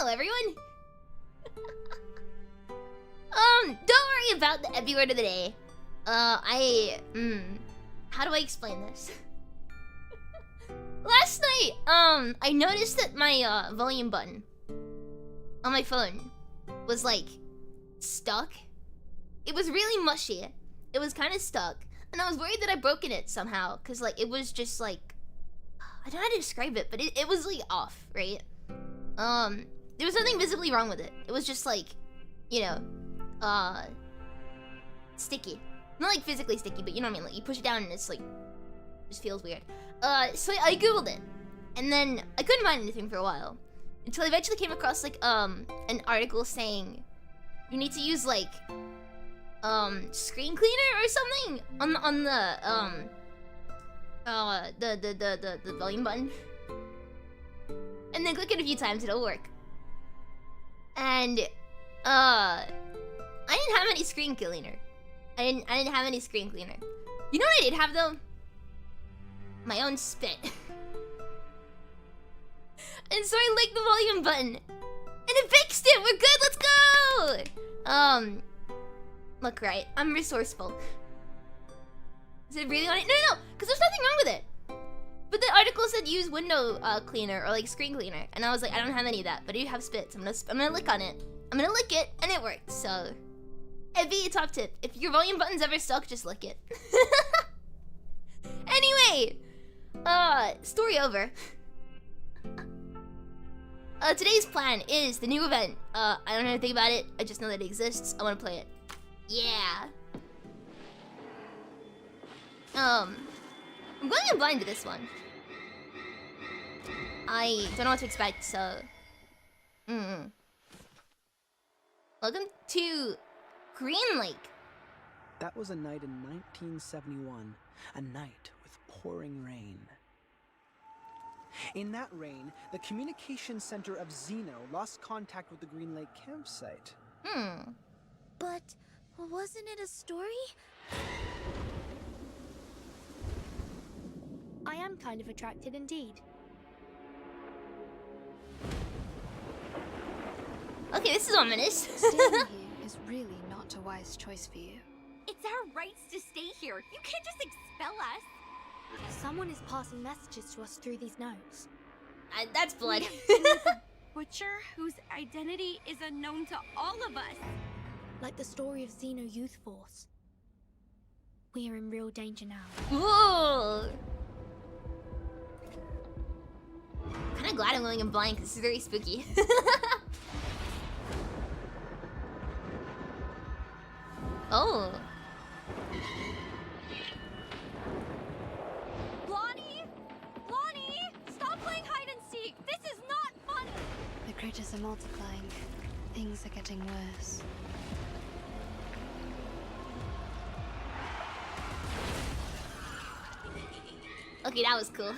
Hello, everyone. Don't worry about the epi word of the day. How do I explain this? Last night, I noticed that my volume button on my phone was like stuck. It was really mushy. It was kind of stuck, and I was worried that I'd broken it somehow, cause like it was just like, I don't know how to describe it, but it was like off, right? There was nothing visibly wrong with it. It was just like, you know, sticky. Not like physically sticky, but you know what I mean? Like you push it down and it's like, just feels weird. So I googled it, and then I couldn't find anything for a while, until I eventually came across like an article saying you need to use like screen cleaner or something on the volume button, and then click it a few times, it'll work. And I didn't have any screen cleaner. I didn't have any screen cleaner. You know what I did have though? My own spit. And so I licked the volume button, and it fixed it. We're good. Let's go. Look, right. I'm resourceful. Is it really on it? No, because there's nothing wrong with it. But the article said use window cleaner or like screen cleaner, and I was like, I don't have any of that, but I do have spit. So I'm gonna lick on it. I'm gonna lick it, and it worked. So, Evie, top tip: if your volume button's ever stuck, just lick it. Anyway, story over. Today's plan is the new event. I don't know anything about it. I just know that it exists. I want to play it. Yeah. I'm going in blind to this one. I don't know what to expect, so... Welcome to Green Lake. That was a night in 1971. A night with pouring rain. In that rain, the communication center of Zeno lost contact with the Green Lake campsite. But wasn't it a story? I am kind of attracted indeed. Okay, this is ominous. Staying here is really not a wise choice for you. It's our rights to stay here. You can't just expel us. Someone is passing messages to us through these notes. That's blood. Butcher whose identity is unknown to all of us. Like the story of Zeno Youth Force. We are in real danger now. Ooh. Kinda glad I'm going in blind because this is very spooky. Oh. Lonnie! Stop playing hide and seek! This is not fun! The critters are multiplying. Things are getting worse. Okay, that was cool.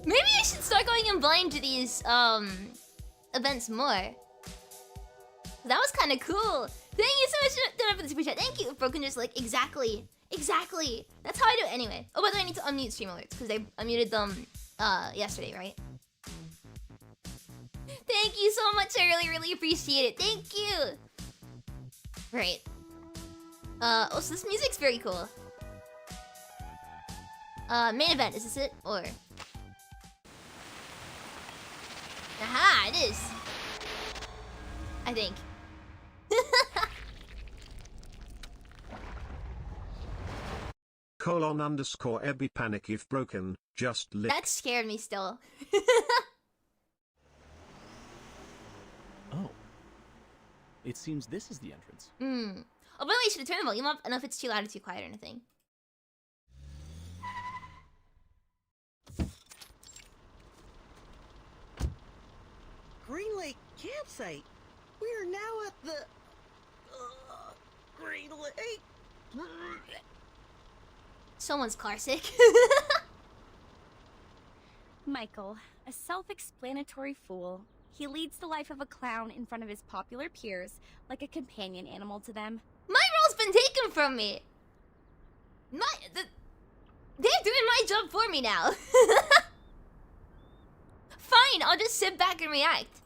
Maybe I should start going in blind to these events more. That was kind of cool. Thank you so much for the super chat. Thank you, Broken. Just like exactly. That's how I do it anyway. Oh, by the way, I need to unmute stream alerts because I unmuted them yesterday, right? Thank you so much. I really appreciate it. Thank you. Right. Oh, so this music's very cool. Main event, is this it? Or... Aha, it is. I think. _Ebby panic if broken, just lick. That scared me still. Oh. It seems this is the entrance. Oh, by the way, you should have turned the volume up. I don't know if it's too loud or too quiet or anything. Green Lake campsite. We are now at the Green Lake. Someone's car sick. Michael, a self-explanatory fool. He leads the life of a clown in front of his popular peers, like a companion animal to them. My role's been taken from me. They're doing my job for me now. fine. I'll just sit back and react.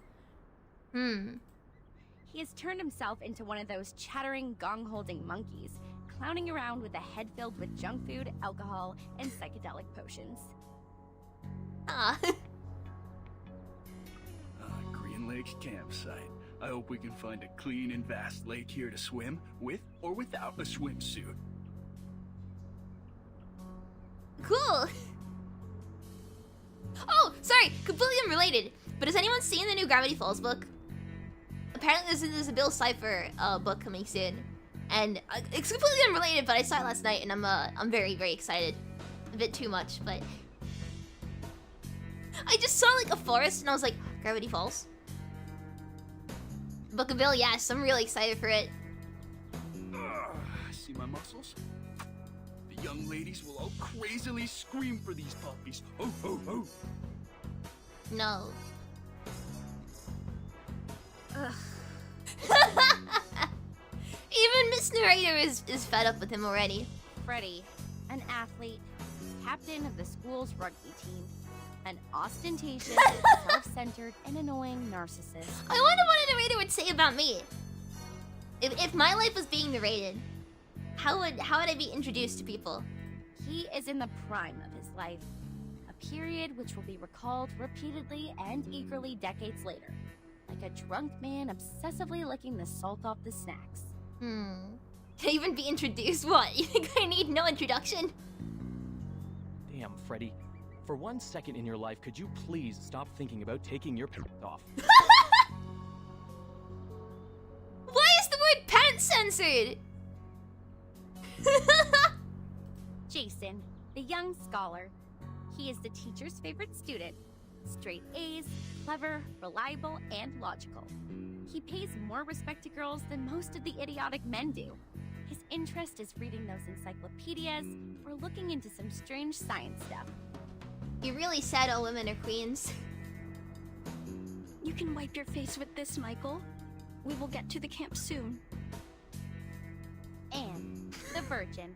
He has turned himself into one of those chattering, gong-holding monkeys, clowning around with a head filled with junk food, alcohol, and psychedelic potions. Ah. Green Lake campsite. I hope we can find a clean and vast lake here to swim, with or without a swimsuit. Cool. Oh, sorry, completely unrelated. But has anyone seen the new Gravity Falls book? Apparently there's a Bill Cipher book coming soon. And it's completely unrelated, but I saw it last night and I'm very, very excited. A bit too much, but... I just saw like a forest and I was like, Gravity Falls? Book of Bill, yes, I'm really excited for it. See my muscles? The young ladies will all crazily scream for these puppies. Ho, ho, ho. No. Ugh. Even Miss Narrator is fed up with him already. Freddie, an athlete, captain of the school's rugby team, an ostentatious, self-centered, and annoying narcissist. I wonder what a narrator would say about me. If my life was being narrated, how would I be introduced to people? He is in the prime of his life, a period which will be recalled repeatedly and eagerly decades later, like a drunk man obsessively licking the salt off the snacks. Can I even be introduced? What? You think I need no introduction? Damn, Freddy. For 1 second in your life, could you please stop thinking about taking your pants off? Why is the word pants censored? Jason, the young scholar. He is the teacher's favorite student. Straight A's, clever, reliable, and logical. He pays more respect to girls than most of the idiotic men do. His interest is reading those encyclopedias or looking into some strange science stuff. You really said all women are queens. You can wipe your face with this, Michael. We will get to the camp soon. And the virgin.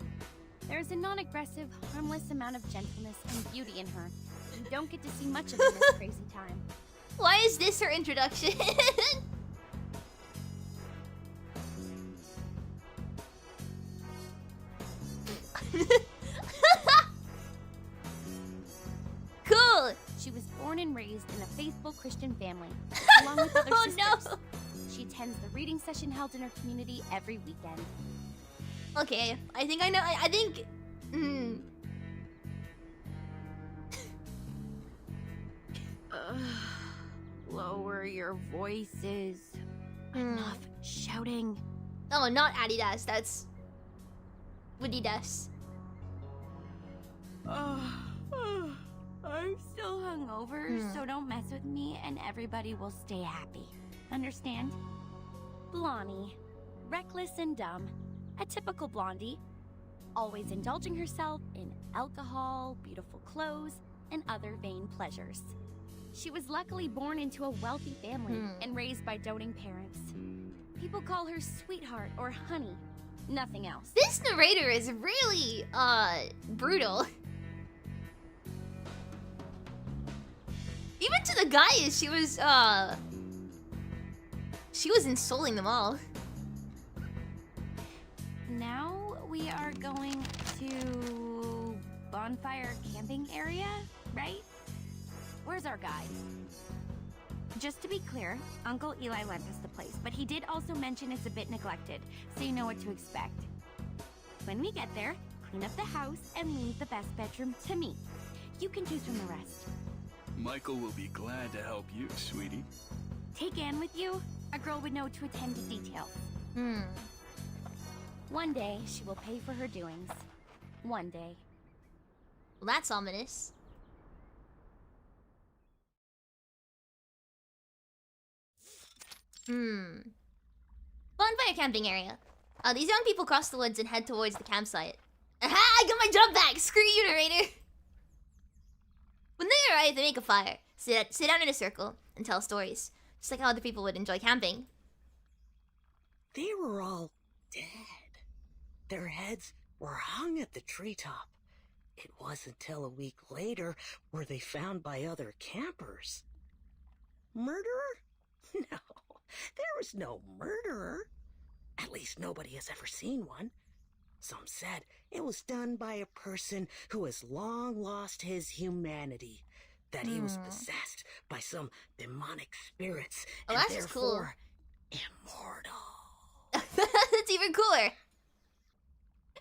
There is a non-aggressive, harmless amount of gentleness and beauty in her. You don't get to see much of in this crazy time. Why is this her introduction? Cool! She was born and raised in a faithful Christian family, along with other sisters. No! She attends the reading session held in her community every weekend. Okay, I think I know. I think. Lower your voices. Enough shouting. Oh, not Adidas. That's Woodidas. I'm still hungover, so don't mess with me and everybody will stay happy. Understand? Blondie. Reckless and dumb. A typical blondie. Always indulging herself in alcohol, beautiful clothes, and other vain pleasures. She was luckily born into a wealthy family and raised by doting parents. People call her sweetheart or honey. Nothing else. This narrator is really, brutal. Even to the guys, she was insulting them all. Now we are going to Bonfire camping area, right? Where's our guide? Just to be clear, Uncle Eli lent us the place, but he did also mention it's a bit neglected, so you know what to expect. When we get there, clean up the house and leave the best bedroom to me. You can choose from the rest. Michael will be glad to help you, sweetie. Take Anne with you. A girl would know to attend to details. One day, she will pay for her doings. One day. Well, that's ominous. Bonfire camping area. These young people cross the woods and head towards the campsite. Aha! I got my jump back! Screw you, narrator! When they arrive, they make a fire, sit down in a circle, and tell stories. Just like how other people would enjoy camping. They were all dead. Their heads were hung at the treetop. It wasn't until a week later were they found by other campers. Murderer? No, there was no murderer. At least nobody has ever seen one. Some said it was done by a person who has long lost his humanity, that he was possessed by some demonic spirits, and that's just cool. therefore immortal. That's even cooler.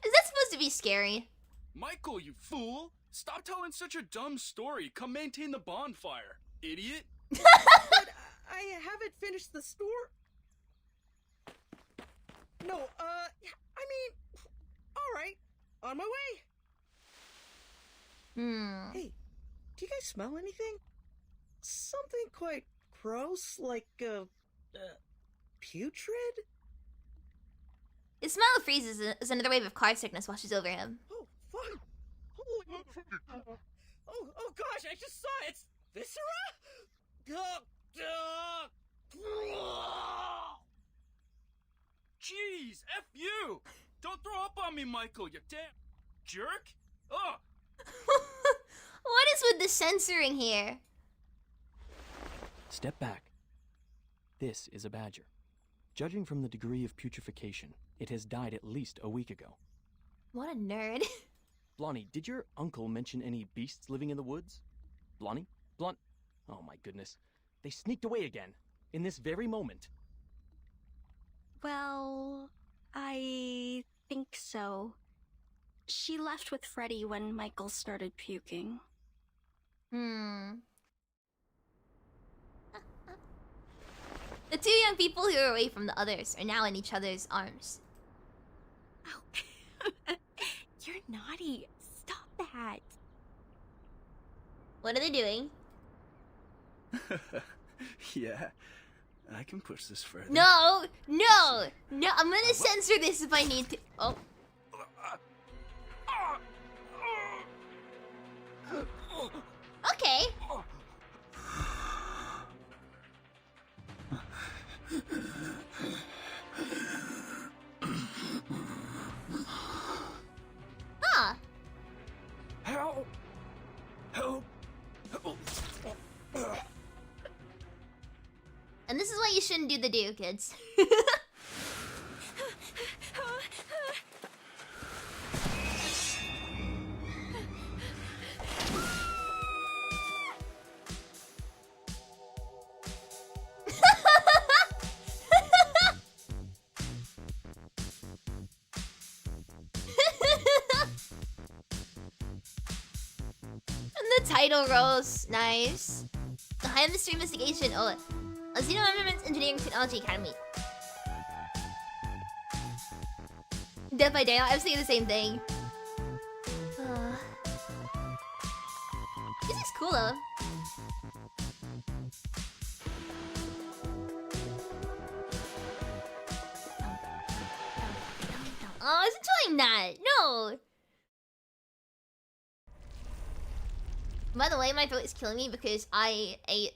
Is that supposed to be scary? Michael, you fool! Stop telling such a dumb story. Come maintain the bonfire, idiot. But I haven't finished the story. No, I mean, alright, on my way. Hey, do you guys smell anything? Something quite gross, like, putrid? His smile freezes as another wave of car sickness washes over him. Oh, fuck! Oh gosh, I just saw it! It's viscera? Jeez, F you! Don't throw up on me, Michael, you damn jerk! Ugh! What is with the censoring here? Step back. This is a badger. Judging from the degree of putrefaction, it has died at least a week ago. What a nerd. Blondie, did your uncle mention any beasts living in the woods? Blondie? Oh my goodness. They sneaked away again. In this very moment. Well, I think so. She left with Freddy when Michael started puking. The two young people who are away from the others are now in each other's arms. Oh. You're naughty. Stop that. What are they doing? Yeah, I can push this further. No! I'm gonna censor this if I need to. Oh. Okay. Huh. Help! And this is why you shouldn't do the do, kids. And the title rolls. Nice. Behind the stream investigation. Oh, a Zeno Engineering Technology Academy. Death by Daylight. I was thinking the same thing. This is cool though. Oh, I was enjoying that. No. By the way, my throat is killing me because I ate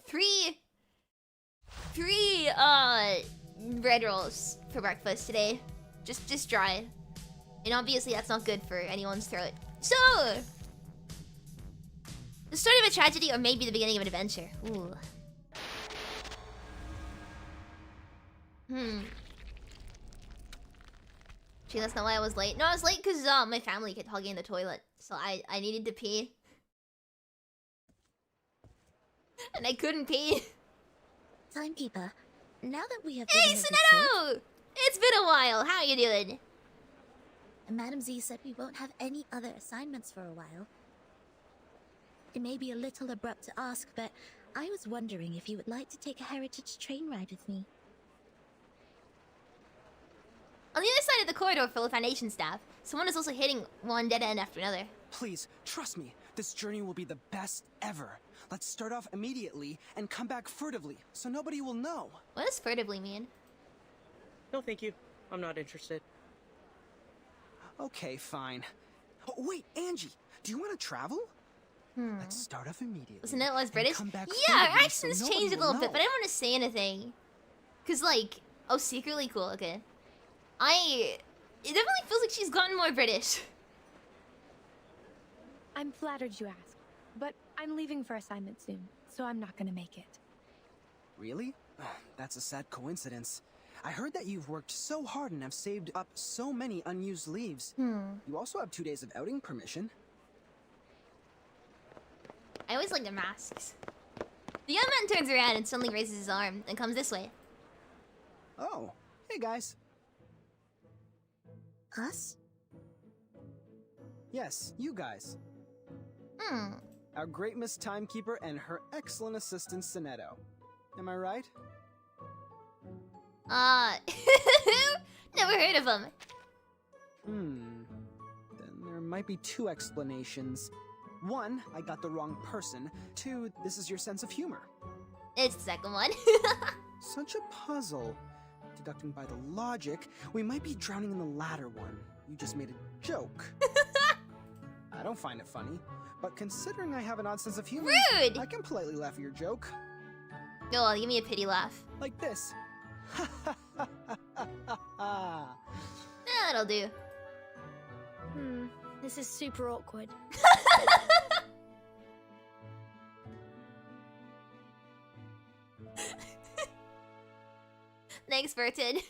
three bread rolls for breakfast today. Just dry. And obviously that's not good for anyone's throat. So the start of a tragedy or maybe the beginning of an adventure. Ooh. Gee, that's not why I was late. No, I was late because my family kept hogging the toilet. So I needed to pee. And I couldn't pee. Timekeeper, now that we have... Hey, Zeno! It's been a while. How are you doing? Madam Z said we won't have any other assignments for a while. It may be a little abrupt to ask, but I was wondering if you would like to take a heritage train ride with me. On the other side of the corridor full of Foundation staff, someone is also hitting one dead end after another. Please, trust me. This journey will be the best ever. Let's start off immediately and come back furtively, so nobody will know. What does furtively mean? No, thank you. I'm not interested. Okay, fine. Oh, wait, Angie, do you want to travel? Let's start off immediately. Wasn't it less British? Come back Yeah, our furtively, accents so changed a nobody little will bit, but I know. don't want to say anything. Cause like, oh, secretly cool. Okay, it definitely feels like she's gotten more British. I'm flattered you asked, but I'm leaving for assignment soon, so I'm not gonna make it. Really? That's a sad coincidence. I heard that you've worked so hard and have saved up so many unused leaves. You also have 2 days of outing permission. I always like the masks. The young man turns around and suddenly raises his arm and comes this way. Oh, hey guys. Us? Yes, you guys. Our great Miss Timekeeper and her excellent assistant, Zeno. Am I right? Never heard of him. Then there might be 2 explanations. 1, I got the wrong person. 2, this is your sense of humor. It's the second one. Such a puzzle. Deducting by the logic, we might be drowning in the latter one. You just made a joke. I don't find it funny, but considering I have an odd sense of humor, Rude! I can politely laugh at your joke. Oh, give me a pity laugh. Like this. That'll do. This is super awkward. Thanks, Burton.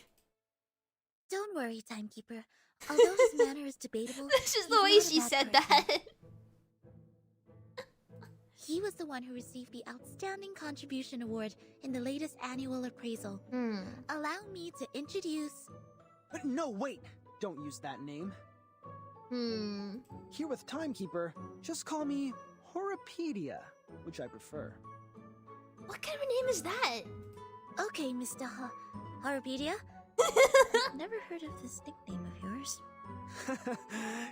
Don't worry, Timekeeper. Although his manner is debatable, That's just the he's way not a she bad said person. that. He was the one who received the Outstanding Contribution Award in the latest annual appraisal. Allow me to introduce... No, wait! Don't use that name. Here with Timekeeper, just call me Horopedia, which I prefer. What kind of a name is that? Okay, Mr. Horopedia. I've never heard of this nickname of yours.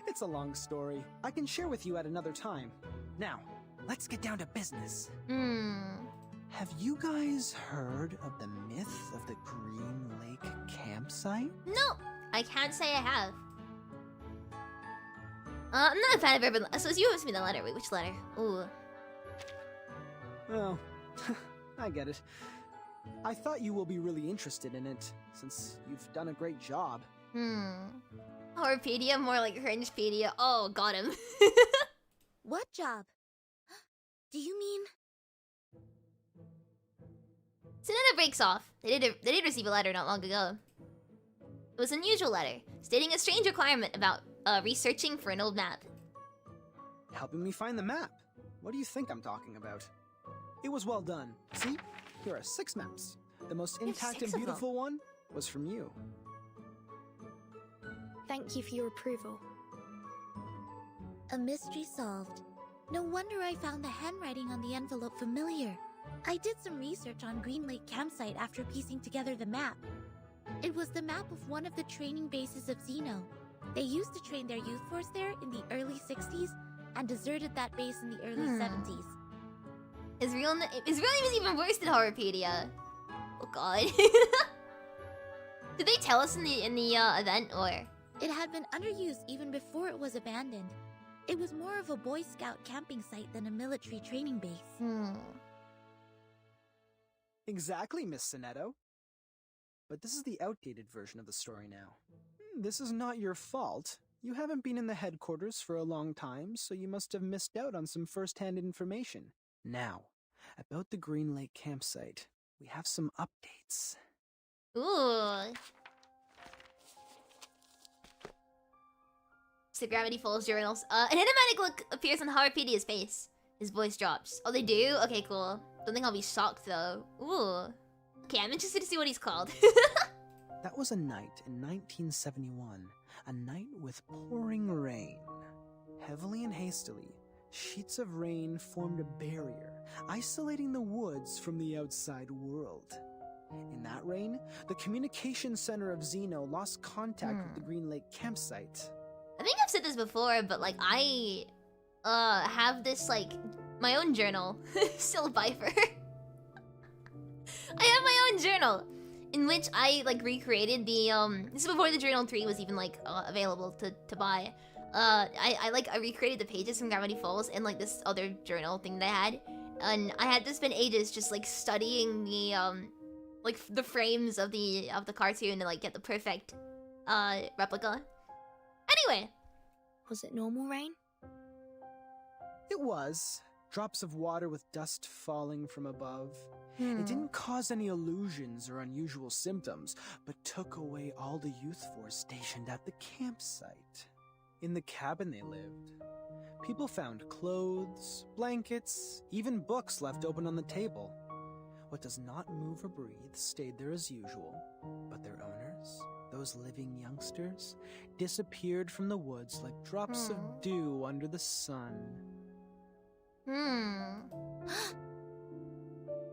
It's a long story. I can share with you at another time. Now, let's get down to business. Have you guys heard of the myth of the Green Lake campsite? No, I can't say I have. I'm not a fan of urban. So you have me the letter. Wait, which letter? Ooh. Oh, I get it. I thought you will be really interested in it, since you've done a great job. Horopedia, more like Cringepedia. Oh, got him. What job? Do you mean... Sonata breaks off. They did receive a letter not long ago. It was an unusual letter, stating a strange requirement about researching for an old map. Helping me find the map. What do you think I'm talking about? It was well done. See? Here are 6 maps. The most intact and beautiful one was from you. Thank you for your approval. A mystery solved. No wonder I found the handwriting on the envelope familiar. I did some research on Green Lake campsite after piecing together the map. It was the map of one of the training bases of Zeno. They used to train their youth force there in the early 60s and deserted that base in the early 70s. His real name is even worse than Horopedia. Oh god. Did they tell us in the event or? It had been underused even before it was abandoned. It was more of a Boy Scout camping site than a military training base. Exactly, Miss Sonetto. But this is the outdated version of the story now. This is not your fault. You haven't been in the headquarters for a long time, so you must have missed out on some first-hand information. Now, about the Green Lake campsite, we have some updates. Ooh. So Gravity Falls journals. An enigmatic look appears on Horopedia's face. His voice drops. Oh, they do? Okay, cool. Don't think I'll be shocked, though. Ooh. Okay, I'm interested to see what he's called. That was a night in 1971. A night with pouring rain. Heavily and hastily, sheets of rain formed a barrier, isolating the woods from the outside world. In that rain, the communication center of Zeno lost contact with the Green Lake campsite. I think I've said this before, but like I have this like my own journal. Still Viper. I have my own journal in which I like recreated the this is before the Journal 3 was even like available to buy. I recreated the pages from Gravity Falls in like this other journal thing that I had. And I had to spend ages just like studying the like the frames of the cartoon to like get the perfect replica. Anyway, was it normal rain? It was. Drops of water with dust falling from above. It didn't cause any illusions or unusual symptoms, but took away all the youth force stationed at the campsite. In the cabin they lived, people found clothes, blankets, even books left open on the table. What does not move or breathe stayed there as usual, but their owners, those living youngsters, disappeared from the woods like drops of dew under the sun.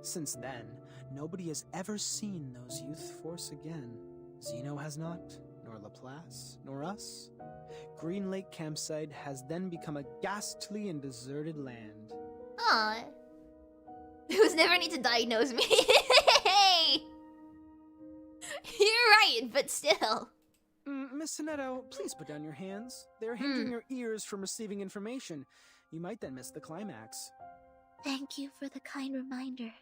Since then, nobody has ever seen those youth force again. Zeno has not, nor Laplace, nor us. Green Lake Campsite has then become a ghastly and deserted land. Aw. There was never need to diagnose me. Hey! You're right, but still. Miss Sonetto, please put down your hands. They're hindering your ears from receiving information. You might then miss the climax. Thank you for the kind reminder.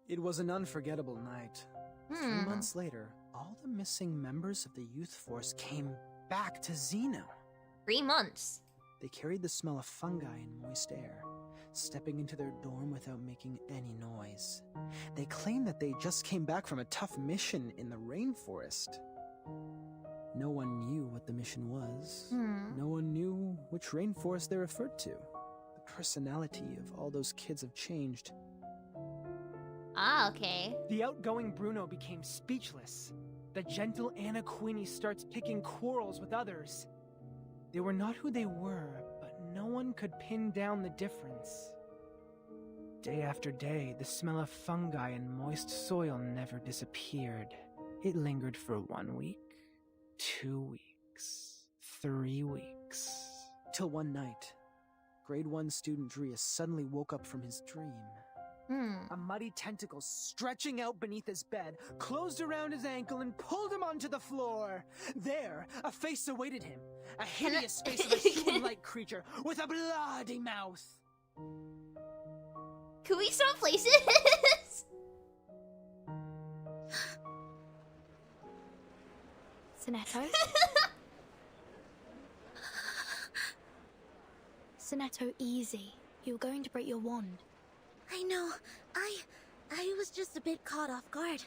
It was an unforgettable night. 3 months later, all the missing members of the youth force came back to Zeno. 3 months. They carried the smell of fungi and moist air, stepping into their dorm without making any noise. They claimed that they just came back from a tough mission in the rainforest. No one knew what the mission was. No one knew which rainforest they referred to. The personality of all those kids have changed. Ah, okay. The outgoing Bruno became speechless. The gentle Anna Queenie starts picking quarrels with others. They were not who they were, but no one could pin down the difference. Day after day, the smell of fungi and moist soil never disappeared. It lingered for 1 week, 2 weeks, 3 weeks. Till one night, grade 1 student Drea suddenly woke up from his dream. A muddy tentacle stretching out beneath his bed, closed around his ankle and pulled him onto the floor. There, a face awaited him. A hideous face of a human-like creature with a bloody mouth. Can we swap places? Sonetto? Sonetto, easy. You're going to break your wand. I know. I was just a bit caught off guard.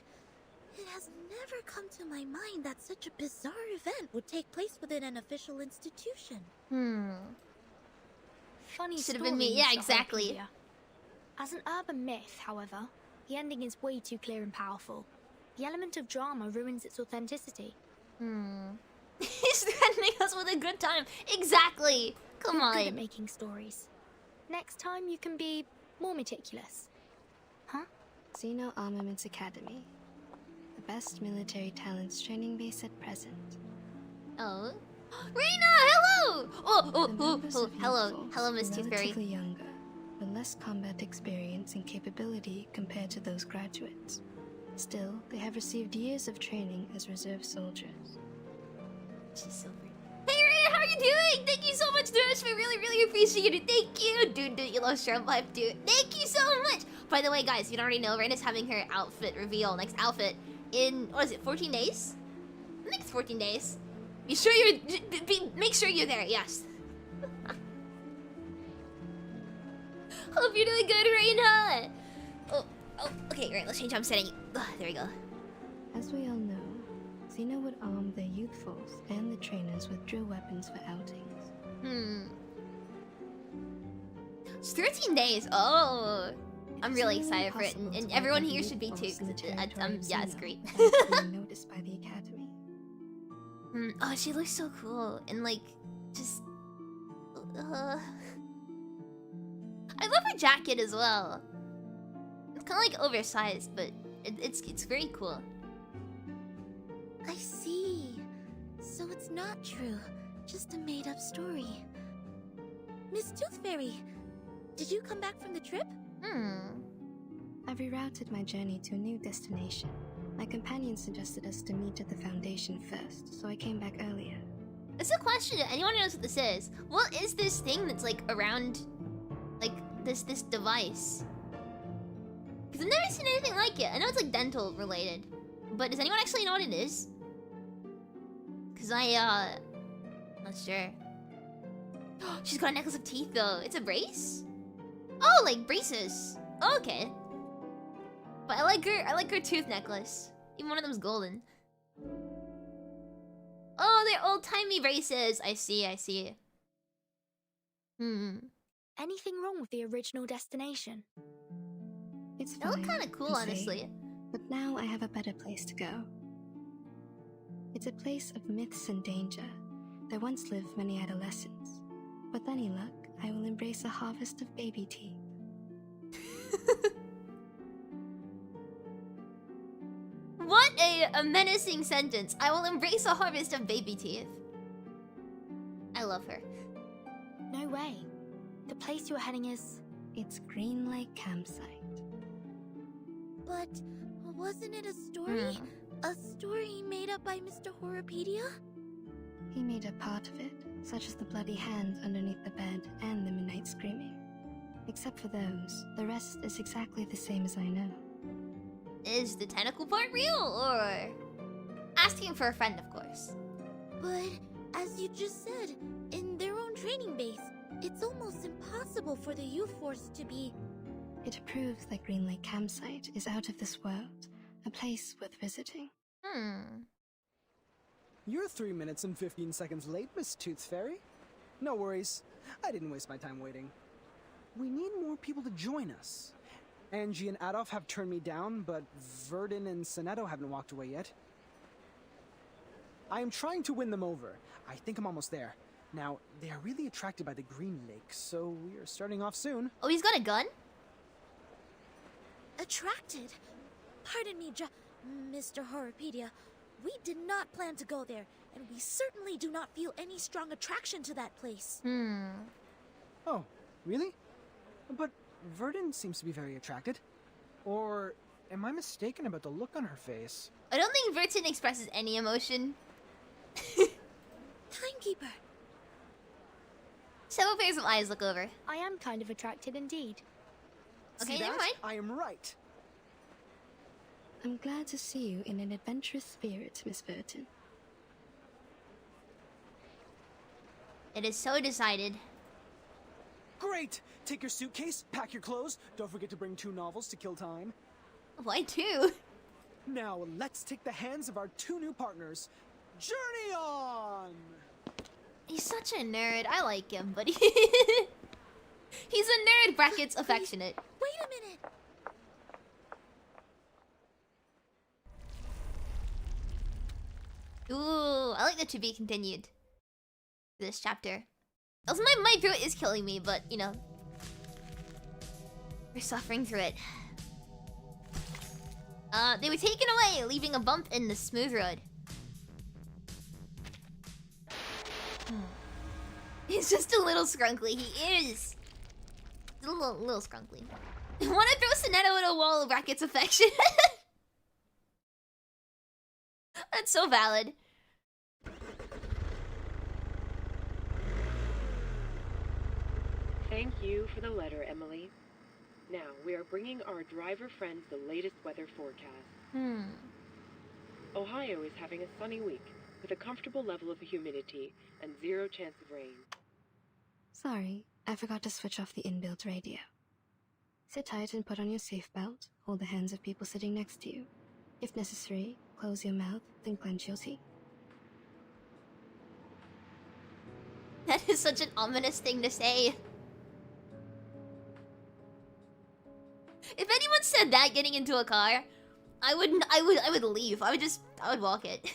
It has never come to my mind that such a bizarre event would take place within an official institution. Funny Should have story, been me. Yeah, Mr. exactly. Arcadia. As an urban myth, however, the ending is way too clear and powerful. The element of drama ruins its authenticity. He's threatening us with a good time. Exactly. Come You're good at on. making stories. Next time you can be more meticulous. Huh? Zeno Armaments Academy. The best military talents training base at present. Oh. Reina, hello! Oh, The members of Youth hello. Force Hello, Miss are Toothberry. relatively younger, with less combat experience and capability compared to those graduates. Still, they have received years of training as reserve soldiers. She's so pretty. Hey, Reina, how are you doing? Thank you so much, Nurse. We really, really appreciate it. Thank you. Dude, you love Shrimp Life, dude. Thank you so much. By the way, guys, if you don't already know, Reina's having her outfit reveal, next outfit, in, what is it, 14 days? I think it's 14 days. Be sure you're, make sure you're there, yes. Hope you're doing good, Reina. Oh, okay, great. Let's change how I'm setting you. There we go. As we all know, Zeno would arm the youth force and the trainers with drill weapons for outings. It's 13 days. Oh, I'm really excited for it, and everyone here should be too, because yeah, it's great. Being noticed by the academy. Oh, she looks so cool, and like, just. I love her jacket as well. It's kind of like oversized, but it's very cool. I see. So it's not true. Just a made-up story. Miss Tooth Fairy, did you come back from the trip? I've rerouted my journey to a new destination. My companion suggested us to meet at the Foundation first, so I came back earlier. It's a question. Anyone knows what this is? What is this thing that's like around, like this device? Because I've never seen anything like it. I know it's like dental related, but does anyone actually know what it is? Because not sure. She's got a necklace of teeth though. It's a brace? Oh, like braces. Oh, okay. But I like her tooth necklace. Even one of them's golden. Oh, they're old-timey braces. I see. Anything wrong with the original destination? It's They look fine, kind of cool, you say, honestly. but now I have a better place to go. It's a place of myths and danger. There once lived many adolescents. With any luck, I will embrace a harvest of baby teeth. What a menacing sentence. I will embrace a harvest of baby teeth. I love her. No way. The place you're heading is... It's Green Lake Campsite. But wasn't it a story? A story made up by Mr. Horrorpedia? He made a part of it, such as the bloody hands underneath the bed and the midnight screaming. Except for those, the rest is exactly the same as I know. Is the tentacle part real, or... Asking for a friend, of course. But, as you just said, in their own training base, it's almost impossible for the youth force to be... It proves that Green Lake Campsite is out of this world, a place worth visiting. You're 3 minutes and 15 seconds late, Miss Tooth Fairy. No worries. I didn't waste my time waiting. We need more people to join us. Angie and Adolf have turned me down, but Verdun and Sonetto haven't walked away yet. I am trying to win them over. I think I'm almost there. Now, they are really attracted by the Green Lake, so we are starting off soon. Oh, he's got a gun? Attracted? Pardon me, Mr. Horrorpedia. We did not plan to go there, and we certainly do not feel any strong attraction to that place. Oh, really? But Verdun seems to be very attracted. Or am I mistaken about the look on her face? I don't think Vertin expresses any emotion. Timekeeper. Several pairs of eyes look over. I am kind of attracted indeed. Okay, See never that? mind. I am right. I'm glad to see you in an adventurous spirit, Miss Burton. It is so decided. Great! Take your suitcase, pack your clothes. Don't forget to bring 2 novels to kill time. Why 2? Now, let's take the hands of our 2 new partners. Journey on! He's such a nerd. I like him, but he's a nerd brackets affectionate. Wait a minute! Ooh, I like that to be continued. This chapter. Also, my throat is killing me, but, you know. We're suffering through it. They were taken away, leaving a bump in the smooth road. He's just a little scrunkly. He is. He's a little scrunkly. Wanna throw Sonetto at a wall of brackets affection? That's so valid. Thank you for the letter, Emily. Now, we are bringing our driver friends the latest weather forecast. Ohio is having a sunny week, with a comfortable level of humidity and 0 chance of rain. Sorry, I forgot to switch off the inbuilt radio. Sit tight and put on your safe belt. Hold the hands of people sitting next to you. If necessary, close your mouth, then clench your teeth. That is such an ominous thing to say. If anyone said that getting into a car, I would leave. I would walk it.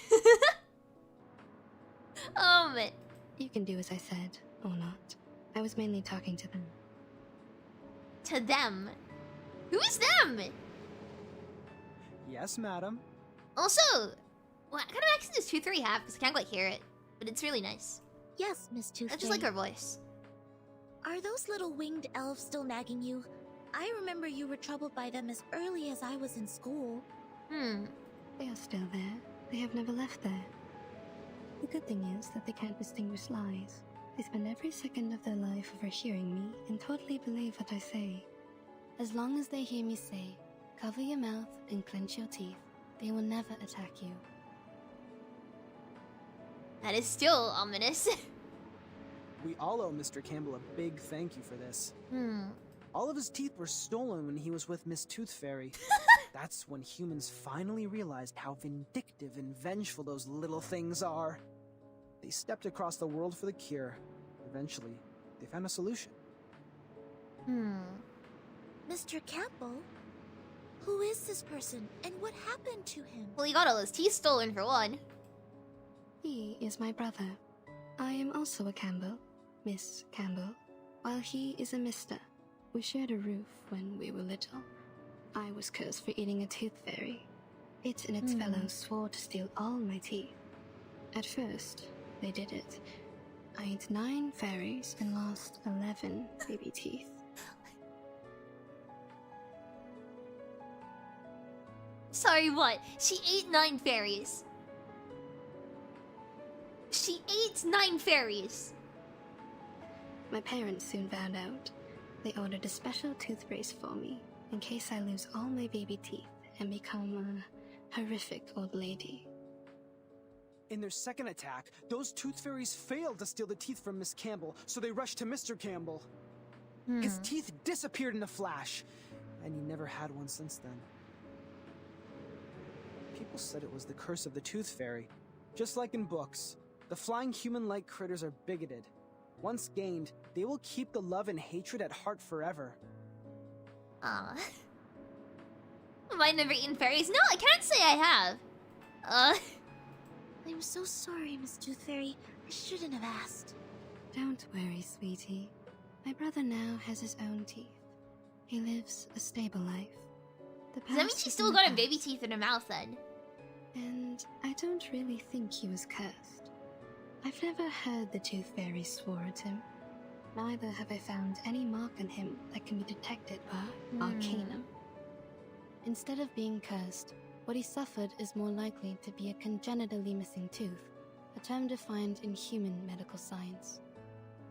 You can do as I said, or not. I was mainly talking to them. To them? Who is them? Yes, madam. Also, what kind of accent does 2-3 have? Because I can't quite hear it, but it's really nice. Yes, Miss Tooth I just like her voice. Are those little winged elves still nagging you? I remember you were troubled by them as early as I was in school. They are still there. They have never left there. The good thing is that they can't distinguish lies. They spend every second of their life overhearing me and totally believe what I say. As long as they hear me say, cover your mouth and clench your teeth, they will never attack you. That is still ominous. We all owe Mr. Campbell a big thank you for this. All of his teeth were stolen when he was with Miss Tooth Fairy. That's when humans finally realized how vindictive and vengeful those little things are. They stepped across the world for the cure. Eventually, they found a solution. Mr. Campbell? Who is this person, and what happened to him? Well, he got all his teeth stolen for one. He is my brother. I am also a Campbell, Miss Campbell, while he is a Mister. We shared a roof when we were little. I was cursed for eating a tooth fairy. It and its fellows swore to steal all my teeth. At first, they did it. I ate 9 fairies and lost 11 baby teeth. Sorry, what? She ate 9 fairies. She ate 9 fairies. My parents soon found out. They ordered a special tooth brace for me, in case I lose all my baby teeth and become a horrific old lady. In their second attack, those tooth fairies failed to steal the teeth from Miss Campbell, so they rushed to Mr. Campbell. His teeth disappeared in a flash, and he never had one since then. People said it was the curse of the tooth fairy. Just like in books, the flying human-like critters are bigoted. Once gained, they will keep the love and hatred at heart forever. Aw. Have I never eaten fairies? No, I can't say I have. I'm so sorry, Miss Tooth Fairy. I shouldn't have asked. Don't worry, sweetie. My brother now has his own teeth. He lives a stable life. Does that mean she still got her baby teeth in her mouth then? And I don't really think he was cursed. I've never heard the Tooth Fairy swore at him. Neither have I found any mark on him that can be detected by Arcanum. Instead of being cursed, what he suffered is more likely to be a congenitally missing tooth, a term defined in human medical science.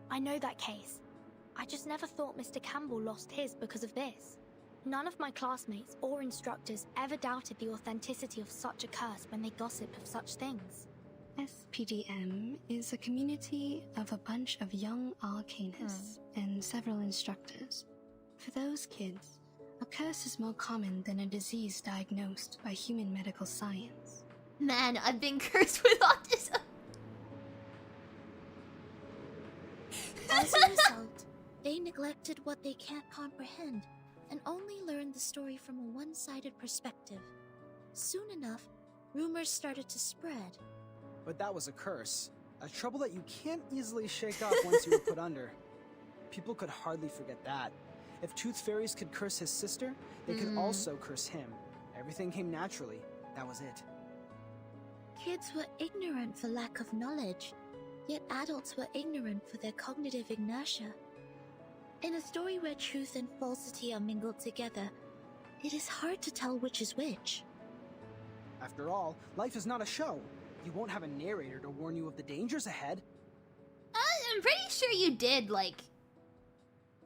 I know that case. I just never thought Mr. Campbell lost his because of this. None of my classmates or instructors ever doubted the authenticity of such a curse when they gossip of such things. SPDM is a community of a bunch of young arcanists and several instructors. For those kids, a curse is more common than a disease diagnosed by human medical science. Man, I've been cursed with autism. As a result, they neglected what they can't comprehend and only learned the story from a one-sided perspective. Soon enough, rumors started to spread. But that was a curse. A trouble that you can't easily shake off once you were put under. People could hardly forget that. If Tooth Fairies could curse his sister, they could also curse him. Everything came naturally. That was it. Kids were ignorant for lack of knowledge, yet adults were ignorant for their cognitive inertia. In a story where truth and falsity are mingled together, it is hard to tell which is which. After all, life is not a show. You won't have a narrator to warn you of the dangers ahead. I'm pretty sure you did, like,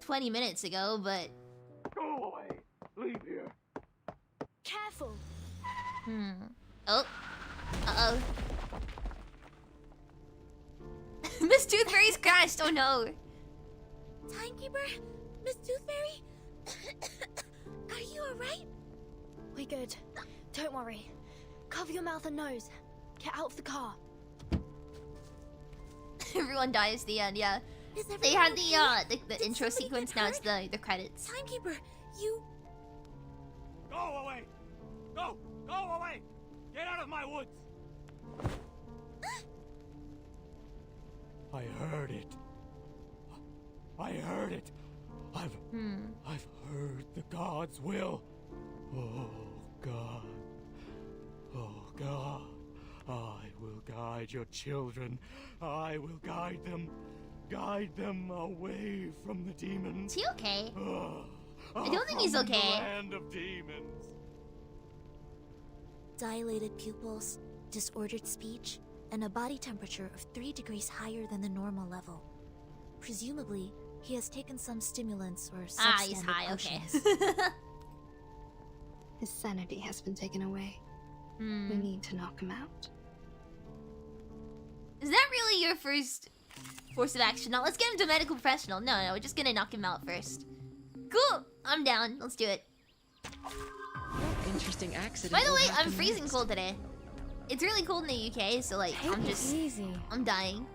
20 minutes ago, but... Go away! Leave here! Careful! Oh. Uh-oh. Miss Tooth Fairy's crashed, oh no! Timekeeper? Miss Tooth Fairy? Are you alright? We're good. Don't worry. Cover your mouth and nose. Get out of the car. Everyone dies at the end, yeah. They had the intro sequence, now it's the credits. Timekeeper, you... Go away! Go! Go away! Get out of my woods! I heard it. I heard it. I've heard the gods' will. Oh, God. Oh, God. I will guide your children. I will guide them. Guide them away from the demons. Is he okay? I don't think he's okay. The land of demons. Dilated pupils, disordered speech, and a body temperature of 3 degrees higher than the normal level. Presumably, he has taken some stimulants or substandard he's high, potions. okay. His sanity has been taken away. We need to knock him out. Is that really your first course of action? No, let's get him to a medical professional. No, we're just gonna knock him out first. Cool! I'm down. Let's do it. In interesting accident. By the will way, I'm happen freezing next. cold today. It's really cold in the UK, so like Take I'm it just easy. I'm dying.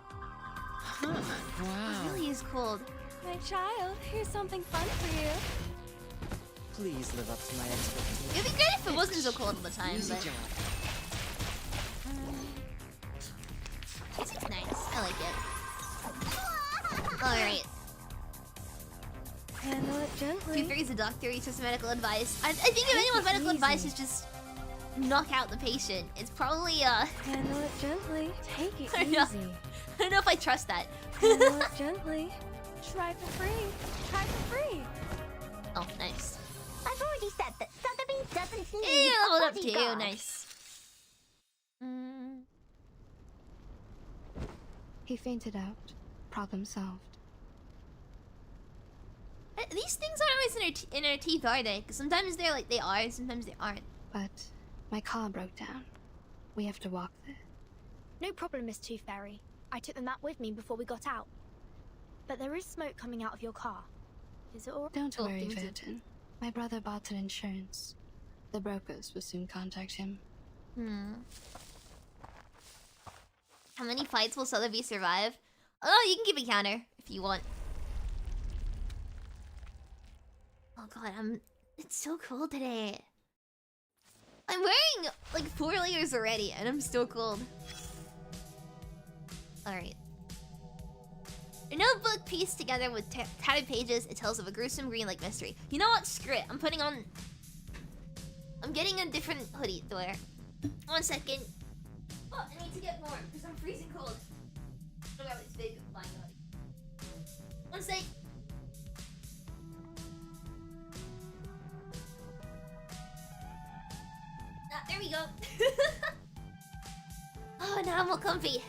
Huh, It wow. really is cold. My child, here's something fun for you. Please live up to my expectations. It'd be great if it wasn't so cold all the time, Easy but job. it's nice. I like it. Alright. Handle it gently. Tooth Fairy's a doctor, he's just medical advice. I think if anyone's medical advice is just knock out the patient, it's probably Handle it gently. Take it I easy. know. I don't know if I trust that. Handle it gently. Try for free. Try for free. Oh, nice. I've already said that Sotheby doesn't need Hey, a leveled up too, bodyguard. nice. He fainted out. Problem solved. These things aren't always in our teeth, are they? Because sometimes they're like they are, and sometimes they aren't. But my car broke down. We have to walk there. No problem, Miss Tooth Fairy. I took the map with me before we got out. But there is smoke coming out of your car. Is it all right? Don't worry, things are- Virgin. My brother bought an insurance. The brokers will soon contact him. How many fights will Sotheby survive? Oh, you can keep a counter if you want. Oh god, it's so cold today. I'm wearing like 4 layers already and I'm still cold. Alright. A notebook pieced together with tattered pages, it tells of a gruesome green-like mystery. You know what? Screw it. I'm getting a different hoodie to wear. 1 second. Oh, I need to get warm because I'm freezing cold. I got this big flying hoodie. 1 sec. Ah, there we go. Oh, now I'm all comfy.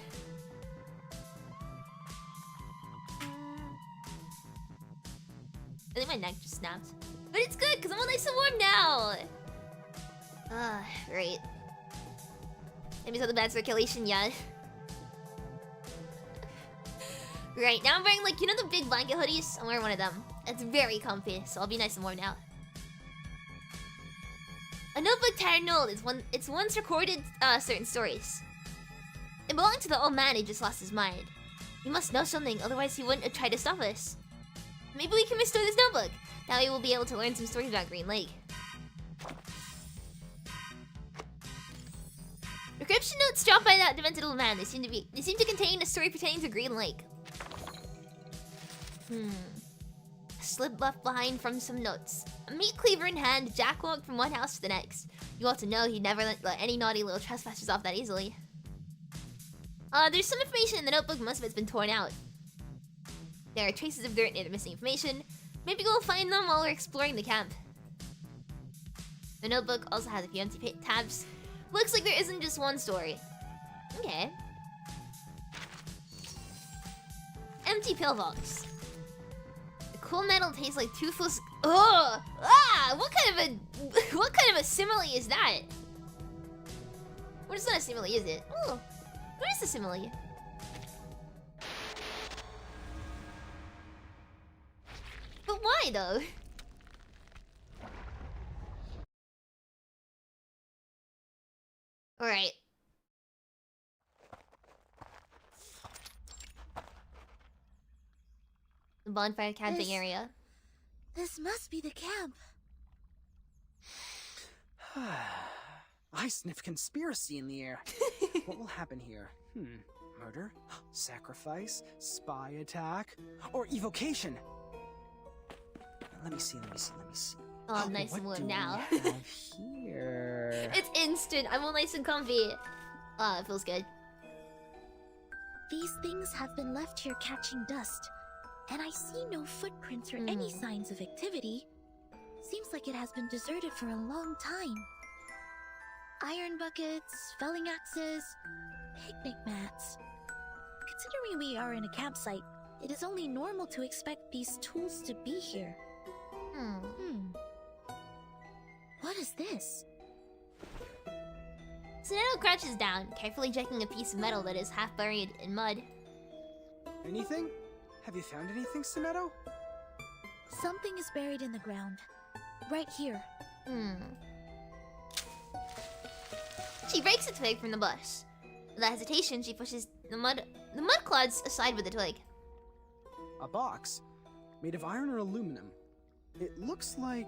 I think my neck just snapped. But it's good, because I'm all nice and warm now! Right. Maybe it's not the bad circulation yet. Right, now I'm wearing like, you know the big blanket hoodies? I'm wearing one of them. It's very comfy, so I'll be nice and warm now. A notebook tattered and old is it's once recorded certain stories. It belonged to the old man who just lost his mind. He must know something, otherwise he wouldn't have tried to stop us. Maybe we can restore this notebook. That way we'll be able to learn some stories about Green Lake. Recryption notes dropped by that demented old man. They seem to contain a story pertaining to Green Lake. A slip left behind from some notes. A meat cleaver in hand, Jack walked from one house to the next. You ought to know he'd never let any naughty little trespassers off that easily. There's some information in the notebook, most of it's been torn out. There are traces of dirt near the missing information. Maybe we'll find them while we're exploring the camp. The notebook also has a few empty tabs. Looks like there isn't just one story. Okay. Empty pillbox. The cool metal tastes like toothless. Ugh! Ah! What kind of a simile is that? What is not a simile, is it? Oh, what is a simile? But why though? Alright. The bonfire camping area. This must be the camp. I sniff conspiracy in the air. What will happen here? Murder? Sacrifice? Spy attack? Or evocation? Let me see. Oh, I'm nice and warm now. What do we have here? It's instant. I'm all nice and comfy. Ah, it feels good. These things have been left here catching dust, and I see no footprints or any signs of activity. Seems like it has been deserted for a long time. Iron buckets, felling axes, picnic mats. Considering we are in a campsite, it is only normal to expect these tools to be here. What is this? Zeno crouches down, carefully checking a piece of metal that is half buried in mud. Anything? Have you found anything, Something is buried in the ground. Right here. She breaks a twig from the bush. Without hesitation, she pushes the mud clods aside with the twig. A box made of iron or aluminum. It looks like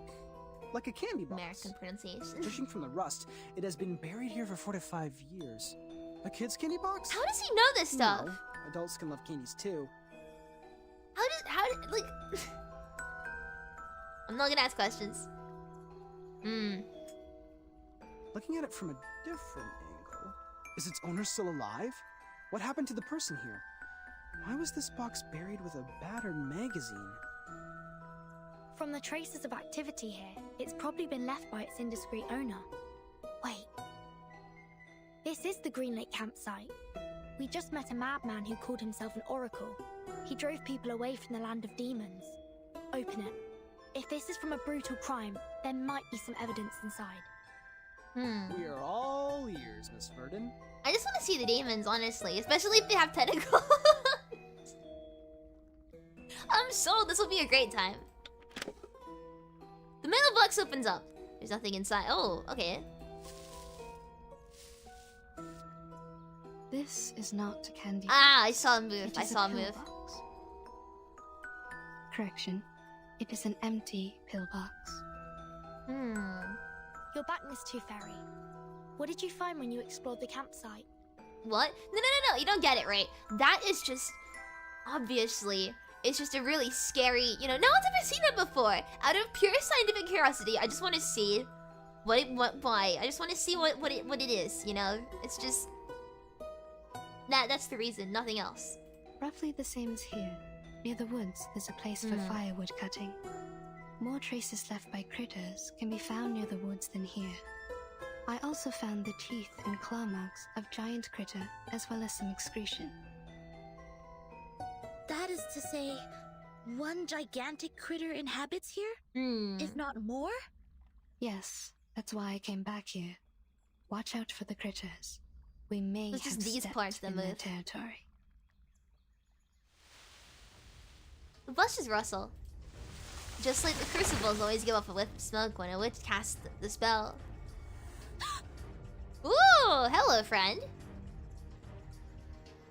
a candy box. American pronunciation. Judging from the rust, it has been buried here for 4 to 5 years. A kid's candy box? How does he know this stuff? No, adults can love candies too. How did, like... I'm not gonna ask questions. Looking at it from a different angle, is its owner still alive? What happened to the person here? Why was this box buried with a battered magazine? From the traces of activity here, it's probably been left by its indiscreet owner. Wait. This is the Green Lake campsite. We just met a madman who called himself an oracle. He drove people away from the land of demons. Open it. If this is from a brutal crime, there might be some evidence inside. We are all ears, Miss Verdon. I just want to see the demons, honestly. Especially if they have tentacles. I'm sold. This will be a great time. The middle box opens up. There's nothing inside. Oh, okay. This is not a candy. Ah, I saw him move. I saw him move. Correction. It is an empty pillbox. You're back, Miss Tooth Fairy. What did you find when you explored the campsite? What? No. You don't get it right. That is just... Obviously, it's just a really scary... You know, no one's ever seen it before. Out of pure scientific curiosity, I just want to see... Why? I just want to see what it is, you know? It's just... That's the reason, nothing else. Roughly the same as here. Near the woods, there's a place for firewood cutting. More traces left by critters can be found near the woods than here. I also found the teeth and claw marks of giant critter, as well as some excretion. That is to say, one gigantic critter inhabits here? If not more? Yes, that's why I came back here. Watch out for the critters. We may have stepped in their territory. The bushes rustle. Just like the crucibles always give off a whiff of smoke when a witch casts the spell. Ooh, hello, friend.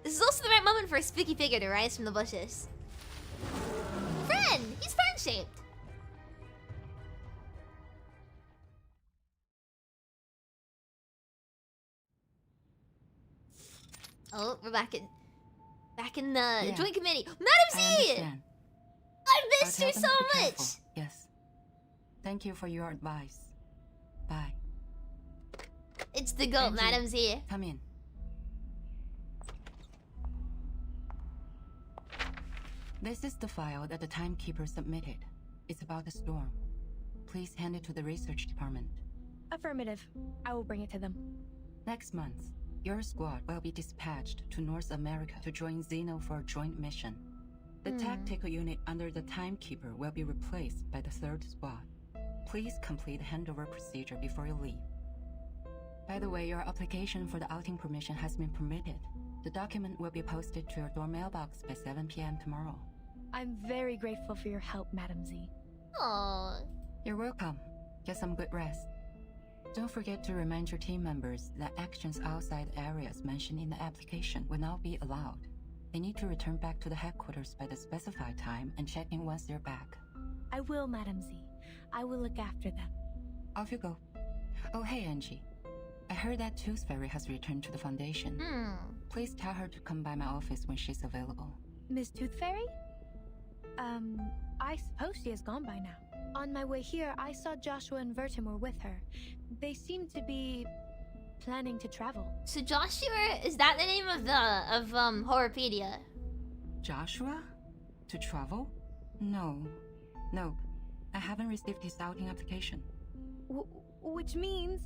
This is also the right moment for a spooky figure to rise from the bushes. Friend! He's friend-shaped. Oh, we're back in the joint committee. Madam Z! I missed her so much! Yes. Thank you for your advice. Bye. It's the goat, Madam Z. Come in. This is the file that the timekeeper submitted. It's about the storm. Please hand it to the research department. Affirmative. I will bring it to them. Next month, your squad will be dispatched to North America to join Zeno for a joint mission. The tactical unit under the timekeeper will be replaced by the 3rd squad. Please complete the handover procedure before you leave. By the way, your application for the outing permission has been permitted. The document will be posted to your door mailbox by 7 p.m. tomorrow. I'm very grateful for your help, Madam Z. Aww. You're welcome. Get some good rest. Don't forget to remind your team members that actions outside areas mentioned in the application will not be allowed. They need to return back to the headquarters by the specified time and check in once they're back. I will, Madam Z. I will look after them. Off you go. Oh, hey, Angie. I heard that Tooth Fairy has returned to the Foundation. Please tell her to come by my office when she's available. Miss Tooth Fairy? I suppose she has gone by now. On my way here, I saw Joshua and Vertimore with her. They seem to be planning to travel. So Joshua, is that the name of Horrorpedia? Joshua? To travel? No. I haven't received his outing application. Which means...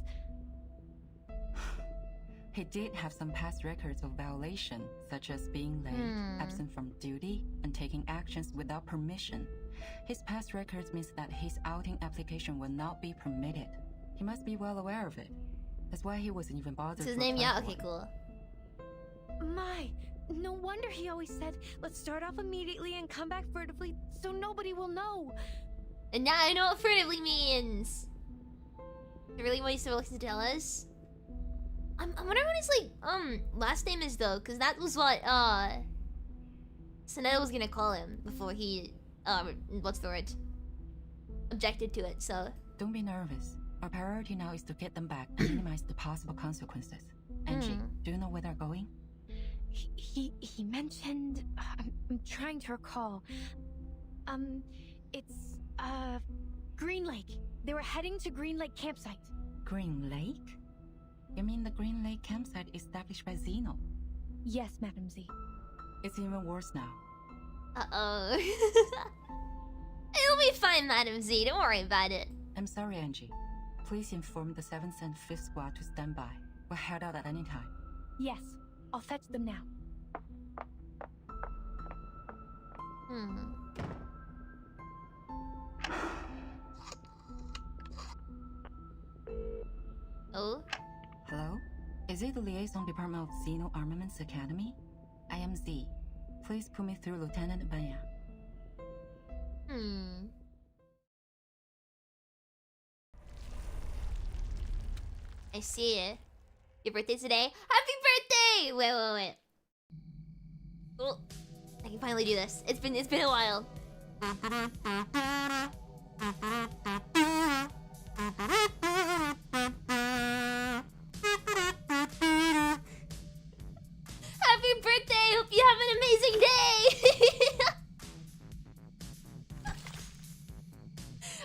He did have some past records of violation, such as being late, absent from duty, and taking actions without permission. His past records means that his outing application will not be permitted. He must be well aware of it. That's why he wasn't even bothered. His name, yeah? Okay, cool. My, no wonder he always said, let's start off immediately and come back furtively so nobody will know. And now I know what furtively means. I really want you to listen to tell us. I'm wondering what his like last name is though, because that was what Zeno was gonna call him before he what's the word? Objected to it. So don't be nervous. Our priority now is to get them back and minimize the possible consequences. Angie, do you know where they're going? He mentioned. I'm trying to recall. It's Green Lake. They were heading to Green Lake campsite. Green Lake? You mean the Green Lake campsite established by Zeno? Yes, Madam Z. It's even worse now. Uh-oh. It'll be fine, Madam Z. Don't worry about it. I'm sorry, Angie. Please inform the 7th and 5th squad to stand by. We'll head out at any time. Yes, I'll fetch them now. Oh? Hello? Is it the Liaison Department of Zeno Armaments Academy? I am Z. Please put me through Lieutenant Banya. I see it. Your birthday's today? Happy birthday! Wait. Oh, I can finally do this. It's been a while. Happy birthday! Hope you have an amazing day!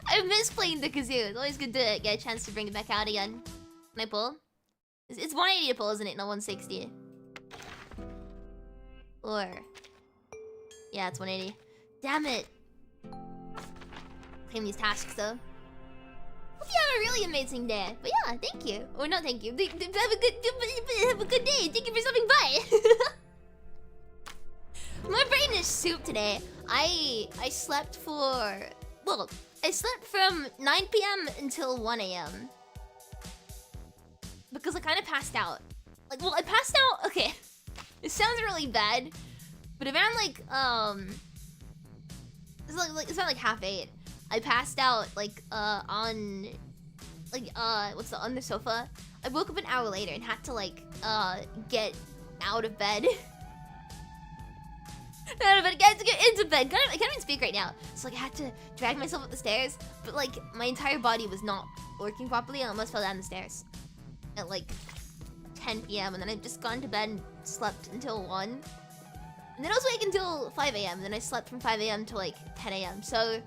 I miss playing the kazoo. It's always good to get a chance to bring it back out again. Can I pull? It's 180 to pull, isn't it? Not 160. Or... yeah, it's 180. Damn it! Claim these tasks, though. Hope you have a really amazing day. But yeah, thank you. Or not thank you. Have a good day. Thank you for stopping by. My brain is soup today. I slept for... well, I slept from 9 p.m. until 1 a.m. Because I kind of passed out. Like, well, I passed out... okay. It sounds really bad. But around, like, it's around, like, 7:30. I passed out, like, on... like, on the sofa. I woke up an hour later and had to, like, get out of bed. I had to get into bed. I can't even speak right now. So, like, I had to drag myself up the stairs. But, like, my entire body was not working properly. I almost fell down the stairs. At, like, 10 p.m. And then I just gone to bed and slept until 1. And then I was awake until 5 a.m. And then I slept from 5 a.m. to, like, 10 a.m. So,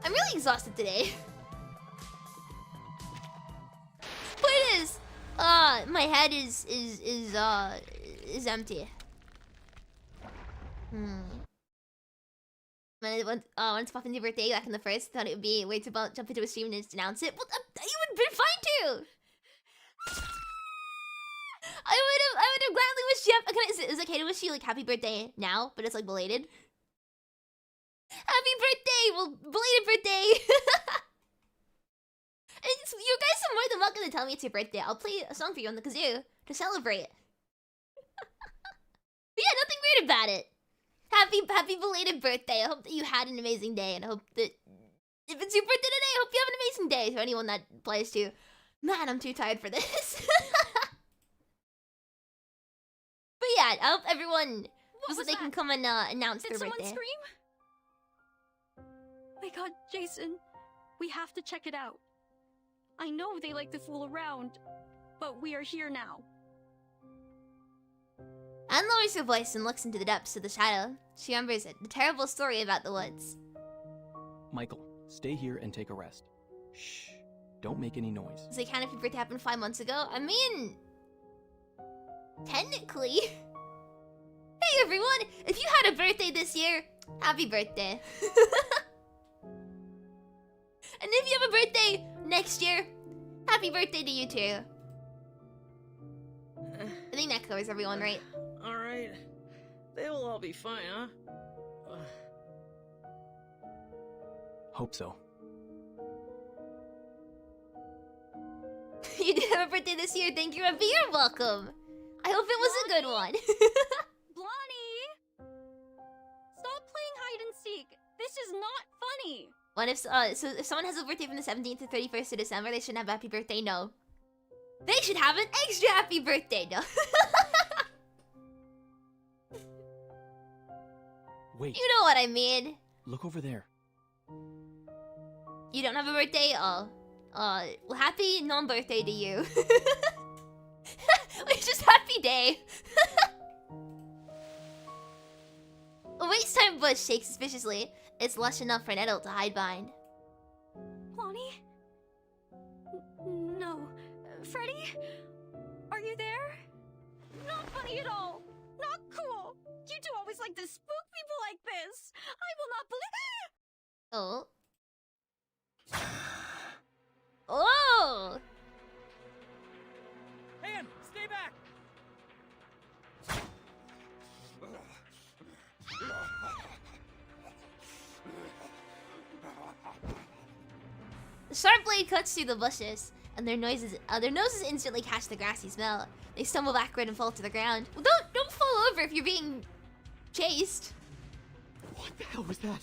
I'm really exhausted today. But it is, my head is empty. When it's Puffin's birthday back in the first, thought it would be a way to jump into a stream and just announce it. Well, you would have been fine too. I would have gladly wished you. Is it okay to wish you like happy birthday now, but it's like belated? Happy birthday! Well, belated birthday! You guys are more than welcome to tell me it's your birthday. I'll play a song for you on the kazoo to celebrate. But yeah, nothing weird about it. Happy belated birthday. I hope that you had an amazing day, and I hope that if it's your birthday today, I hope you have an amazing day. To anyone that plays too. Man, I'm too tired for this. But yeah, I hope everyone feels that they can come and announce their birthday. Did someone scream? My God, Jason, we have to check it out. I know they like to fool around, but we are here now. Anne lowers her voice and looks into the depths of the shadow. She remembers it, the terrible story about the woods. Michael, stay here and take a rest. Shh, don't make any noise. So kind of your birthday happened 5 months ago? I mean... technically... Hey everyone! If you had a birthday this year, happy birthday. And if you have a birthday next year, happy birthday to you too. I think that covers everyone, right? Alright. They will all be fine, huh? Hope so. You did have a birthday this year, thank you, Rabbi. You're welcome. I hope it was a good one. Blondie! Stop playing hide and seek. This is not funny. What if, so if someone has a birthday from the 17th to 31st of December, they shouldn't have a happy birthday? No. They should have an extra happy birthday, no. Wait. You know what I mean. Look over there. You don't have a birthday? Oh. Well, happy non-birthday to you. It's just happy day. A waste-time bush shakes suspiciously. It's lush enough for Nettle to hide behind. Lonnie? No. Freddy? Are you there? Not funny at all. Not cool. You two always like to spook people like this. I will not believe. Oh. Oh! Anne, stay back! The sharp blade cuts through the bushes, and their noses instantly catch the grassy smell. They stumble backward and fall to the ground. Well, don't fall over if you're being chased. What the hell was that?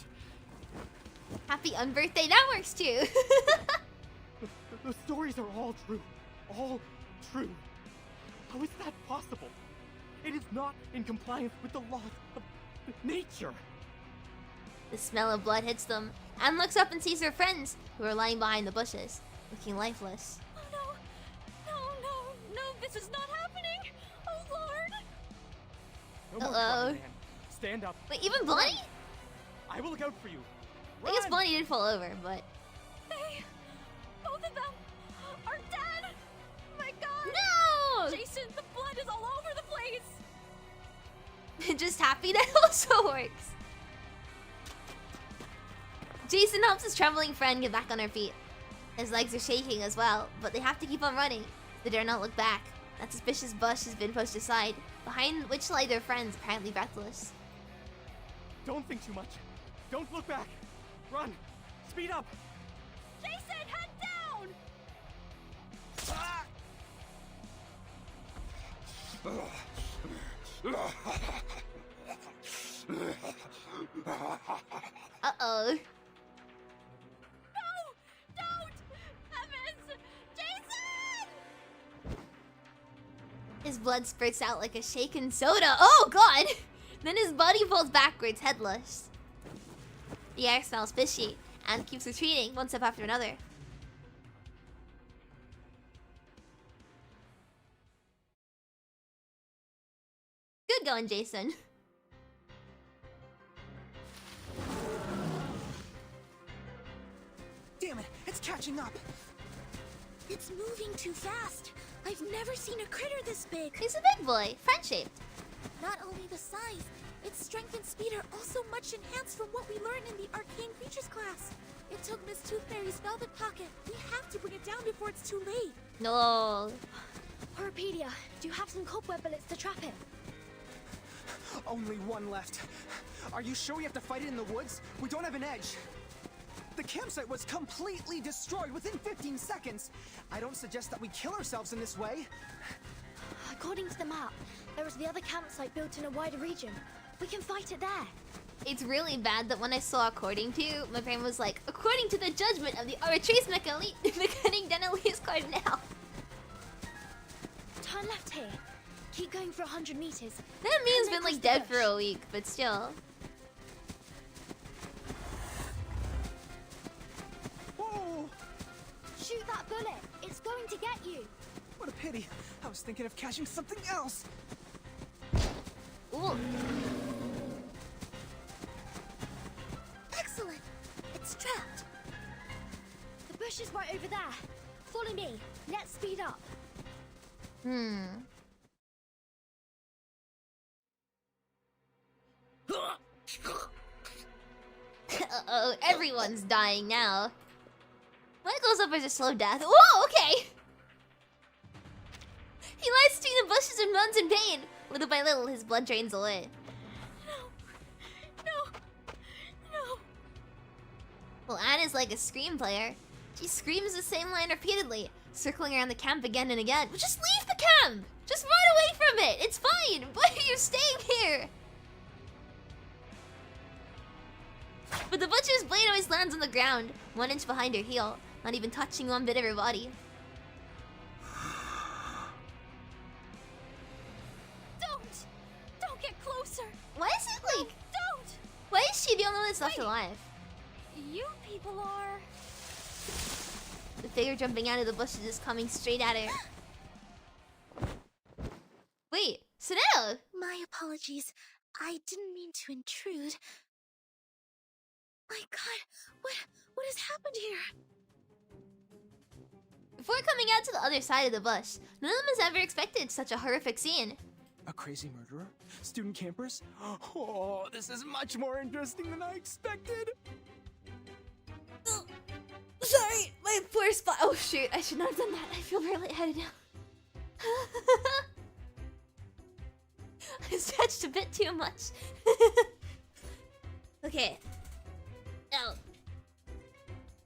Happy unbirthday, that works too. The stories are all true. All true. How is that possible? It is not in compliance with the laws of nature. The smell of blood hits them. Anne looks up and sees her friends, who are lying behind the bushes, looking lifeless. Oh no! No, this is not happening! Oh Lord! No more crying, Anne. Stand up. Wait, even Bonnie? I will look out for you. I guess Bonnie did fall over, but... Both of them are dead! My God! No! Jason, the blood is all over the place! Just happy that also works. Jason helps his trembling friend get back on her feet. His legs are shaking as well, but they have to keep on running. They dare not look back. That suspicious bush has been pushed aside, behind which lie their friends, apparently breathless. Don't think too much. Don't look back. Run. Speed up. Jason, head down! Uh-oh. No! Don't! Evans! Jason! His blood spurts out like a shaken soda. Oh, God! Then his body falls backwards, headless. The air smells fishy, and keeps retreating, one step after another. Good going, Jason. Damn it, it's catching up. It's moving too fast. I've never seen a critter this big. He's a big boy, friend-shaped. Not only the size, its strength and speed are also much enhanced from what we learned in the Arcane Creatures class. It took Miss Toothfairy's velvet pocket. We have to bring it down before it's too late. No. Horopedia, do you have some cobweb bullets to trap it? Only one left. Are you sure we have to fight it in the woods? We don't have an edge. The campsite was completely destroyed within 15 seconds. I don't suggest that we kill ourselves in this way. According to the map, there is the other campsite built in a wider region. We can fight it there. It's really bad that when I saw according to, my brain was like, according to the judgment of the Arbitrace Mechanic Cardinal. Turn left here. Keep going for 100 meters. That meme's been like dead for a week, but still. Whoa! Shoot that bullet. It's going to get you. What a pity. I was thinking of catching something else. Ooh. Excellent. It's trapped. The bush is right over there. Follow me. Let's speed up. Uh-oh, everyone's dying now. Michael suffers a slow death. Whoa, okay! He lies between the bushes and moans in pain. Little by little, his blood drains away. No. Well, Anne is like a Scream player. She screams the same line repeatedly, circling around the camp again and again. But just leave the camp! Just run away from it! It's fine! Why are you staying here? But the butcher's blade always lands on the ground, 1 inch behind her heel, not even touching one bit of her body. Don't get closer. Why is it like... Don't! Why is she the only one that's left alive? You people are... The figure jumping out of the bushes is coming straight at her. Wait, Zeno! My apologies. I didn't mean to intrude. My god, what has happened here? Before coming out to the other side of the bush, none of them has ever expected such a horrific scene. A crazy murderer? Student campers? Oh, this is much more interesting than I expected! Oh, sorry, my poor spot. Oh shoot, I should not have done that. I feel very lightheaded now. I stretched a bit too much. Okay. Oh.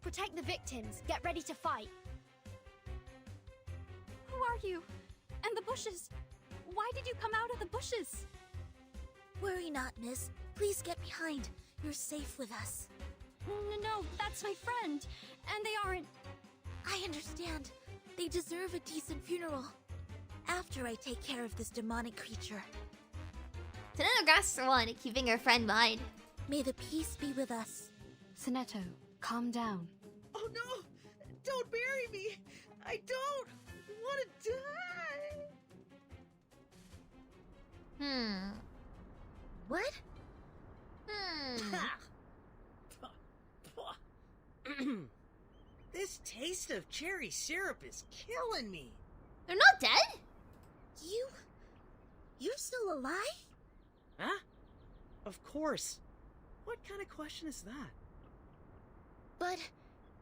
Protect the victims. Get ready to fight. Who are you? And the bushes? Why did you come out of the bushes? Worry not, miss. Please get behind. You're safe with us. No, that's my friend. And they aren't... I understand. They deserve a decent funeral. After I take care of this demonic creature. Zeno grasps for one, keeping her friend behind. May the peace be with us. Soneto, calm down. Oh no! Don't bury me! I don't want to die! What? This taste of cherry syrup is killing me. They're not dead? You're still alive? Huh? Of course. What kind of question is that? But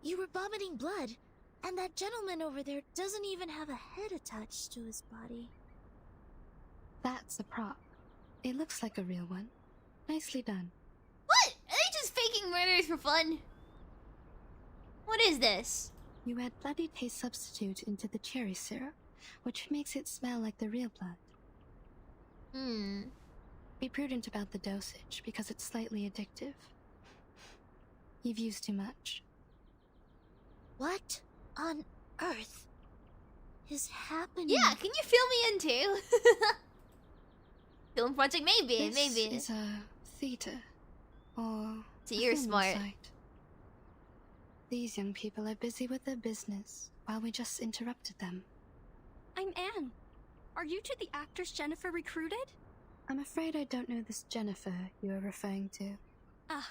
you were vomiting blood, and that gentleman over there doesn't even have a head attached to his body. That's a prop. It looks like a real one. Nicely done. What? Are they just faking murders for fun? What is this? You add bloody taste substitute into the cherry syrup, which makes it smell like the real blood. Be prudent about the dosage, because it's slightly addictive. You've used too much. What on earth is happening? Yeah, can you fill me in too? Film project, maybe. This is a theater, or so you're smart. Site. These young people are busy with their business, while we just interrupted them. I'm Anne. Are you two the actress Jennifer recruited? I'm afraid I don't know this Jennifer you are referring to. Ah,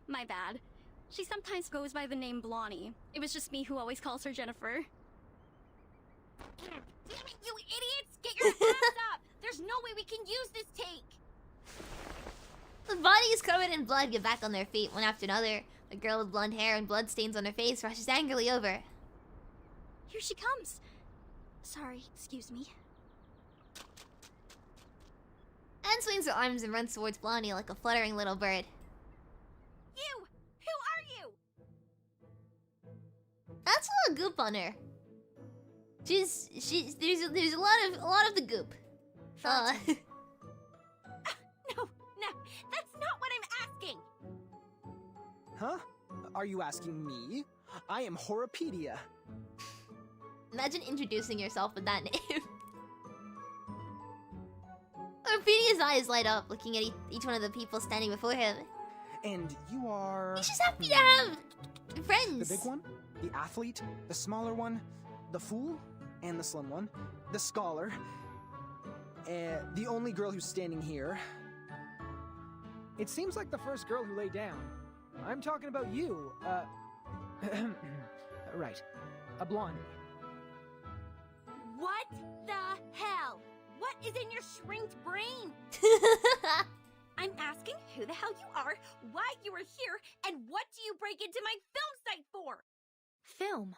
my bad. She sometimes goes by the name Blondie. It was just me who always calls her Jennifer. Damn it, you idiots! Get your ass up! There's no way we can use this take! The bodies covered in blood get back on their feet one after another. The girl with blonde hair and blood stains on her face rushes angrily over. Here she comes. Sorry, excuse me. Anne swings her arms and runs towards Blondie like a fluttering little bird. You! Who are you? That's a lot of goop on her. There's a lot of the goop. No, that's not what I'm asking. Huh? Are you asking me? I am Horopedia. Imagine introducing yourself with that name. Horopeedia's eyes light up, looking at each one of the people standing before him. And you are... He's just happy to have friends. The big one, the athlete, the smaller one, the fool, and the slim one, the scholar, the only girl who's standing here. It seems like the first girl who lay down. I'm talking about you, right, a blondie. What the hell? What is in your shrinked brain? I'm asking who the hell you are, why you are here, and what do you break into my film site for? Film?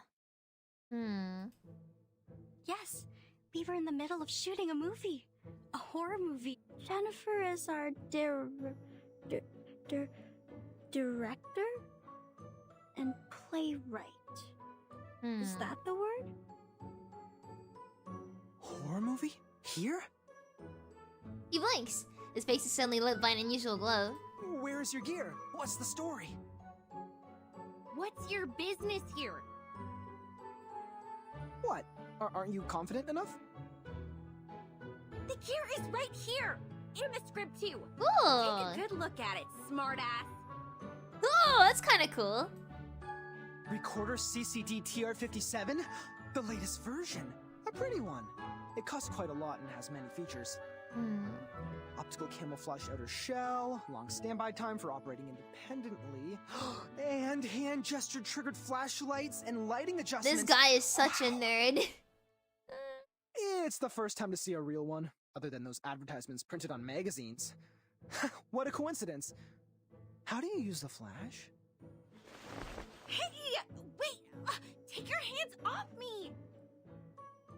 Yes, we were in the middle of shooting a movie. A horror movie. Jennifer is our director? And playwright. Is that the word? Horror movie? Here? He blinks. His face is suddenly lit by an unusual glow. Where is your gear? What's the story? What's your business here? What? Aren't you confident enough? The gear is right here! In the script too! Cool! Take a good look at it, smartass! Oh, that's kind of cool. Recorder CCD TR57? The latest version. A pretty one. It costs quite a lot and has many features. Optical camouflage outer shell, long standby time for operating independently, and hand gesture triggered flashlights and lighting adjustments. This guy is such a nerd. It's the first time to see a real one, other than those advertisements printed on magazines. What a coincidence. How do you use the flash? Hey! Wait! Take your hands off me!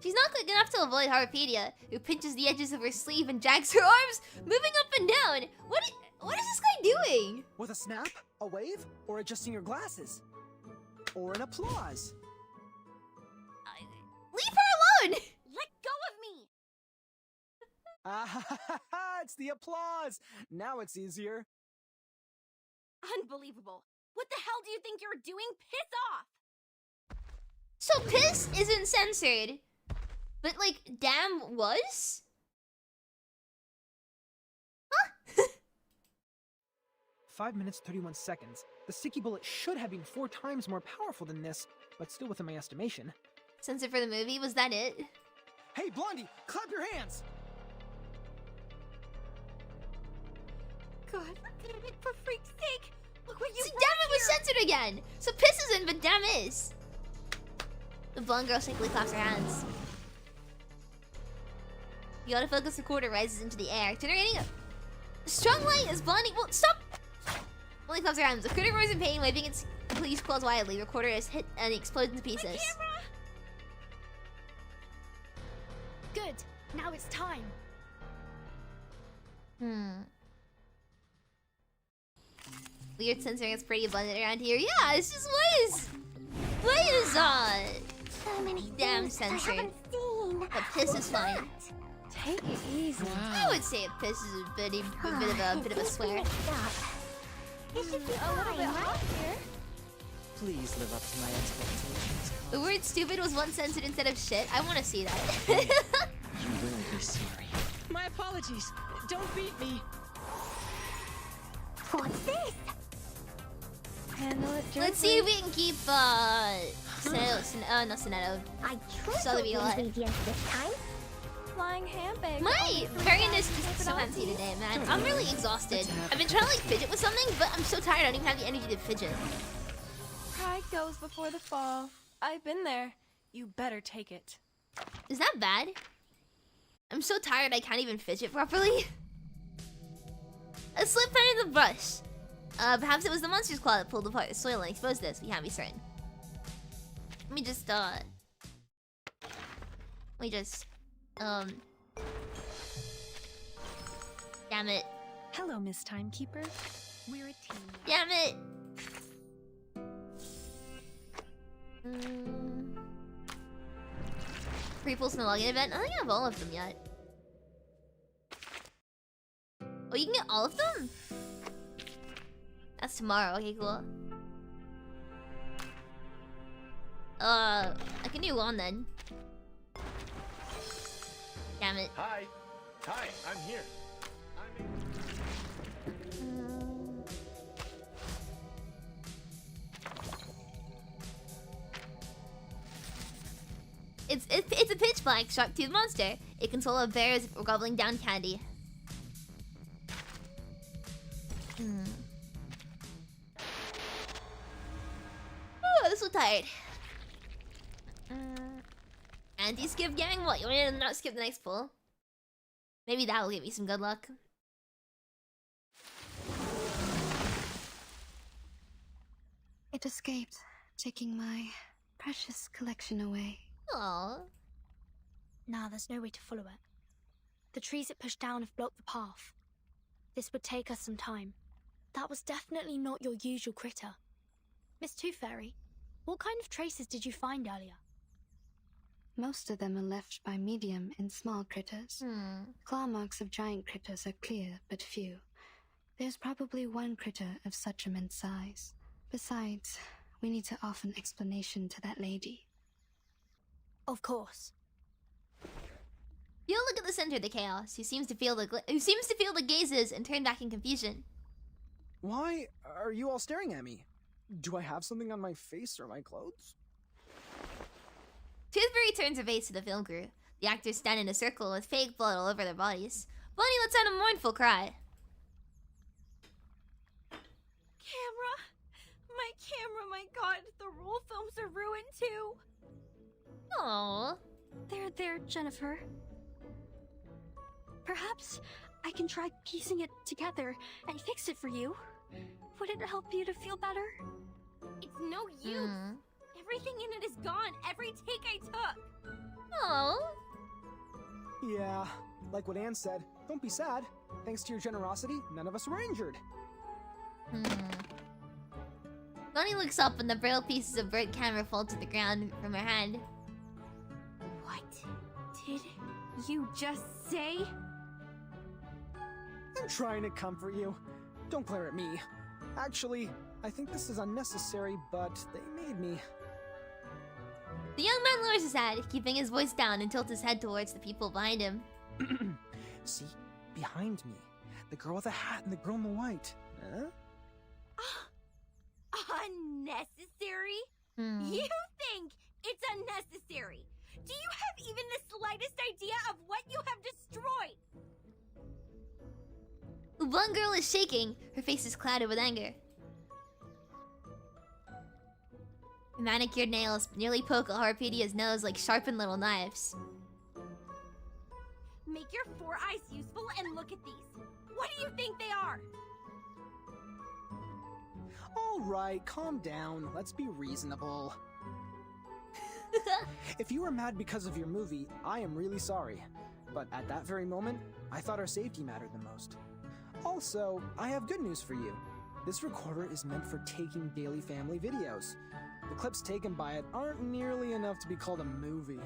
She's not quick enough to avoid Harpedia, who pinches the edges of her sleeve and drags her arms, moving up and down. What is this guy doing? With a snap, a wave, or adjusting your glasses? Or an applause? Leave her alone! Let go of me! It's the applause! Now it's easier. Unbelievable. What the hell do you think you're doing? Piss off! So piss isn't censored. But, like, damn was? Huh? 5 minutes, 31 seconds. The sticky bullet should have been 4 times more powerful than this, but still within my estimation. Censored for the movie? Was that it? Hey, Blondie, clap your hands! God, damn it, for freak's sake! Look what you See, damn it was censored again! So piss isn't, but damn is. The blonde girl shakily claps her hands. The autofocus recorder rises into the air, generating a strong light as Blondie won't stop. Blondie claps her hands. The critter roars in pain, waving its police claws wildly. Recorder is hit and explodes into pieces. Good. Now it's time. Weird censoring is pretty abundant around here. Yeah, it's just what is So many damn things I censored. haven't seen. But piss is fine. Take it easy. I would say a piss is a bit of a swear. It should be a little bit hot here. Please live up to my expectations. The word stupid was once censored instead of shit. I want to see that. You will be sorry. My apologies. Don't beat me. What's this? Handle it gently. Let's see if we can keep not Soneto. I tripled Sotheby the alive. ingredients this time. Flying handbag. My brain is just so empty today, man. I'm really exhausted. I've been trying to like fidget with something, but I'm so tired I don't even have the energy to fidget. Pride goes before the fall. I've been there. You better take it. Is that bad? I'm so tired I can't even fidget properly. A slip under the brush. Perhaps it was the monster's claw that pulled apart the soil and exposed this. We can't be certain. Let me just, damn it. Hello, Miss Timekeeper. We're a team. Damn it! Pre-pulse in the login event? I don't think I have all of them yet. Oh, you can get all of them? That's tomorrow. Okay, cool. I can do one then. Damn it. Hi, I'm here. It's a pitch black shark-toothed monster. It can swallow bears if we're gobbling down candy. Oh, I'm so tired. Anti-skip gang? What? You want me to not skip the next pull? Maybe that will give me some good luck. It escaped, taking my precious collection away. Aww. Now there's no way to follow it. The trees it pushed down have blocked the path. This would take us some time. That was definitely not your usual critter. Miss Tooth Fairy, what kind of traces did you find earlier? Most of them are left by medium and small critters. Claw marks of giant critters are clear, but few. There's probably one critter of such immense size. Besides, we need to offer an explanation to that lady. Of course. You look at the center of the chaos, who seems to feel the gazes and turn back in confusion. Why are you all staring at me? Do I have something on my face or my clothes? Toothbury turns her face to the film crew. The actors stand in a circle with fake blood all over their bodies. Bonnie lets out a mournful cry. Camera, my god, the roll films are ruined too. Aww. There, Jennifer. Perhaps I can try piecing it together and fix it for you. Would it help you to feel better? It's no use. Everything in it is gone. Every take I took. Oh. Yeah, like what Anne said, don't be sad. Thanks to your generosity, none of us were injured. Bonnie looks up and the braille pieces of burnt camera fall to the ground from her hand. What did you just say? I'm trying to comfort you. Don't glare at me. Actually, I think this is unnecessary, but they made me. The young man lowers his head, keeping his voice down, and tilts his head towards the people behind him. See? Behind me. The girl with the hat and the girl in the white. Huh? Unnecessary? You think it's unnecessary? Do you have even the slightest idea of what you have destroyed? The blonde girl is shaking. Her face is clouded with anger. Her manicured nails nearly poke Harpedia's nose like sharpened little knives. Make your four eyes useful and look at these. What do you think they are? Alright, calm down. Let's be reasonable. If you were mad because of your movie, I am really sorry. But at that very moment, I thought our safety mattered the most. Also, I have good news for you. This recorder is meant for taking daily family videos. The clips taken by it aren't nearly enough to be called a movie.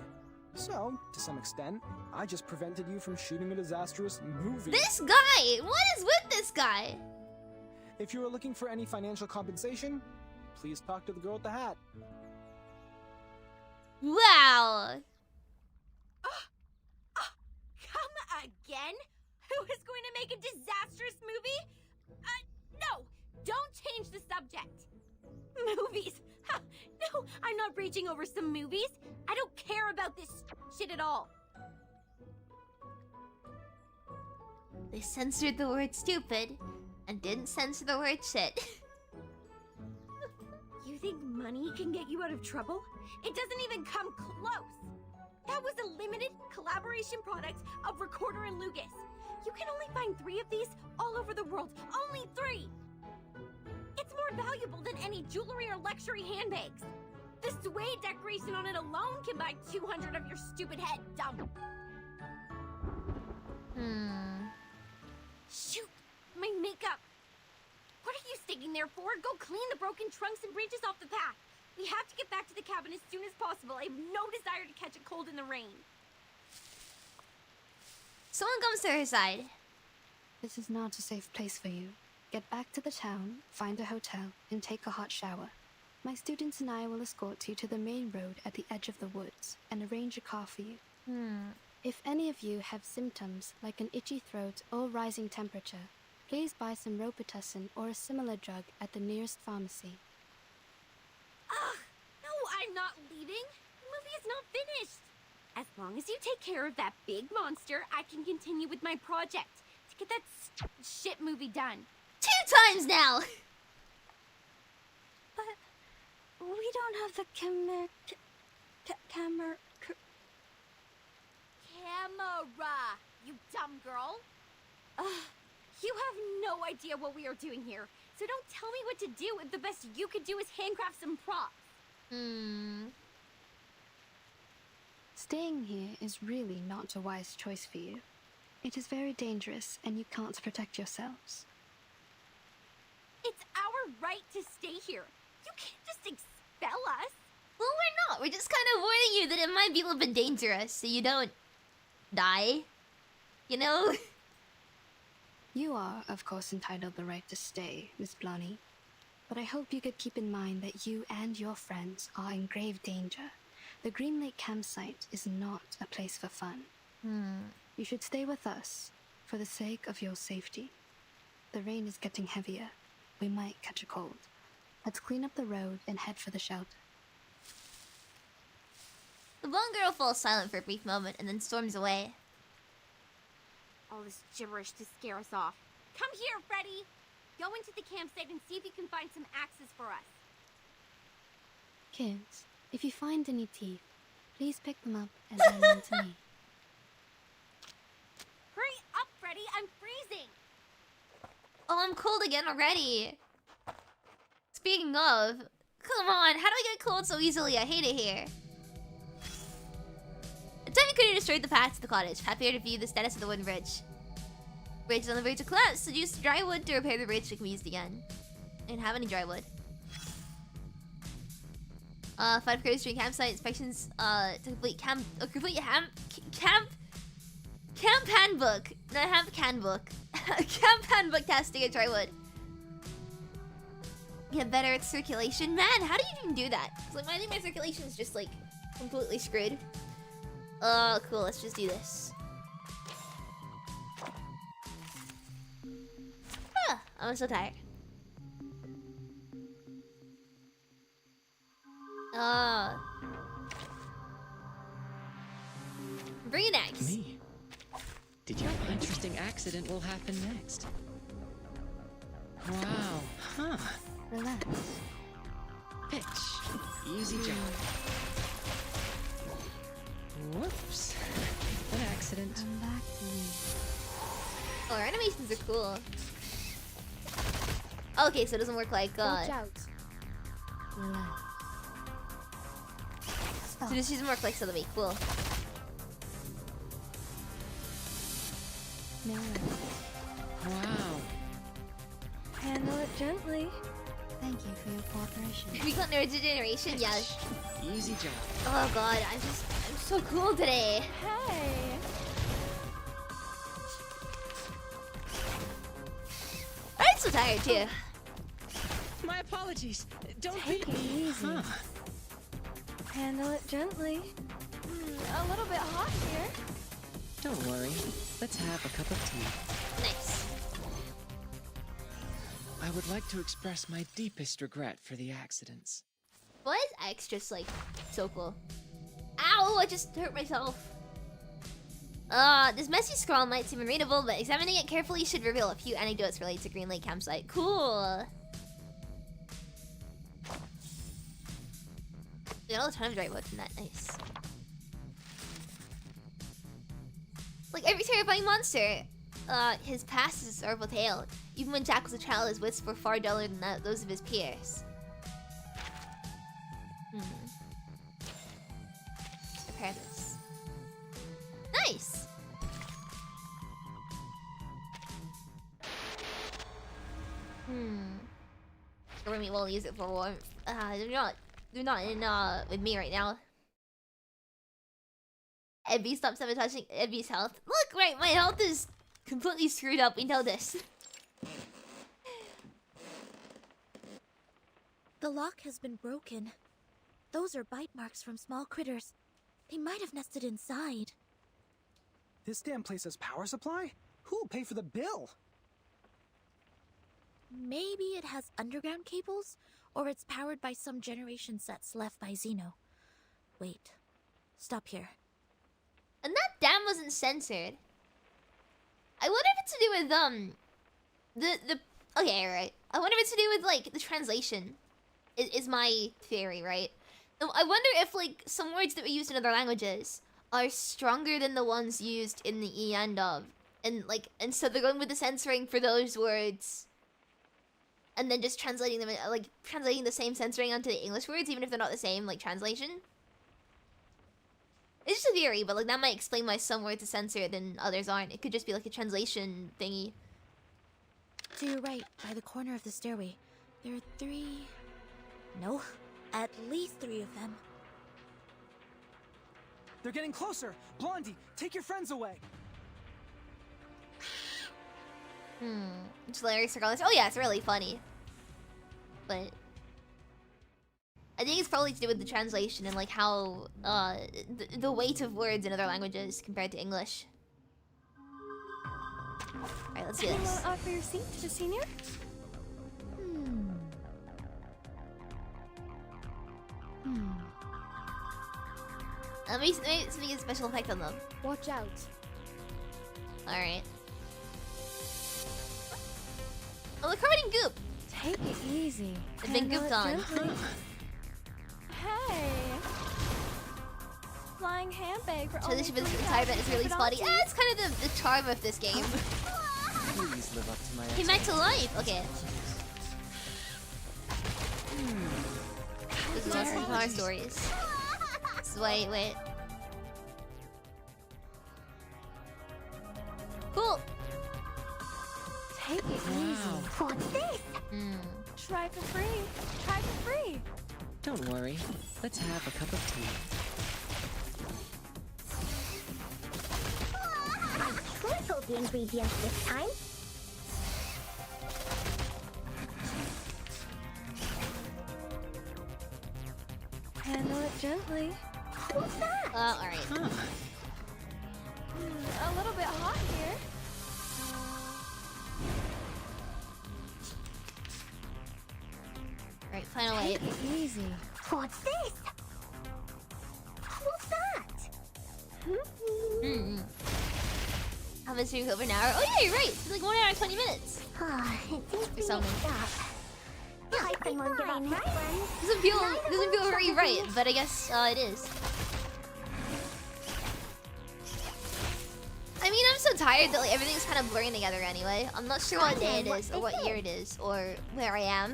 So, to some extent, I just prevented you from shooting a disastrous movie. This guy! What is with this guy? If you are looking for any financial compensation, please talk to the girl with the hat. Wow! Come again? Who is going to make a disastrous movie? No! Don't change the subject! Movies! Ha, no, I'm not raging over some movies. I don't care about this shit at all. They censored the word stupid and didn't censor the word shit. You think money can get you out of trouble? It doesn't even come close. That was a limited collaboration product of Recorder and Lucas. You can only find 3 of these all over the world. Only 3! It's more valuable than any jewelry or luxury handbags. The suede decoration on it alone can buy 200 of your stupid head, dumb. Shoot! My makeup! What are you sticking there for? Go clean the broken trunks and branches off the path. We have to get back to the cabin as soon as possible. I have no desire to catch a cold in the rain. Someone comes to her side. This is not a safe place for you. Get back to the town, find a hotel, and take a hot shower. My students and I will escort you to the main road at the edge of the woods and arrange a car for you. If any of you have symptoms like an itchy throat or rising temperature, please buy some Robitussin or a similar drug at the nearest pharmacy. Ugh! No, I'm not leaving. The movie is not finished. As long as you take care of that big monster, I can continue with my project to get that shit movie done. 2 times now! But we don't have the camera. You dumb girl. You have no idea what we are doing here, so don't tell me what to do if the best you could do is handcraft some props. Staying here is really not a wise choice for you. It is very dangerous and you can't protect yourselves. It's our right to stay here. You can't just expel us. Well, we're not. We're just kind of warning you that it might be a little bit dangerous so you don't die. You know? You are, of course, entitled the right to stay, Miss Blonny. but I hope you could keep in mind that you and your friends are in grave danger. The Green Lake campsite is not a place for fun. You should stay with us for the sake of your safety. The rain is getting heavier. We might catch a cold. Let's clean up the road and head for the shelter. The blonde girl falls silent for a brief moment and then storms away. All this gibberish to scare us off. Come here, Freddy! Go into the campsite and see if you can find some axes for us. Kids, if you find any teeth, please pick them up and hand them to me. Hurry up, Freddy! I'm freezing! Oh, I'm cold again already. Speaking of, come on, how do I get cold so easily? I hate it here. A tiny critter destroyed the path to the cottage. Happier to view the status of the wooden bridge. Bridge is on the verge of collapse, so use dry wood to repair the bridge so it can be used again. I don't have any dry wood. 5 critters during campsite inspections to complete camp handbook. No, I have handbook. Camp handbook testing at dry wood. Get better at circulation. Man, how do you even do that? Like, I think my circulation is just like completely screwed. Oh, cool. Let's just do this. Ah, I'm so tired. Bring an axe. Me? Did you know an interesting accident will happen next? Wow. Huh. Relax. Pitch. Easy job. Whoops. An accident. Come back to me. Oh, our animations are cool. Okay, so it doesn't work like Watch out. Relax. So this doesn't work like Sotheby. Cool. No. Wow. Handle it gently. Thank you for your cooperation. We got neurodegeneration, yeah. Easy job. Oh god, I'm so cool today. Hey. I'm so tired too. My apologies. Don't Take beat it me. easy. Huh. Handle it gently. A little bit hot here. Don't worry. Let's have a cup of tea. Nice. I would like to express my deepest regret for the accidents. Why is X just like so cool? Ow! I just hurt myself. This messy scrawl might seem unreadable, but examining it carefully should reveal a few anecdotes related to Green Lake campsite. Cool. We got a ton of dry wood from that. Nice. Like every terrifying monster, his past is a sorrowful tale. Even when Jack was a child, his wits were far duller than those of his peers. Repair this. Nice! Or maybe we'll use it for warmth. They're not in with me right now. Ebby, stop sabotaging Ebby's health. Look, right, my health is completely screwed up. We know this. The lock has been broken. Those are bite marks from small critters. They might have nested inside. This damn place has power supply? Who'll pay for the bill? Maybe it has underground cables, or it's powered by some generation sets left by Zeno. Wait. Stop here. And that dam wasn't censored. I wonder if it's to do with okay, right. I wonder if it's to do with like the translation. Is my theory, right? I wonder if like some words that we used in other languages are stronger than the ones used in the EN dub. And so they're going with the censoring for those words. And then just translating them, like translating the same censoring onto the English words, even if they're not the same, like translation. It's just a theory, but like that might explain why some words are censored and others aren't. It could just be like a translation thingy. To your right, by the corner of the stairway, there are 3... No, at least 3 of them. They're getting closer. Blondie, take your friends away. It's hilarious regardless. Oh yeah, it's really funny. but I think it's probably to do with the translation and like how the weight of words in other languages compared to English. Alright, let's do Anyone this. offer your seat to the senior? Maybe something a special effect on them. Watch out. Alright. Oh, they're covered in goop! Take it easy. They've been gooped on. Hey! Flying handbag for Transition for this entire event is really spotty. Eh, it's kind of the charm of this game. Please live up to my Came back to life! Okay. This is awesome power stories. Wait. Cool! Take it easy. What's this? Try for free. Try for free. Don't worry. Let's have a cup of tea. I tripled the ingredients this time. Handle it gently. What's that? Alright. A little bit hot here. Alright, final way. Take it easy. What's this? What's that? I've been streaming over an hour. Oh yeah, you're right. It's like 1 hour and 20 minutes. It seems to be something. mixed up. Typing on getting right ones. Doesn't feel very right, but I guess it is. I mean, I'm so tired that like everything's kind of blurring together anyway. I'm not sure what day it is, or what year it is, or where I am.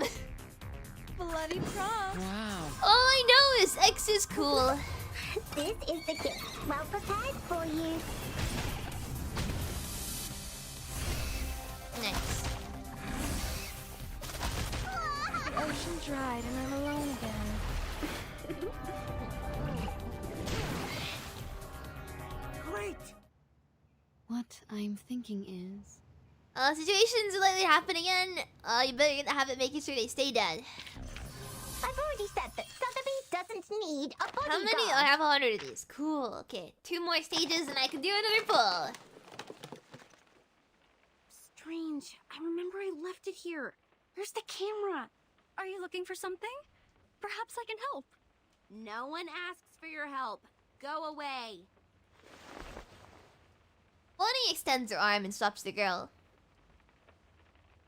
Bloody prom. Wow. All I know is X is cool. This is the gift. Well prepared for you. Nice. The ocean dried and I'm alone again. Great! What I'm thinking is... Situations likely happen again. You better have it making sure they stay dead. I've already said that Sotheby doesn't need a bodyguard. How many? I have 100 of these. Cool. Okay, 2 more stages and I can do another pull. Strange. I remember I left it here. Where's the camera? Are you looking for something? Perhaps I can help. No one asks for your help. Go away. Bonnie extends her arm and stops the girl.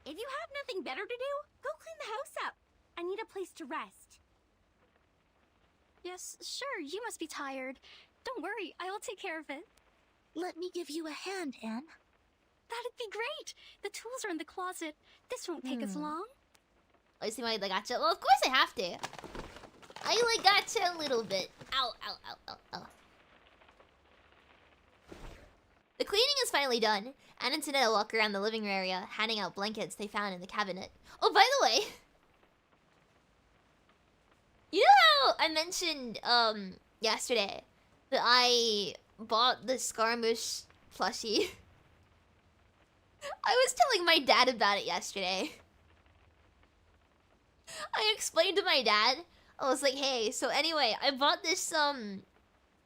If you have nothing better to do, go clean the house up. I need a place to rest. Yes, sure, you must be tired. Don't worry, I'll take care of it. Let me give you a hand, Anne. That'd be great. The tools are in the closet. This won't take us long. Oh, you see my gotcha? Well, of course I have to. I like gotcha a little bit. Ow, ow, ow, ow, ow. The cleaning is finally done. Anne and Zeno walk around the living room area, handing out blankets they found in the cabinet. Oh, by the way, you know how I mentioned yesterday that I bought the Scaramouche plushie? I was telling my dad about it yesterday. I explained to my dad. I was like, hey, so anyway, I bought this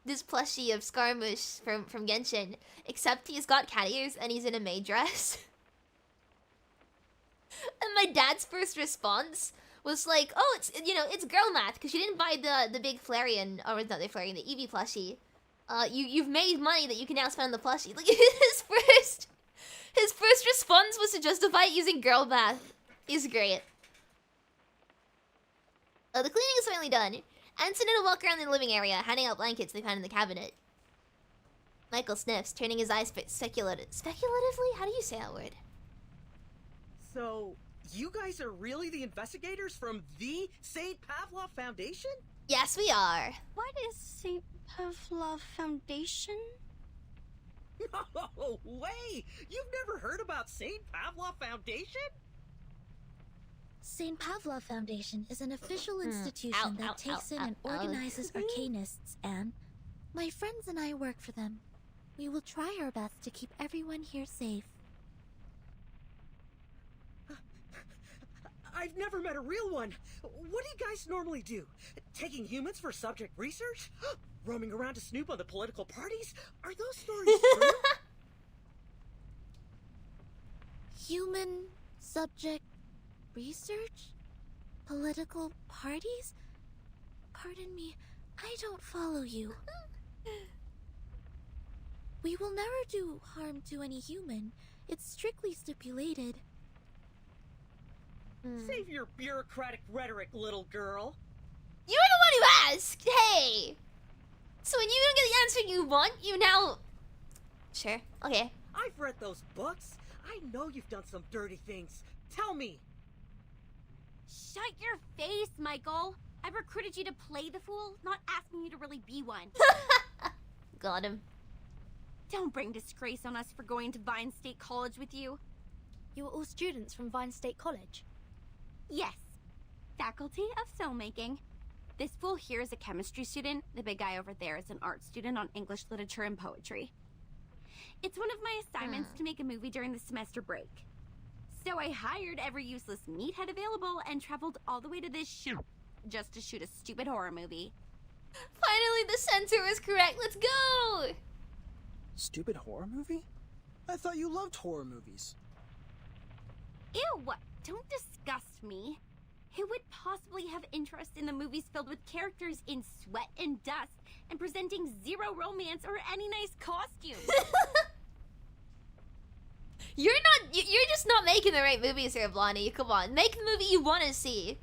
this plushie of Scaramouche from Genshin, except he's got cat ears and he's in a maid dress. And my dad's first response was like, oh, it's, you know, it's girl math, because you didn't buy the big Flareon, or not the Flareon, the Eevee plushie. You've made money that you can now spend on the plushie. Like, his first response was to justify it using girl math. He's great. The cleaning is finally done. And Zeno walk around the living area, handing out blankets they found in the cabinet. Michael sniffs, turning his eyes speculatively? How do you say that word? So, you guys are really the investigators from the St. Pavlov Foundation? Yes, we are. What is St. Pavlov Foundation? No way! You've never heard about St. Pavlov Foundation? St. Pavlov Foundation is an official institution that takes in and organizes arcanists, and my friends and I work for them. We will try our best to keep everyone here safe. I've never met a real one. What do you guys normally do? Taking humans for subject research? Roaming around to snoop on the political parties? Are those stories true? Human subject research? Political parties? Pardon me, I don't follow you. We will never do harm to any human. It's strictly stipulated. Save your bureaucratic rhetoric, little girl. You're the one who asked! Hey! So when you don't get the answer you want, you now... Sure, okay. I've read those books. I know you've done some dirty things. Tell me. Shut your face, Michael. I recruited you to play the fool, not asking you to really be one. Got him. Don't bring disgrace on us for going to Vine State College with you. You were all students from Vine State College? Yes. Faculty of Filmmaking. This fool here is a chemistry student. The big guy over there is an art student on English literature and poetry. It's one of my assignments to make a movie during the semester break. So I hired every useless meathead available and traveled all the way to this shoot just to shoot a stupid horror movie. Finally, the censor was correct. Let's go! Stupid horror movie? I thought you loved horror movies. Ew! Don't disgust me. Who would possibly have interest in the movies filled with characters in sweat and dust and presenting zero romance or any nice costumes? You're just not making the right movies here, Blondie. Come on, make the movie you want to see.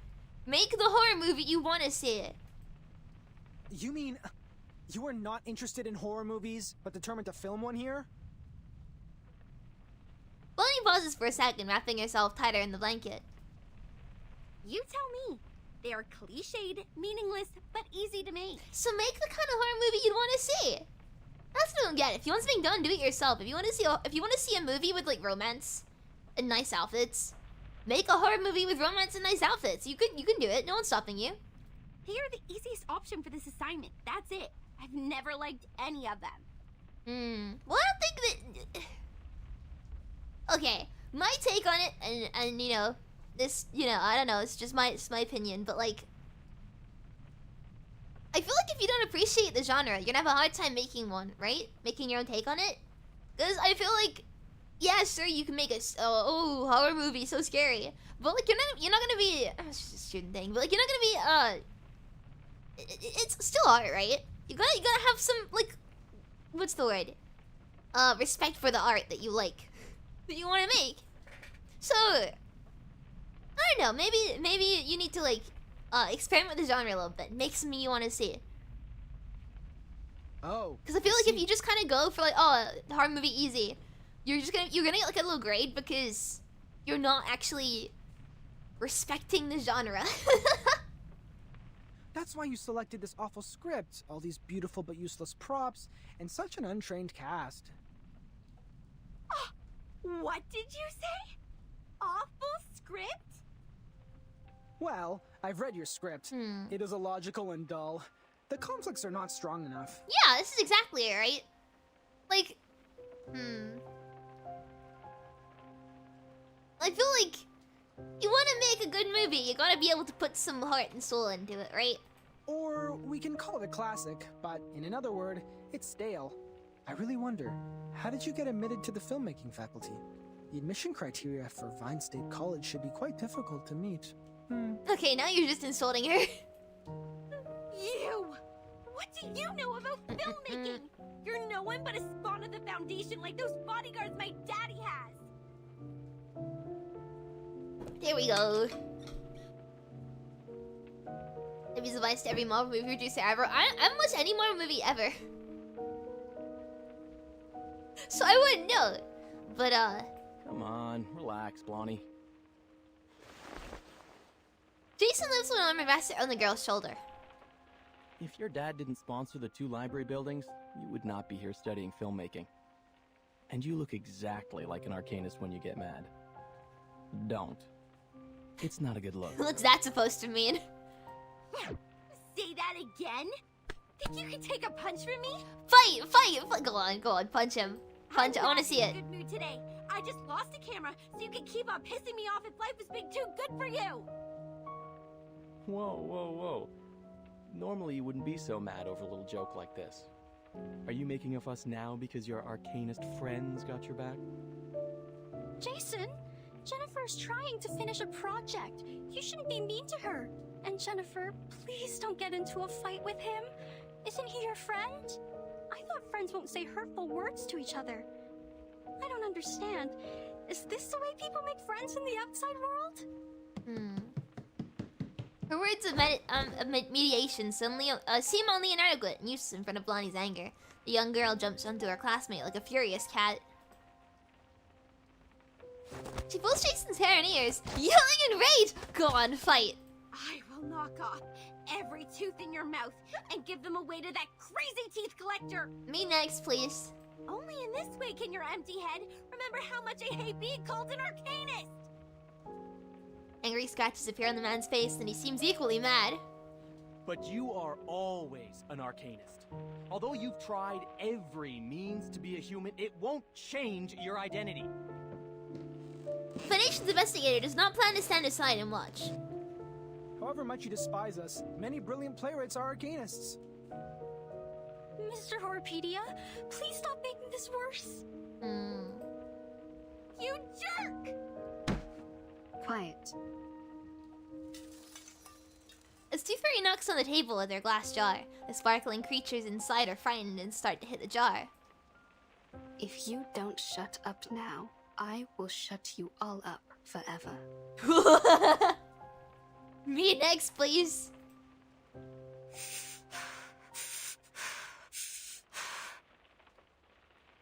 Make the horror movie you want to see. You mean you are not interested in horror movies, but determined to film one here? Blondie pauses for a second, wrapping herself tighter in the blanket. You tell me. They are cliched, meaningless, but easy to make. So make the kind of horror movie you'd want to see. That's what I don't get. If you want something done, do it yourself. If you want to see a movie with like romance and nice outfits, make a horror movie with romance and nice outfits. You can do it. No one's stopping you. They are the easiest option for this assignment. That's it. I've never liked any of them. Well, I don't think that. Okay, my take on it, and you know, this, you know, I don't know. It's just my opinion, but like, I feel like if you don't appreciate the genre, you're gonna have a hard time making one, right? Making your own take on it. Because I feel like, yeah, sure, you can make a horror movie, so scary, but like you're not gonna be it's just a student thing, but like you're not gonna be it's still art, right? You gotta have some like, what's the word? Respect for the art that you like, that you want to make. So I don't know. Maybe you need to like experiment with the genre a little bit. Make something you want to see. Oh. Because I feel like if you just kind of go for like, horror movie easy, you're gonna get like a low grade because you're not actually respecting the genre. That's why you selected this awful script, all these beautiful but useless props, and such an untrained cast. What did you say? Awful script? Well, I've read your script. It is illogical and dull. The conflicts are not strong enough. Yeah, this is exactly it, right? Like, I feel like you want to make a good movie, you gotta be able to put some heart and soul into it, right? Or we can call it a classic, but in another word, it's stale. I really wonder, how did you get admitted to the filmmaking faculty? The admission criteria for Vine State College should be quite difficult to meet. Okay, now you're just insulting her. You! What do you know about filmmaking? You're no one but a spawn of the Foundation like those bodyguards my daddy has! There we go. Maybe advice to every Marvel movie producer ever. I haven't watched any Marvel movie ever. So I wouldn't know. But, Come on, relax, Blondie. Jason lives with an arm rested on the girl's shoulder. If your dad didn't sponsor the 2 library buildings, you would not be here studying filmmaking. And you look exactly like an arcanist when you get mad. Don't. It's not a good look. What's that supposed to mean? Say that again? Think you can take a punch from me? Fight! Go on, punch him. Punch him. I want to see it. I'm not in a good mood today. I just lost a camera, so you can keep on pissing me off if life is being too good for you! Whoa, whoa, whoa. Normally you wouldn't be so mad over a little joke like this. Are you making a fuss now because your arcanist friends got your back? Jason, Jennifer's trying to finish a project. You shouldn't be mean to her. And Jennifer, please don't get into a fight with him. Isn't he your friend? I thought friends won't say hurtful words to each other. I don't understand. Is this the way people make friends in the outside world? Her words of mediation suddenly seem only inadequate and useless in front of Blondie's anger. The young girl jumps onto her classmate like a furious cat. She pulls Jason's hair and ears, yelling in rage. Go on, fight. I will knock off every tooth in your mouth and give them away to that crazy teeth collector! Me next, please. Only in this way can your empty head remember how much I hate being called an arcanist! Angry scratches appear on the man's face and he seems equally mad. But you are always an arcanist. Although you've tried every means to be a human, it won't change your identity. Foundation's investigator does not plan to stand aside and watch. However much you despise us, many brilliant playwrights are arcanists. Mr. Horpedia, please stop making this worse. You jerk! Quiet. As Tooth Fairy knocks on the table with their glass jar, the sparkling creatures inside are frightened and start to hit the jar. If you don't shut up now, I will shut you all up forever. Me next, please.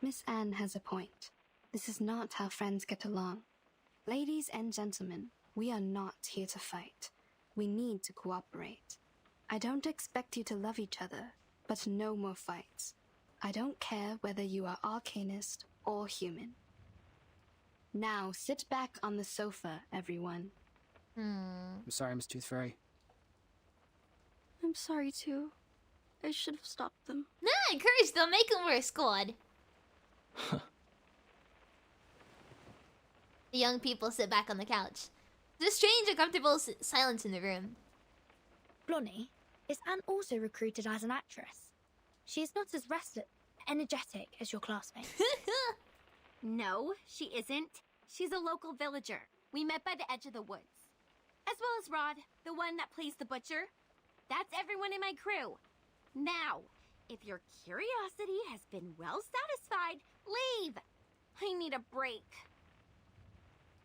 Miss Anne has a point. This is not how friends get along. Ladies and gentlemen, we are not here to fight. We need to cooperate. I don't expect you to love each other, but no more fights. I don't care whether you are arcanist or human. Now sit back on the sofa, everyone. I'm sorry, Miss Tooth Fairy. I'm sorry too. I should have stopped them. Nah, encourage them, make them worse, squad. The young people sit back on the couch. There's a strange, uncomfortable silence in the room. Blondie, is Anne also recruited as an actress? She is not as energetic as your classmate. No, she isn't. She's a local villager. We met by the edge of the woods. As well as Rod, the one that plays the butcher. That's everyone in my crew. Now, if your curiosity has been well satisfied, leave! I need a break.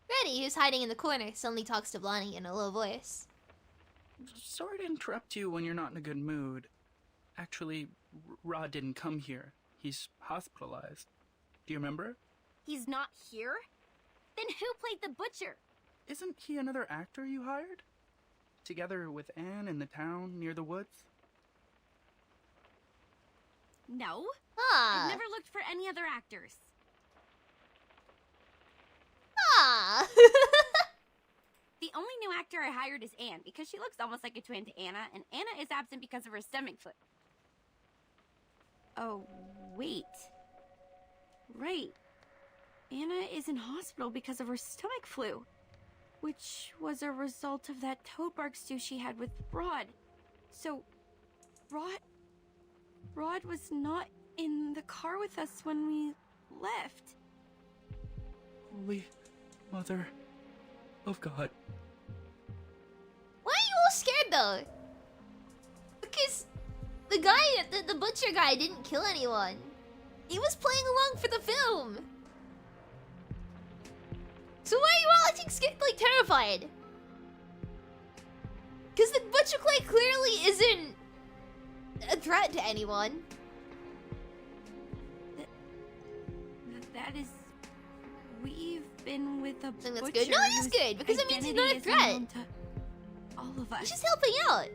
Reddy, who's hiding in the corner, suddenly talks to Blondie in a low voice. Sorry to interrupt you when you're not in a good mood. Actually, Rod didn't come here. He's hospitalized. Do you remember? He's not here? Then who played the butcher? Isn't he another actor you hired? Together with Anne in the town near the woods? No. Ah. I've never looked for any other actors. Ah. The only new actor I hired is Anne, because she looks almost like a twin to Anna, and Anna is absent because of her stomach flu. Oh, wait. Right. Anna is in hospital because of her stomach flu, which was a result of that toad bark stew she had with Rod. So, Rod was not in the car with us when we left. Holy Mother of God. Why are you all scared though? Because the guy, the butcher guy didn't kill anyone. He was playing along for the film. So why are you all acting scared, like terrified? Because the butcher clay clearly isn't a threat to anyone. That is... We've been with a butcher. That's good. No, it is good, because it means he's not a threat. All of us. He's just helping out.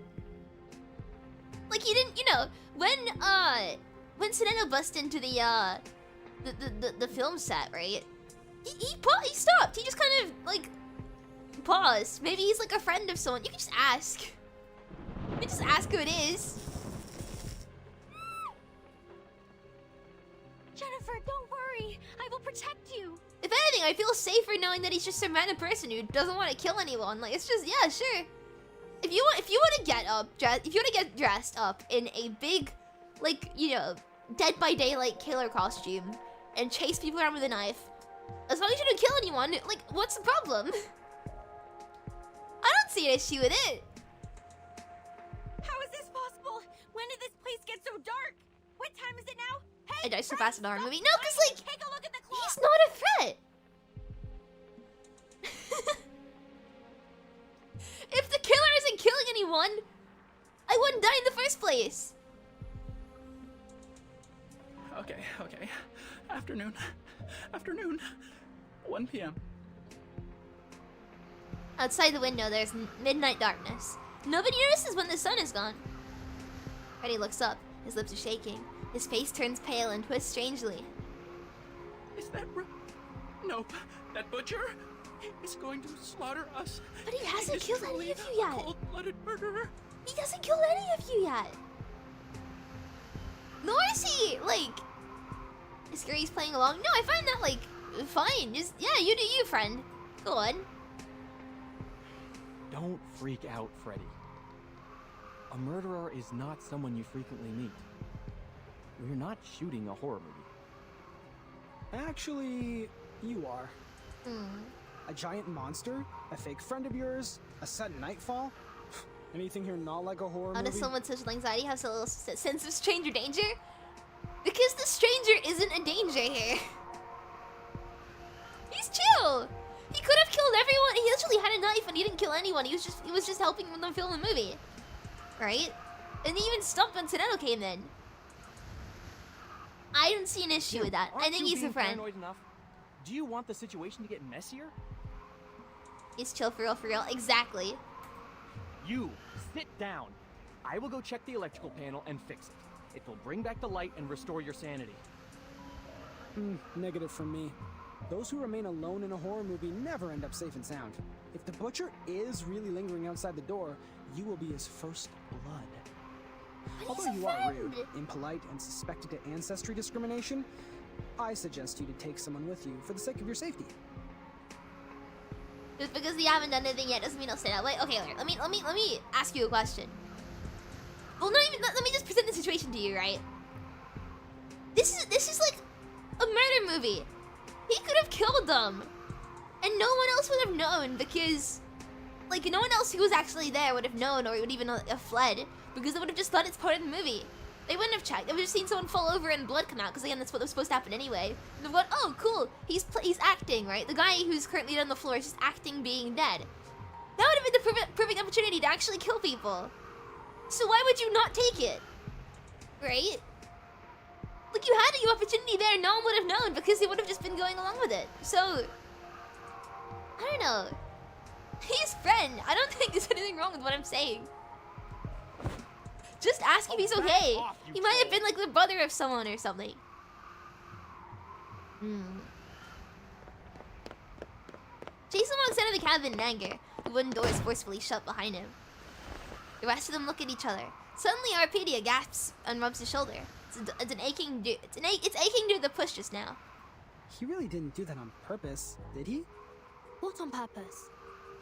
Like he didn't, you know, when Zeno busted into the film set, right? He stopped. He just kind of like paused. Maybe he's like a friend of someone. You can just ask. You can just ask who it is. Jennifer, don't worry. I will protect you. If anything, I feel safer knowing that he's just some random person who doesn't want to kill anyone. Like, it's just, yeah, sure. If you want to get dressed up in a big, like, you know, Dead by Daylight killer costume and chase people around with a knife, as long as you don't kill anyone, like, what's the problem? I don't see an issue with it. How is this possible? When did this place get so dark? What time is it now? Hey, I died so fast in a horror movie. No, because, like, take a look at the clock. he's not a threat. If the killer isn't killing anyone, I wouldn't die in the first place. Okay. Afternoon. 1 p.m. Outside the window, there's midnight darkness. Nobody notices when the sun is gone. Freddy looks up. His lips are shaking. His face turns pale and twists strangely. Is that Nope. That butcher is going to slaughter us. But he hasn't killed any of you yet. Cold-blooded murderer. He doesn't kill any of you yet. Nor is he, like... Is Gary's playing along? No, I find that, like, fine. Just, yeah, you do you, friend. Go on. Don't freak out, Freddy. A murderer is not someone you frequently meet. We're not shooting a horror movie. Actually, you are. A giant monster? A fake friend of yours? A sudden nightfall? Anything here not like a horror How movie? does someone with social anxiety have a little sense of stranger danger? Because the stranger isn't a danger here. He's chill. He could have killed everyone. He literally had a knife and he didn't kill anyone. He was just helping them film the movie, right? And he even stopped when Zeno came in. I don't see an issue with that. I think he's a friend. Enough? Do you want the situation to get messier? He's chill for real, exactly. You, sit down. I will go check the electrical panel and fix it. It will bring back the light and restore your sanity. Negative from me. Those who remain alone in a horror movie never end up safe and sound. If the butcher is really lingering outside the door, you will be his first blood. Although you are rude, impolite, and suspected of ancestry discrimination, I suggest you to take someone with you for the sake of your safety. Just because you haven't done anything yet doesn't mean I'll stay that way. Okay, let me ask you a question. Well, let me just present the situation to you, right? This is like a murder movie. He could have killed them, and no one else would have known because, like, no one else who was actually there would have known, or would even have fled because they would have just thought it's part of the movie. They wouldn't have checked. They would have seen someone fall over and blood come out because again, that's what was supposed to happen anyway. And they've gone, oh, cool. He's acting, right? The guy who's currently dead on the floor is just acting being dead. That would have been the perfect opportunity to actually kill people. So why would you not take it? Right? Like, you had the opportunity there, no one would have known because they would have just been going along with it. So, I don't know. He's friend. I don't think there's anything wrong with what I'm saying. Just ask if he's okay. He might have been like the brother of someone or something. Jason walks out of the cabin in anger. The wooden door is forcefully shut behind him. The rest of them look at each other. Suddenly, Arpedia gasps and rubs his shoulder. It's aching due to the push just now. He really didn't do that on purpose, did he? What on purpose?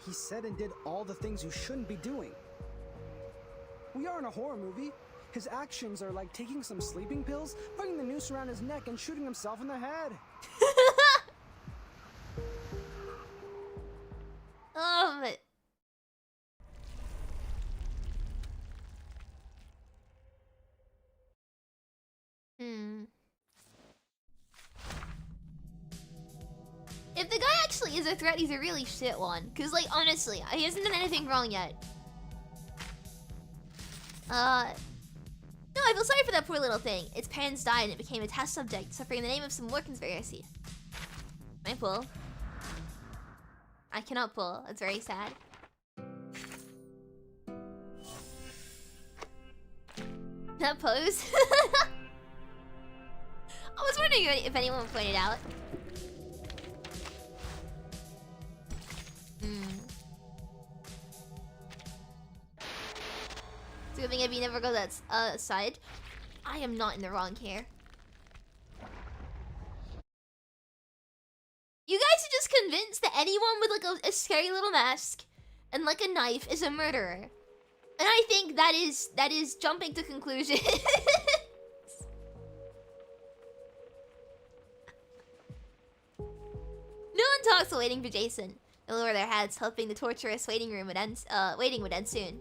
He said and did all the things you shouldn't be doing. We are in a horror movie. His actions are like taking some sleeping pills, putting the noose around his neck, and shooting himself in the head. But... If the guy actually is a threat, he's a really shit one. Cause, like, honestly, he hasn't done anything wrong yet. No, I feel sorry for that poor little thing. Its parents died and it became a test subject, suffering in the name of some war conspiracy. Can I pull? I cannot pull. It's very sad. That pose? I was wondering if anyone pointed out. It's a good thing if you never go that side. I am not in the wrong here. You anyone with like a scary little mask and like a knife is a murderer. And I think that is jumping to conclusions. No one talks while waiting for Jason. They lower their heads, hoping the torturous waiting would end soon.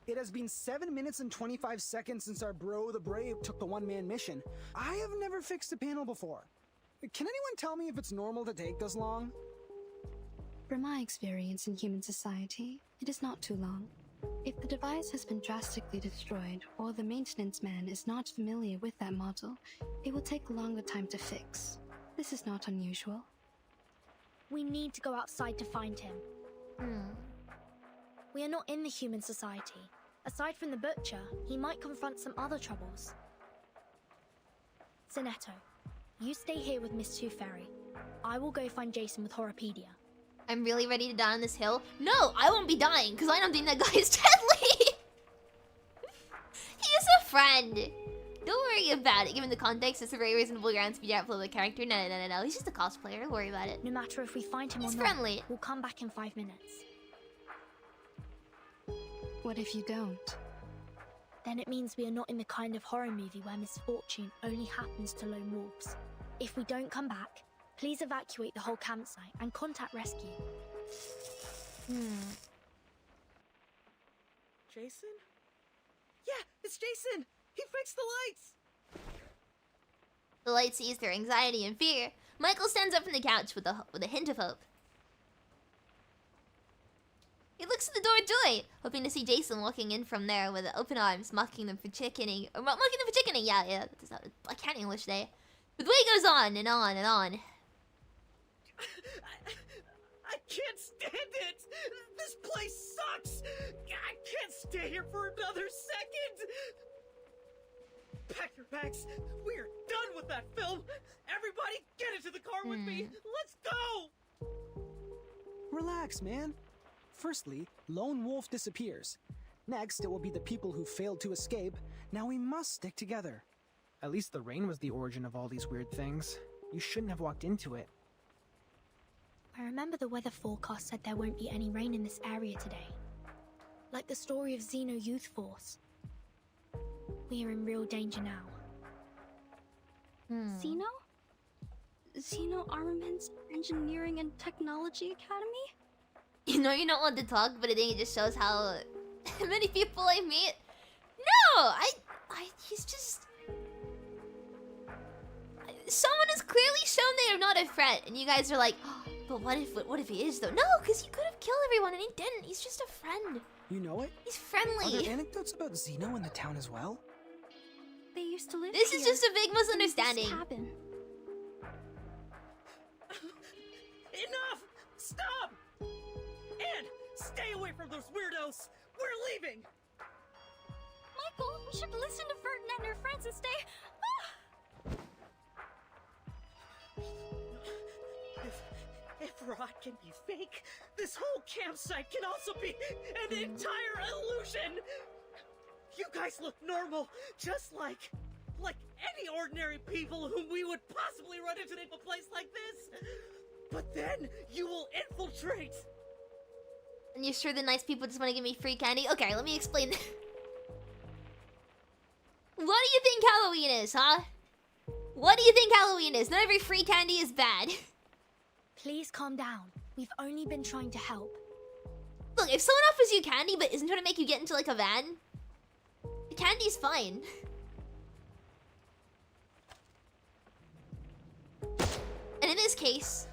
It has been 7 minutes and 25 seconds since our bro the Brave took the one-man mission. I have never fixed a panel before. Can anyone tell me if it's normal to take this long? From my experience in human society, it is not too long. If the device has been drastically destroyed or the maintenance man is not familiar with that model, it will take a longer time to fix. This is not unusual. We need to go outside to find him. We are not in the human society. Aside from the butcher, he might confront some other troubles. Zenetto, you stay here with Miss Two Fairy. I will go find Jason with Horopedia. I'm really ready to die on this hill. No, I won't be dying, because I don't think that guy is deadly. He is a friend. Don't worry about it. Given the context, it's a very reasonable grounds to be doubtful of the character. No. He's just a cosplayer. Don't worry about it. No matter if we find him or not, he's friendly. We'll come back in 5 minutes. What if you don't? Then it means we are not in the kind of horror movie where misfortune only happens to lone wolves. If we don't come back, please evacuate the whole campsite and contact rescue. Jason? Yeah, it's Jason! He fixed the lights! The lights ease their anxiety and fear. Michael stands up from the couch with a hint of hope. He looks at the door joy, hoping to see Jason walking in from there with open arms, mocking them for chickening. Or mocking them for chickening, yeah. I can't English today. But the way goes on and on and on. I can't stand it! This place sucks! I can't stay here for another second! Pack your bags. We're done with that film! Everybody get into the car with me! Let's go! Relax, man. Firstly, Lone Wolf disappears. Next, it will be the people who failed to escape. Now we must stick together. At least the rain was the origin of all these weird things. You shouldn't have walked into it. I remember the weather forecast said there won't be any rain in this area today. Like the story of Zeno Youth Force. We are in real danger now. Zeno? Zeno Armaments Engineering and Technology Academy? You know you don't want to talk, but I think it just shows how many people I meet. No, he's just... Someone has clearly shown they are not a threat, and you guys are like, oh, but what if he is though? No, because he could have killed everyone and he didn't. He's just a friend. You know it? He's friendly. Are there anecdotes about Zeno in the town as well? They used to live This here. is just a big misunderstanding. Cabin. Enough! Stop! And stay away from those weirdos! We're leaving! Michael, we should listen to Ferdinand and her friends and stay... If Rod can be fake, this whole campsite can also be an entire illusion! You guys look normal, just like any ordinary people whom we would possibly run into in a place like this! But then you will infiltrate! And you're sure the nice people just want to give me free candy? Okay, let me explain. What do you think Halloween is, huh? What do you think Halloween is? Not every free candy is bad. Please calm down. We've only been trying to help. Look, if someone offers you candy but isn't trying to make you get into like a van, the candy's fine. And in this case,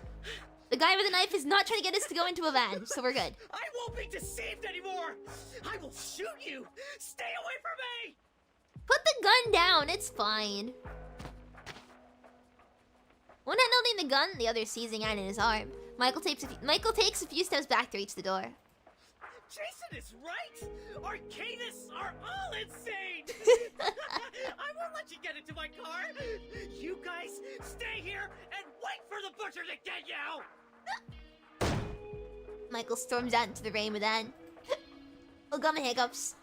the guy with the knife is not trying to get us to go into a van, so we're good. I won't be deceived anymore! I will shoot you! Stay away from me! Put the gun down, it's fine. One hand holding the gun, the other seizing it in his arm. Michael takes a few steps back to reach the door. Jason is right! Arcanists are all insane! I won't let you get into my car! You guys stay here and wait for the butcher to get you! Michael storms out into the rain with Anne. Oh, got my hiccups.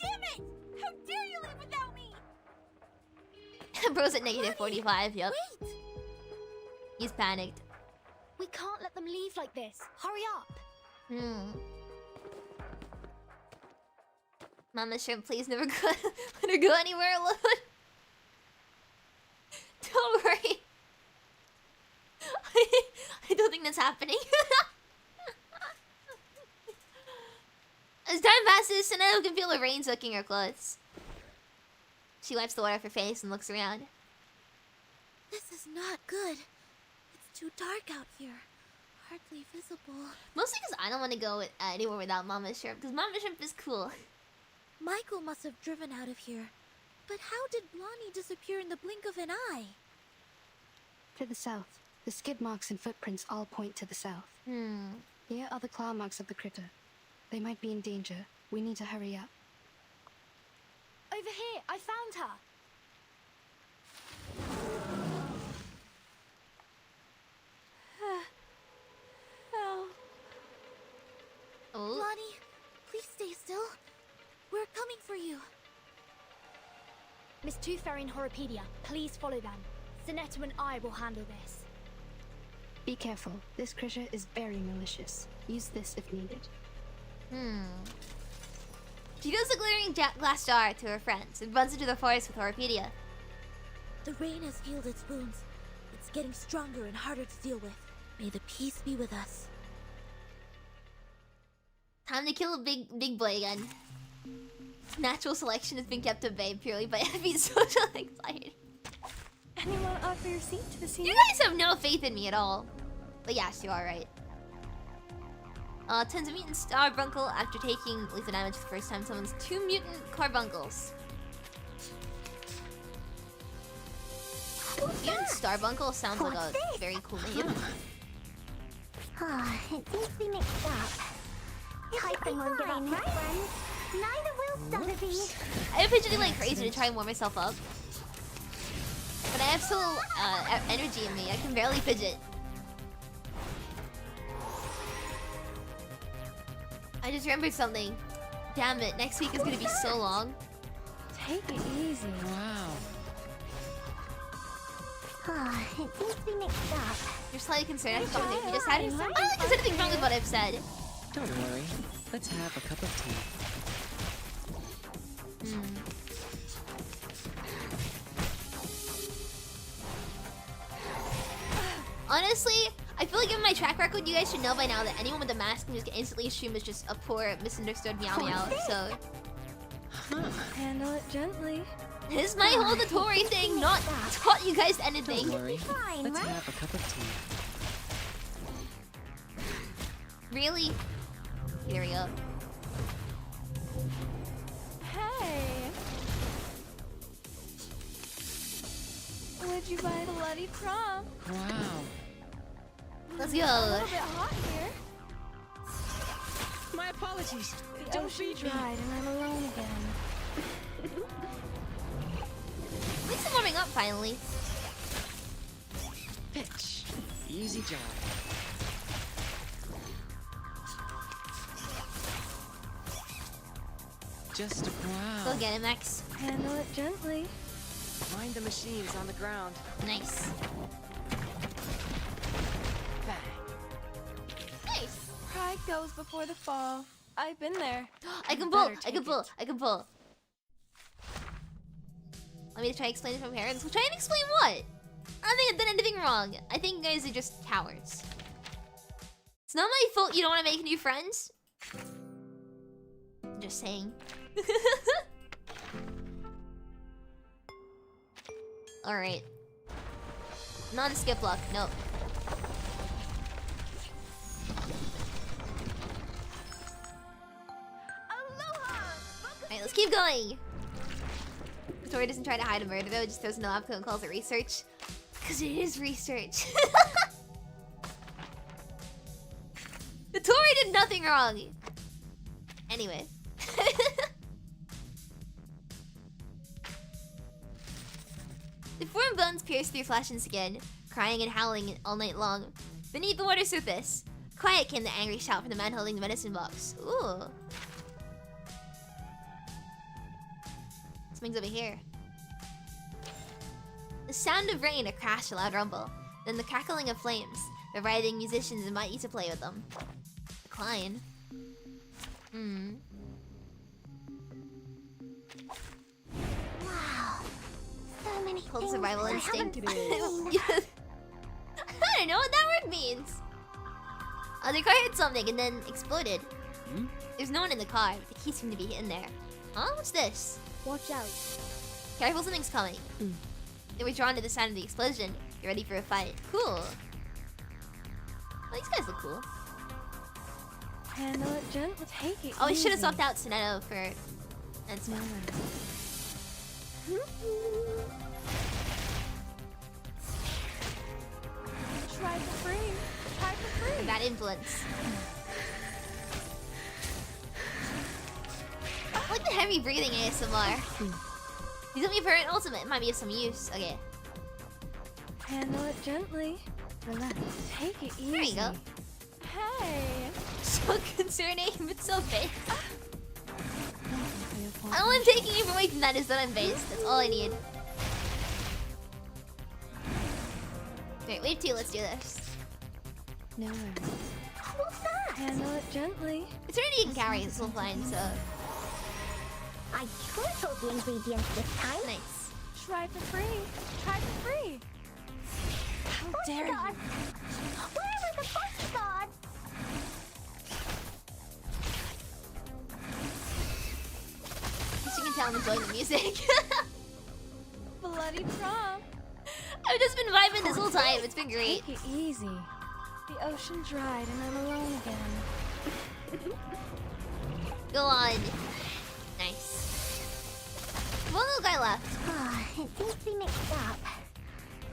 Damn it! How dare you leave without me? Bro's at -45, yep. Wait! He's panicked. We can't let them leave like this. Hurry up. Mama Shrimp, please never go let her go anywhere alone. Don't worry. I don't think that's happening. As time passes, Zeno can feel the rain soaking her clothes. She wipes the water off her face and looks around. This is not good. It's too dark out here. Hardly visible. Mostly because I don't want to go anywhere without Mama Shrimp, because Mama Shrimp is cool. Michael must have driven out of here. But how did Blondie disappear in the blink of an eye? To the south. The skid marks and footprints all point to the south. Here are the claw marks of the critter. They might be in danger. We need to hurry up. Over here, I found her. Oh. Blondie, please stay still. We're coming for you. Miss Toothfairy and Horopedia, please follow them. Zenetto and I will handle this. Be careful. This critter is very malicious. Use this if needed. She gives a glittering glass jar to her friends and runs into the forest with Horopedia. The rain has healed its wounds. It's getting stronger and harder to deal with. May the peace be with us. Time to kill a big boy again. Natural selection has been kept at bay purely by Effie's social anxiety. Anyone offer your seat to the scene? You guys have no faith in me at all. But yes, you are right. Tons of mutant Starbuncle after taking lethal damage for the first time. Summons 2 mutant Carbuncles. Mutant Starbuncle sounds like a very cool name. It seems to be mixed up. Typing won't get in, right, friends? Neither will Sotheby. I have fidgeting like crazy to try and warm myself up. But I have so energy in me, I can barely fidget. I just remembered something. Damn it, next week is gonna be so long. Take it easy. Wow. It seems to be mixed up. You're slightly concerned after something we just had. I don't think there's anything wrong with what I've said. Don't worry. Let's have a cup of tea. Honestly, I feel like given my track record, you guys should know by now that anyone with a mask can just get instantly assumed as just a poor, misunderstood meow meow, so... Handle it gently. This is my whole Notori thing, not taught you guys anything. Don't worry. Let's have a cup of tea. Really? Here we go. Hey! Would you buy the bloody prom? Wow. Let's go. A little bit hot here. My apologies. The Don't ocean feed me. dried and I'm alone again. At least I'm warming up finally. Pitch. Easy job. Just wow. Go get it, Max. Handle it gently. Mind the machines on the ground. Nice. Nice. Pride goes before the fall. I've been there. I can pull. I can pull. I can pull. Let me try to explain it from parents. We'll try and explain what? I don't think I've done anything wrong. I think you guys are just cowards. It's not my fault you don't want to make new friends. I'm just saying. Alright. Non-skip luck. Nope. Alright, let's keep going. Tori doesn't try to hide a murder though, just throws no lab coat and calls it research. Because it is research. The Tori did nothing wrong. Anyway. The foreign bones pierce through flesh and skin, crying and howling all night long. Beneath the water surface, quiet came the angry shout from the man holding the medicine box. Ooh. Something's over here. The sound of rain, a crash, a loud rumble. Then the crackling of flames. Providing musicians invite you to play with them. Decline. Wow. So many Called things survival I instinct. haven't seen. I don't know what that word means. The car hit something and then exploded. There's no one in the car, but the keys seem to be in there. Huh? What's this? Watch out. Careful, something's coming. They were drawn to the sound of the explosion. Get ready for a fight. Cool. Oh, these guys look cool. Handle it gently. Take it. Oh, we should have easy. swapped out Zeno for... And Zeno. Try for free. Try for free. Bad influence. I like the heavy breathing ASMR. These will be for an ultimate. It might be of some use. Okay. Handle it gently. Relax. Take it easy. There you go. Hey. So concerning, but so based. All I'm taking away from that is that I'm based. That's all I need. Wait, wave 2, let's do this. No worries. Handle it gently. It's already you can carry this whole fine, so... I tripled the ingredients this time. Nice. Try for free. Try for free. How dare you? Where are the bodyguards? As you can tell, I'm enjoying the music. Bloody prom. I've just been vibing this whole time. It's been great. Take it easy. The ocean dried and I'm alone again. Go on. Nice. One little guy left. It seems to be mixed up.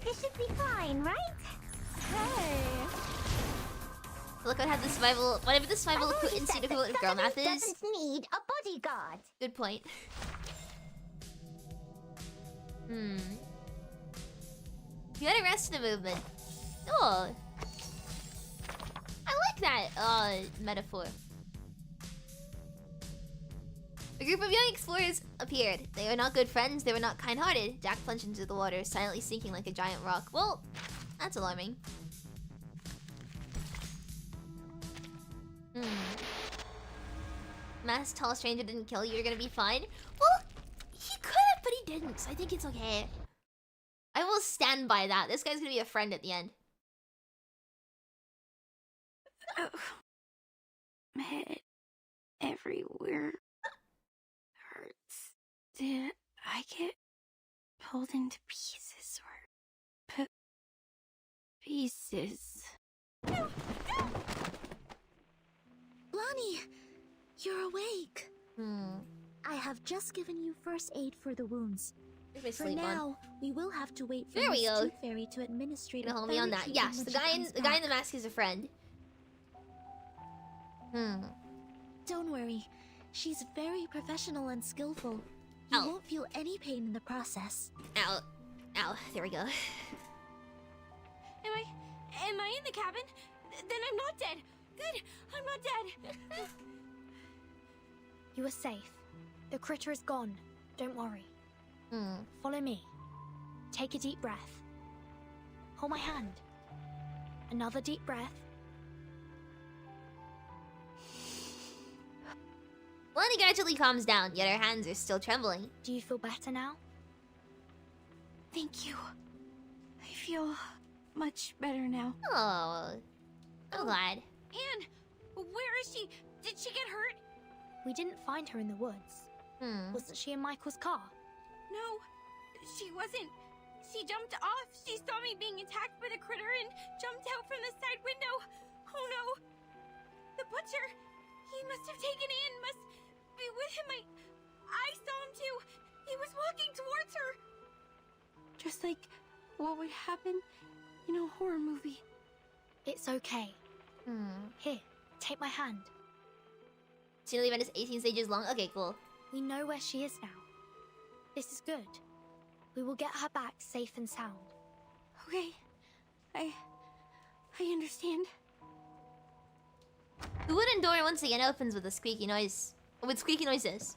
This should be fine, right? Hey. Look, I had the survival... Whatever the survival instant equivalent of girl math is. Doesn't need a bodyguard. Good point. You had a rest in the movement. Oh. I like that metaphor. A group of young explorers appeared. They were not good friends, they were not kind-hearted. Jack plunged into the water, silently sinking like a giant rock. Well, that's alarming. Masked tall stranger didn't kill you, you're gonna be fine. Well, he could have, but he didn't, so I think it's okay. I will stand by that. This guy's gonna be a friend at the end. My head everywhere hurts. Did I get pulled into pieces or pieces? Lonnie, you're awake. I have just given you first aid for the wounds. For now, we will have to wait for There we Miss go. Tooth Fairy to administrate Gonna a hold me on thorough that. Yes, treatment the when she guy comes in the back. mask is a friend. Don't worry. She's very professional and skillful. You won't feel any pain in the process. Ow. Ow. There we go. Am I in the cabin? Then I'm not dead. Good, I'm not dead. You are safe. The critter is gone. Don't worry. Follow me. Take a deep breath. Hold my hand. Another deep breath. Lonnie gradually calms down, yet her hands are still trembling. Do you feel better now? Thank you. I feel much better now. Oh, I'm glad. Anne, where is she? Did she get hurt? We didn't find her in the woods. Wasn't she in Michael's car? No, she wasn't. She jumped off. She saw me being attacked by the critter and jumped out from the side window. Oh no. The butcher. He must have taken Anne. Must be with him. I saw him too. He was walking towards her. Just like what would happen in a horror movie. It's okay. Here, take my hand. Zeno event is 18 stages long. Okay, cool. We know where she is now. This is good. We will get her back safe and sound. Okay. I understand. The wooden door once again opens with a squeaky noise. With squeaky noises.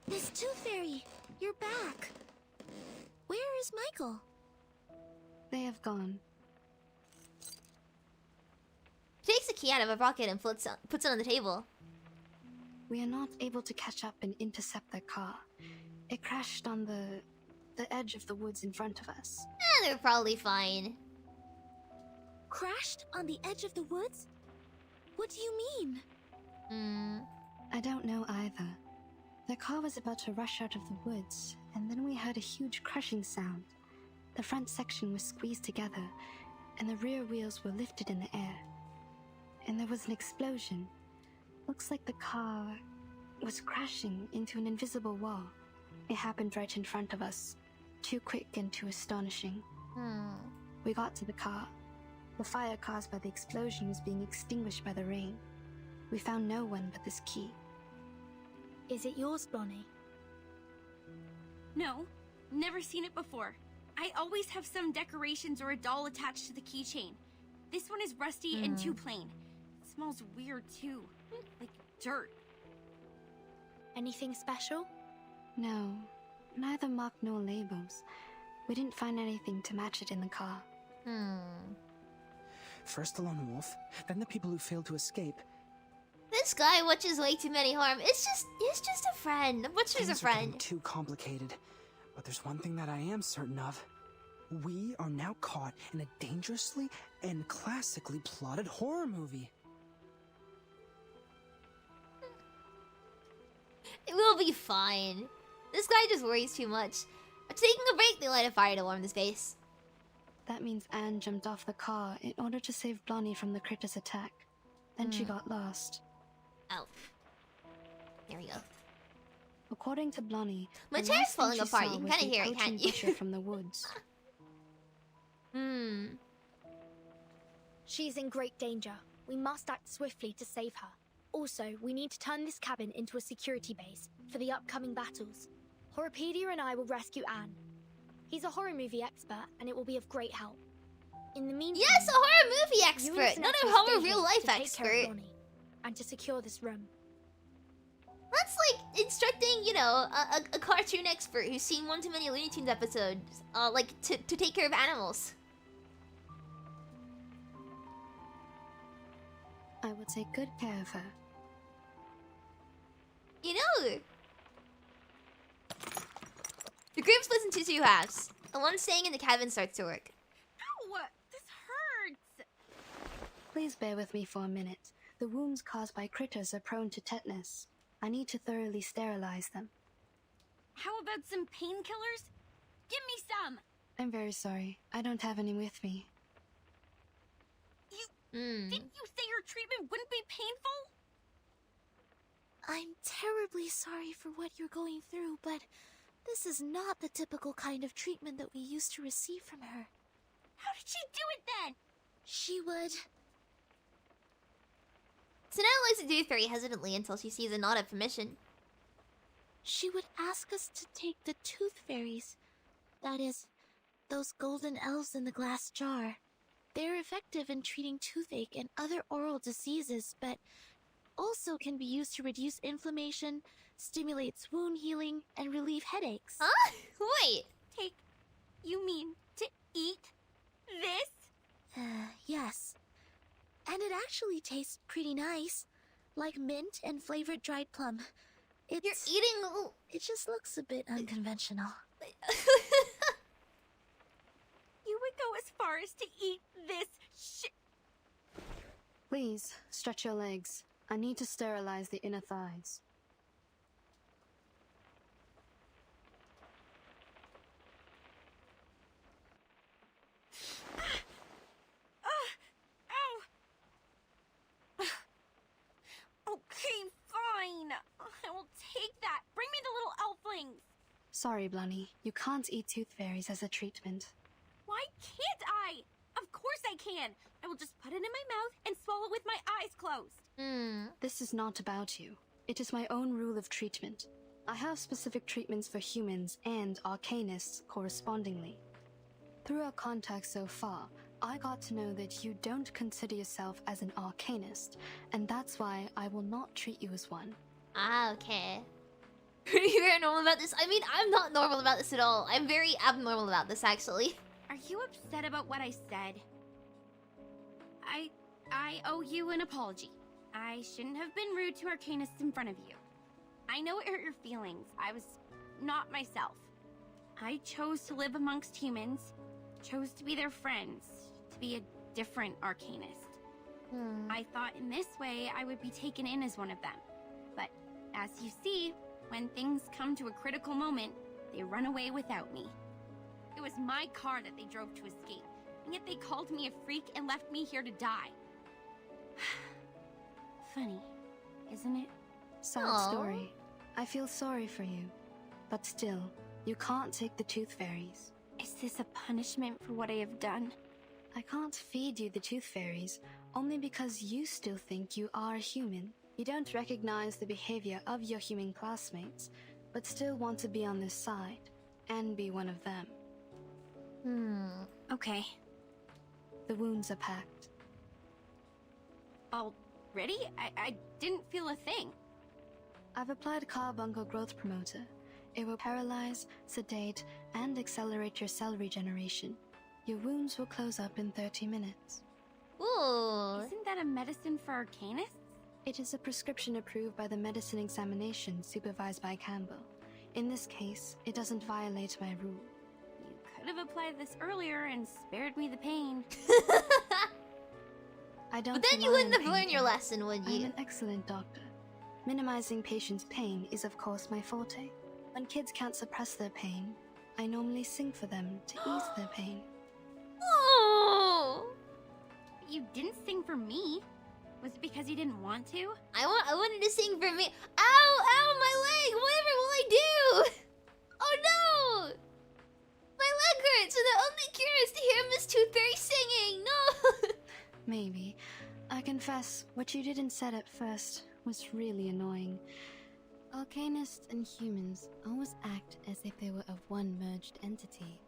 Miss Tooth Fairy, you're back. Where is Michael? They have gone. takes the key out of her pocket and puts it on the table. We are not able to catch up and intercept their car. It crashed on the edge of the woods in front of us. They're probably fine. Crashed on the edge of the woods? What do you mean? I don't know either. The car was about to rush out of the woods, and then we heard a huge crushing sound. The front section was squeezed together, and the rear wheels were lifted in the air. And there was an explosion. Looks like the car was crashing into an invisible wall. It happened right in front of us. Too quick and too astonishing. We got to the car. The fire caused by the explosion was being extinguished by the rain. We found no one but this key. Is it yours, Bonnie? No, never seen it before. I always have some decorations or a doll attached to the keychain. This one is rusty and too plain. It smells weird too, like dirt. Anything special? No, neither mark nor labels. We didn't find anything to match it in the car. First the lone wolf, then the people who failed to escape. This guy watches way too many harm. He's just a friend. The butcher's a Things are friend. getting too complicated. But there's one thing that I am certain of. We are now caught in a dangerously and classically plotted horror movie. It will be fine. This guy just worries too much. After taking a break, they light a fire to warm the space. That means Anne jumped off the car in order to save Blondie from the critter's attack. Then she got lost. Oh. There we go. According to Blondie, My the chair's last thing falling she apart. saw You can was kinda the hear it, approaching can't you? butcher from the woods. She's in great danger. We must act swiftly to save her. Also, we need to turn this cabin into a security base for the upcoming battles. Horrorpedia and I will rescue Anne. He's a horror movie expert, and it will be of great help. In the meantime, Yes, a horror movie you and expert, not a Snatcher horror stay real here life to take care of expert. Bonnie, and to secure this room. That's like instructing, you know, a cartoon expert who's seen one too many Looney Tunes episodes, like to take care of animals. I will take good care of her. You know, the group splits into two halves. The one staying in the cabin starts to work. Ow! This hurts! Please bear with me for a minute. The wounds caused by critters are prone to tetanus. I need to thoroughly sterilize them. How about some painkillers? Give me some! I'm very sorry. I don't have any with me. Didn't you say your treatment wouldn't be painful? I'm terribly sorry for what you're going through, but this is not the typical kind of treatment that we used to receive from her. How did she do it then? She would... Zeno looks at Tooth Fairy hesitantly until she sees a nod of permission. She would ask us to take the tooth fairies. That is, those golden elves in the glass jar. They're effective in treating toothache and other oral diseases, but also can be used to reduce inflammation, stimulate wound healing, and relieve headaches. Huh? Wait. Take... You mean to eat this? Yes. And it actually tastes pretty nice. Like mint and flavored dried plum. You're eating... It just looks a bit unconventional. You would go as far as to eat this shit. Please, stretch your legs. I need to sterilize the inner thighs. Okay, fine. I will take that. Bring me the little elflings. Sorry, Blondie. You can't eat tooth fairies as a treatment. Why can't I? Of course I can. I will just put it in my mouth and swallow it with my eyes closed. This is not about you. It is my own rule of treatment. I have specific treatments for humans and arcanists correspondingly. Through our contacts so far, I got to know that you don't consider yourself as an arcanist, and that's why I will not treat you as one. Ah, okay. Are you very normal about this? I mean, I'm not normal about this at all. I'm very abnormal about this, actually. Are you upset about what I said? I I owe you an apology. I shouldn't have been rude to Arcanists in front of you. I know it hurt your feelings. I was not myself. I chose to live amongst humans, chose to be their friends, to be a different Arcanist. I thought in this way I would be taken in as one of them. But as you see, when things come to a critical moment, they run away without me. It was my car that they drove to escape, and yet they called me a freak and left me here to die. Funny, isn't it? Sad story. I feel sorry for you. But still, you can't take the tooth fairies. Is this a punishment for what I have done? I can't feed you the tooth fairies, only because you still think you are human. You don't recognize the behavior of your human classmates, but still want to be on this side, and be one of them. Okay. The wounds are packed. Already? I didn't feel a thing. I've applied Carbuncle Growth Promoter. It will paralyze, sedate, and accelerate your cell regeneration. Your wounds will close up in 30 minutes. Ooh. Isn't that a medicine for Arcanists? It is a prescription approved by the medicine examination supervised by Campbell. In this case, it doesn't violate my rule. You could have applied this earlier and spared me the pain. I don't. But then you wouldn't have learned your lesson, would you? I'm an excellent doctor. Minimizing patients' pain is of course my forte. When kids can't suppress their pain, I normally sing for them to ease their pain. Oh! You didn't sing for me. Was it because you didn't want to? I wanted to sing for me. Ow! Ow! My leg! Whatever will I do? Oh no! My leg hurts, and the only cure is to hear Miss Tooth Fairy singing. No. Maybe. I confess, what you did and said at first was really annoying. Arcanists and humans always act as if they were of one merged entity,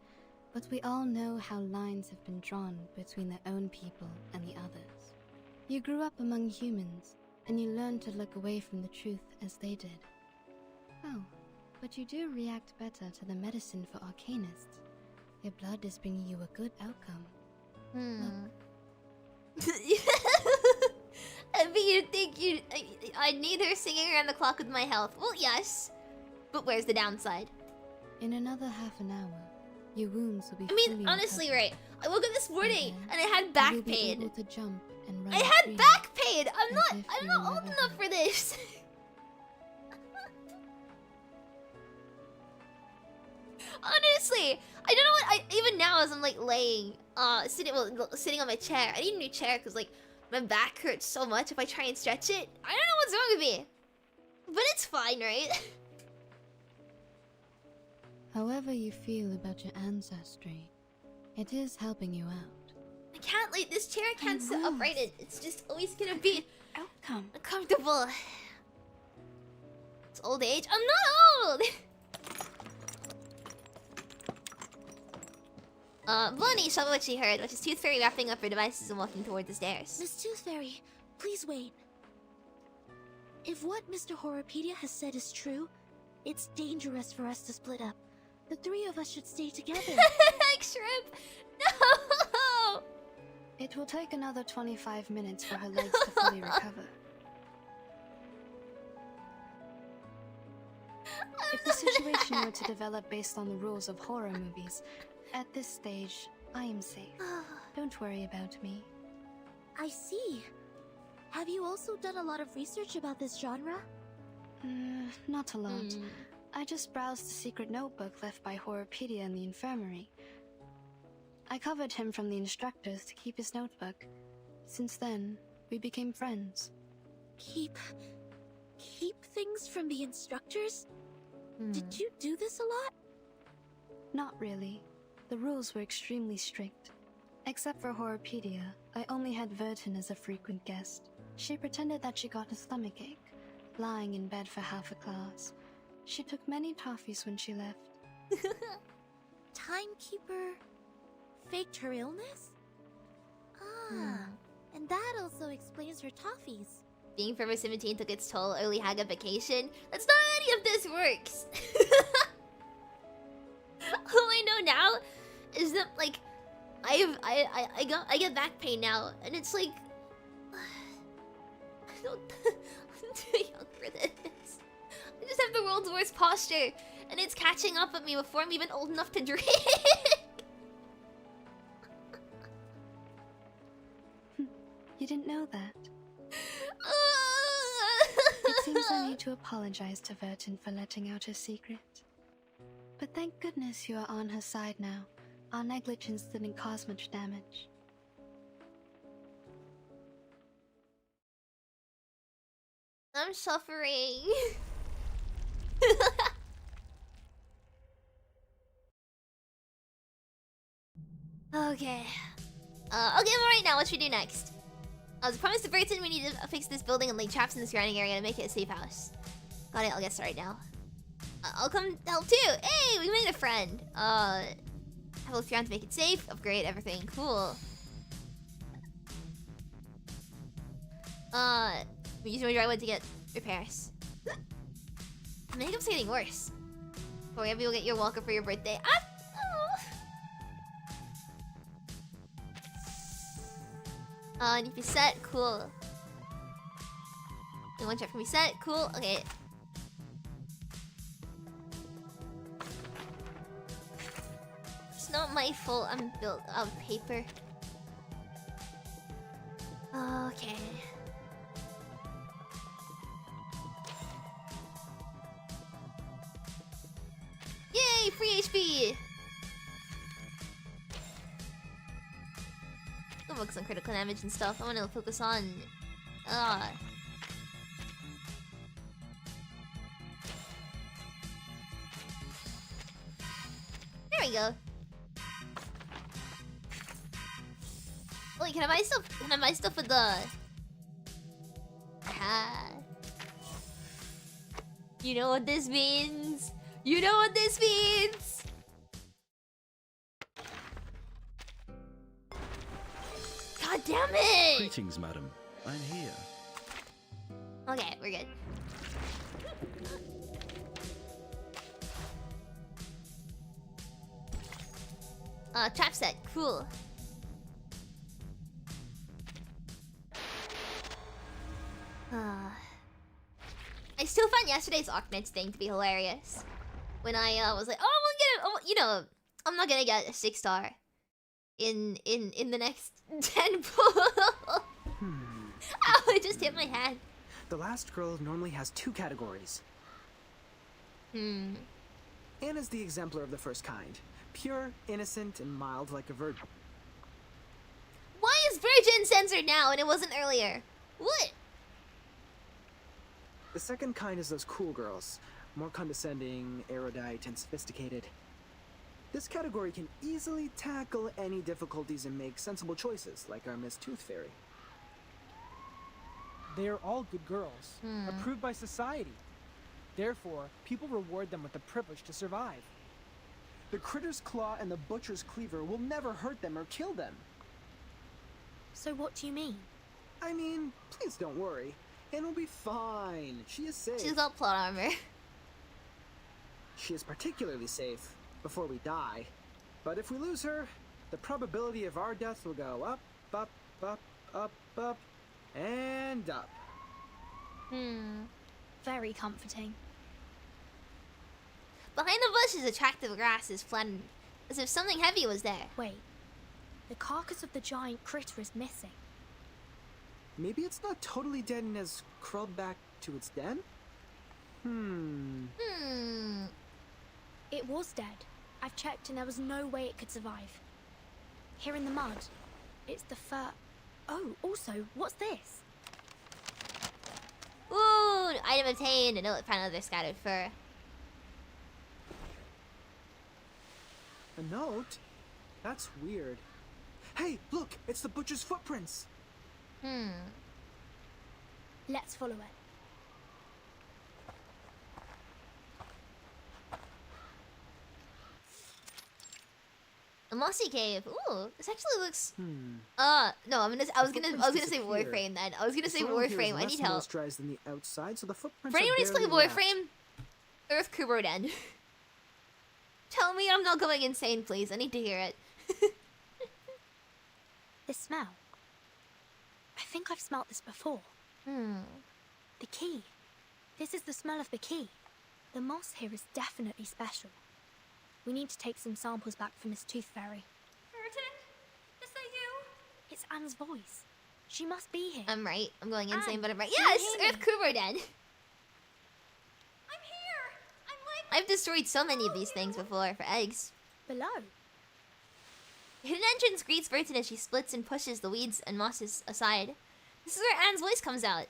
but we all know how lines have been drawn between their own people and the others. You grew up among humans, and you learned to look away from the truth as they did. Oh, but you do react better to the medicine for Arcanists. Your blood is bringing you a good outcome. Look. I mean, you'd think I'd need her singing around the clock with my health. Well, yes. But where's the downside? In another half an hour, your wounds will be I mean, fully honestly, recovered. right. I woke up this morning and I had back You'll be pain. able to jump and run I had freely. back pain! I'm As if not you were old never enough for this. Honestly, I don't know what even now as I'm like laying, sitting on my chair. I need a new chair because like my back hurts so much if I try and stretch it. I don't know what's wrong with me, but it's fine, right? However you feel about your ancestry, it is helping you out. I can't like this chair can't sit upright. It's just always gonna be outcome uncomfortable. It's old age. I'm not old. Bonnie saw what she heard, which is Tooth Fairy wrapping up her devices and walking toward the stairs. Miss Tooth Fairy, please wait. If what Mr. Horrorpedia has said is true, it's dangerous for us to split up. The three of us should stay together. Like shrimp. No! It will take another 25 minutes for her legs to fully recover. If the situation were to develop based on the rules of horror movies, at this stage, I am safe. Don't worry about me. I see. Have you also done a lot of research about this genre? Not a lot. I just browsed the secret notebook left by Horrorpedia in the infirmary. I covered him from the instructors to keep his notebook. Since then, we became friends. Keep things from the instructors? Did you do this a lot? Not really. The rules were extremely strict. Except for Horrorpedia, I only had Vertin as a frequent guest. She pretended that she got a stomachache, lying in bed for half a class. She took many toffees when she left. Timekeeper faked her illness? And that also explains her toffees. Being Forever 17 took its toll, early Haga vacation. That's not how any of this works. All I know now is that like I get back pain now, and it's like I'm too young for this. I just have the world's worst posture, and it's catching up at me before I'm even old enough to drink. You didn't know that? It seems I need to apologize to Virgin for letting out her secret. But thank goodness you are on her side now. Our negligence didn't cause much damage. I'm suffering. Okay. Okay, alright now, what should we do next? As promised to Burton, we need to fix this building and lay traps in the surrounding area to make it a safe house. Got it, I'll get started now. I'll come help too! Hey, we made a friend! Have a friend to make it safe, upgrade everything, cool. We use my driveway to get repairs. The makeup's getting worse. Or maybe you'll get your walker for your birthday. Need to be set, cool. And one trap can be set, cool, okay. It's not my fault I'm built of paper. Okay. Yay, free HP! I'll focus on critical damage and stuff. I want to focus on... There we go. Wait, can I buy stuff? Can I buy stuff with the... You know what this means? You know what this means? God damn it! Greetings, madam. I'm here. Okay, we're good. Trap set, cool. I still find yesterday's Arknights thing to be hilarious. When I was like, oh, I'm gonna get you know, I'm not gonna get a 6-star in the next 10 pull. Ow, I just hit my head. The last girl normally has 2 categories. Anna's the exemplar of the first kind. Pure, innocent, and mild like a virgin. Why is virgin censored now and it wasn't earlier? What? The second kind is those cool girls. More condescending, erudite, and sophisticated. This category can easily tackle any difficulties and make sensible choices, like our Miss Tooth Fairy. They're all good girls, approved by society. Therefore, people reward them with the privilege to survive. The Critter's Claw and the Butcher's Cleaver will never hurt them or kill them. So what do you mean? I mean, please don't worry. Anne will be fine. She is safe. She's got plot armor. She is particularly safe before we die. But if we lose her, the probability of our death will go up, up, up, up, up, and up. Very comforting. Behind the bushes, attractive grass is flattened, as if something heavy was there. Wait, the carcass of the giant critter is missing. Maybe it's not totally dead and has crawled back to its den? It was dead. I've checked and there was no way it could survive. Here in the mud, it's the fur... Oh, also, what's this? Ooh, item obtained, and found another scattered fur. A note? That's weird. Hey, look! It's the butcher's footprints! Let's follow it. A mossy cave. Ooh, this actually looks. No, I was gonna say Warframe then. I was gonna say Warframe. I need help. Moisturized than the outside, so the footprints For anyone who's played barely Warframe, Earth Kuroden. Tell me I'm not going insane, please. I need to hear it. The smell. I think I've smelt this before. The key. This is the smell of the key. The moss here is definitely special. We need to take some samples back for Miss Tooth Fairy. Burton? Is that you? It's Anne's voice. She must be here. I'm right. I'm going insane, Anne, but I'm right. can Yeah, you it's hear Earth me? Kubo Den. I'm here. I'm like. I've destroyed so many of these things before for eggs. Below. Hidden entrance greets Burton as she splits and pushes the weeds and mosses aside. This is where Anne's voice comes out.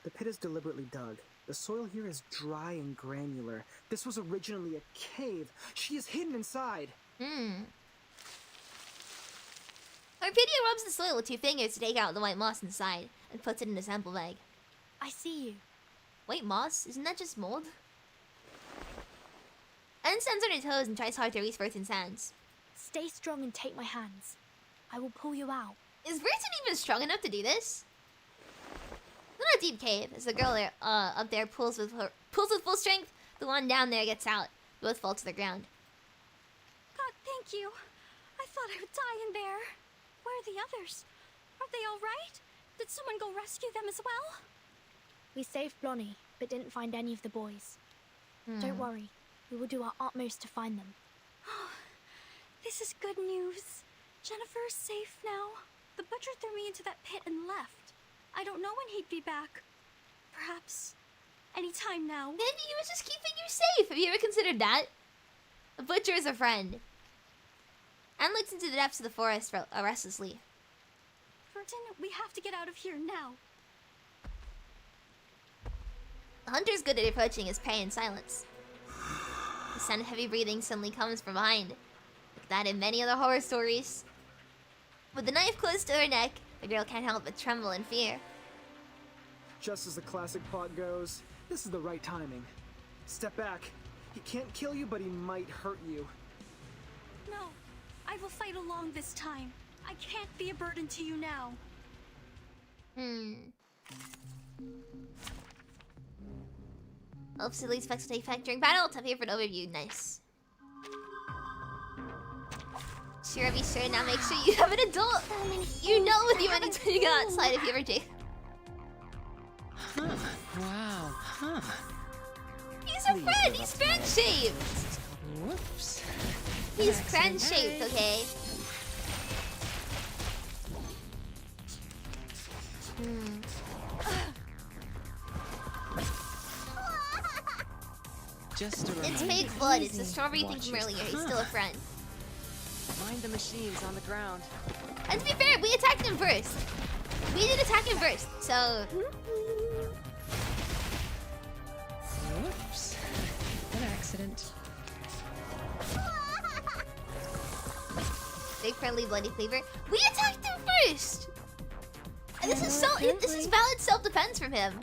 The pit is deliberately dug. The soil here is dry and granular. This was originally a cave. She is hidden inside. Arpedia rubs the soil with 2 fingers to take out the white moss inside and puts it in a sample bag. I see you. White moss? Isn't that just mold? Anne stands on her toes and tries hard to reach Burton's hands. Stay strong and take my hands. I will pull you out. Is Burton even strong enough to do this? Not a deep cave, as the girl up there pulls with full strength. The one down there gets out. Both fall to the ground. God, thank you. I thought I would die in there. Where are the others? Are they all right? Did someone go rescue them as well? We saved Blonnie, but didn't find any of the boys. Don't worry. We will do our utmost to find them. This is good news. Jennifer is safe now. The butcher threw me into that pit and left. I don't know when he'd be back. Perhaps any time now. Maybe he was just keeping you safe. Have you ever considered that? A butcher is a friend. Anne looks into the depths of the forest restlessly. Burton, we have to get out of here now. The hunter's good at approaching his prey in silence. The sound of heavy breathing suddenly comes from behind, like that in many other horror stories. With the knife close to her neck, the girl can't help but tremble in fear. Just as the classic plot goes, this is the right timing. Step back. He can't kill you, but he might hurt you. No, I will fight along this time. I can't be a burden to you now. Ultimately expects to take effect during battle. Tap here for an overview. Nice. Sure, be sure now. Make sure you have an adult. You know with you anytime you go outside if you ever do. Wow. He's a friend. He's friend-shaped. Whoops. He's friend-shaped, okay? Just a It's reminder. fake blood. It's the Easy. strawberry thing Watch from it. earlier. He's still a friend. Mind the machines on the ground. And to be fair, we attacked him first. We did attack him first, so... Whoops. An accident. Big friendly bloody cleaver. We attacked him first! And this is valid self-defense from him.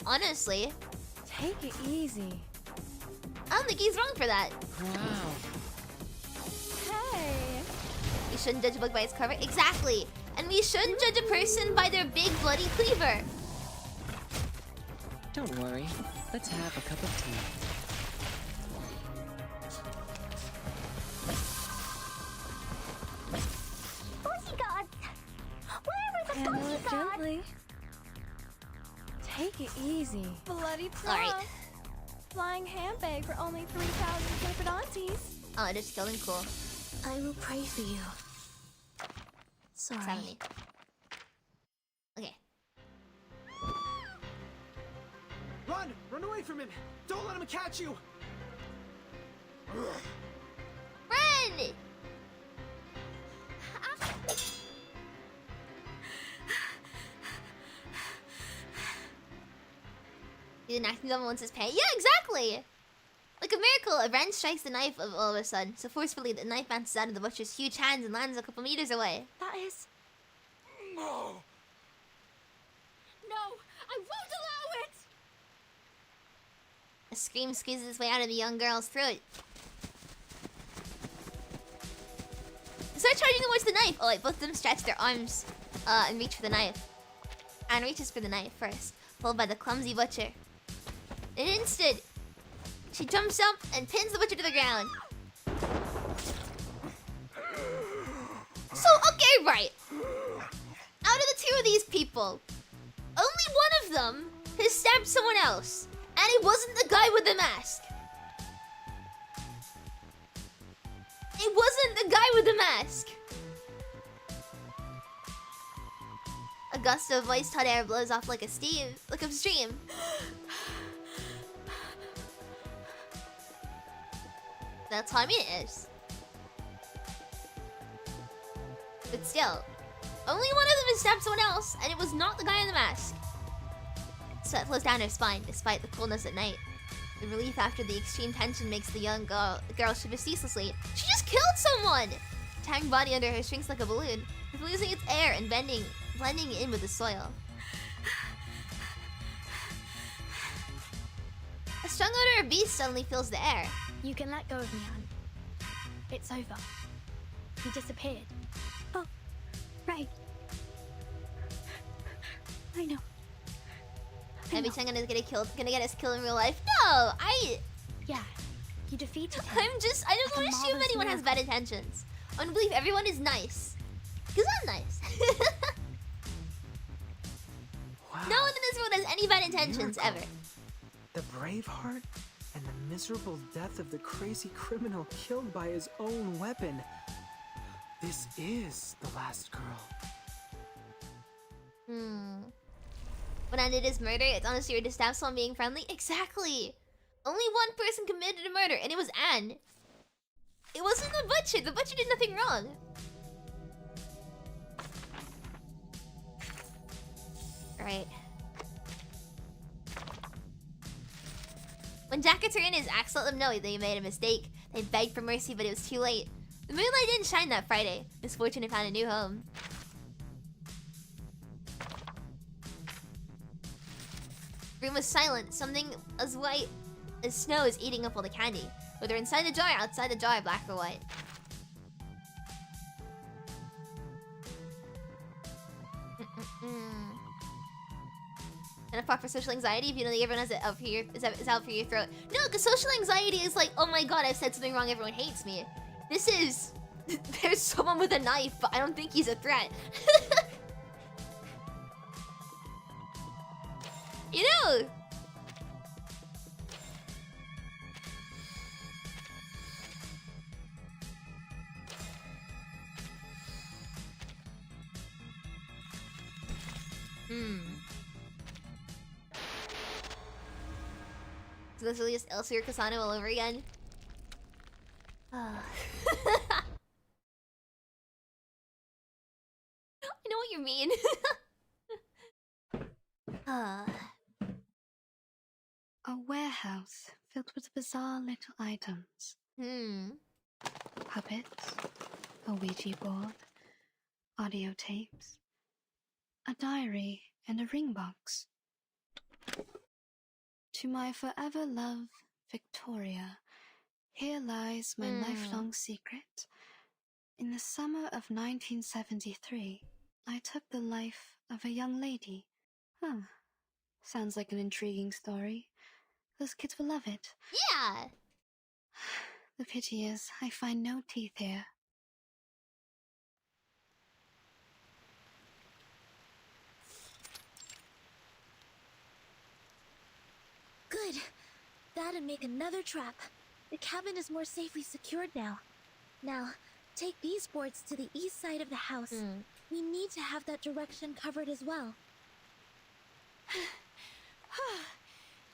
Honestly. Take it easy. I don't think he's wrong for that. Wow. Hey. We shouldn't judge a book by its cover. Exactly. And we shouldn't judge a person by their big bloody cleaver. Don't worry. Let's have a cup of tea. Bushy gods! Where were the Handle bushy it gods? gently. Take it easy. Bloody All right. Prawn. Flying handbag for only 3,000 confidentials. Oh, I just killed him. Cool. I will pray for you. Sorry. Suddenly. Okay. Run! Run away from him! Don't let him catch you! Run! He didn't act double once his pay. Yeah, exactly! Like a miracle, a wrench strikes the knife all of a sudden, so forcefully that the knife bounces out of the butcher's huge hands and lands a couple meters away. That is... No! No, I won't allow it! A scream squeezes its way out of the young girl's throat. Start charging towards the knife! Oh, wait, both of them stretch their arms and reach for the knife. Anne reaches for the knife first, followed by the clumsy butcher. In an instant, she jumps up and pins the butcher to the ground. So, okay, right. Out of the two of these people, only one of them has stabbed someone else. And it wasn't the guy with the mask. It wasn't the guy with the mask. A gust of moist hot air blows off like a stream. That's how I mean it is. But still, only one of them has stabbed someone else, and it was not the guy in the mask. Sweat flows down her spine, despite the coldness at night. The relief after the extreme tension makes the young girl shiver ceaselessly. She just killed someone! The tang body under her shrinks like a balloon, with losing its air and blending in with the soil. A strong odor of beast suddenly fills the air. You can let go of me, Anne. It's over. He disappeared. Oh, right. I know. Every time gonna get us killed in real life. No, Yeah, you defeated him. I just want to assume anyone has bad intentions. I want to believe everyone is nice. Because I'm nice. Wow. No one in this world has any bad intentions, ever. The brave heart and the miserable death of the crazy criminal killed by his own weapon. This is the last girl. When I did his murder, it's honestly weird to stab someone being friendly. Exactly. Only one person committed a murder, and it was Anne. It wasn't the butcher. The butcher did nothing wrong. Right. When jackets are in his axe, let them know they made a mistake. They begged for mercy, but it was too late. The moonlight didn't shine that Friday. Misfortune had found a new home. The room was silent. Something as white as snow is eating up all the candy. Whether inside the jar, outside the jar, black or white. And a for social anxiety if you know that everyone has it out for your is out for your throat. No, because social anxiety is like, oh my god, I've said something wrong, everyone hates me. This is there's someone with a knife, but I don't think he's a threat. You know. So this really just Elsie or Kasano all over again? I know what you mean. A warehouse filled with bizarre little items. Puppets, a Ouija board, audio tapes, a diary, and a ring box. To my forever love, Victoria, here lies my lifelong secret. In the summer of 1973, I took the life of a young lady. Sounds like an intriguing story. Those kids will love it. Yeah! The pity is, I find no teeth here. Good. That'd make another trap. The cabin is more safely secured now. Now, take these boards to the east side of the house. We need to have that direction covered as well.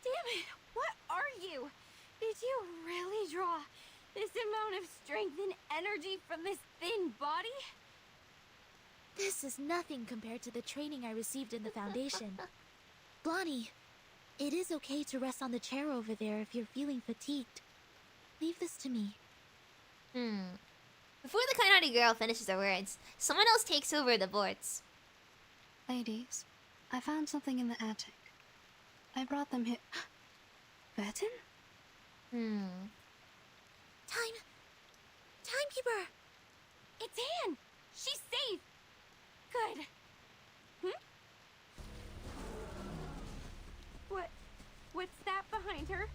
Damn it! What are you? Did you really draw this amount of strength and energy from this thin body? This is nothing compared to the training I received in the Foundation. Blondie, it is okay to rest on the chair over there if you're feeling fatigued. Leave this to me. Before the kind-hearted girl finishes her words, someone else takes over the boards. Ladies, I found something in the attic. I brought them here. Burton? Timekeeper! It's Anne! She's safe! Good. What's that behind her?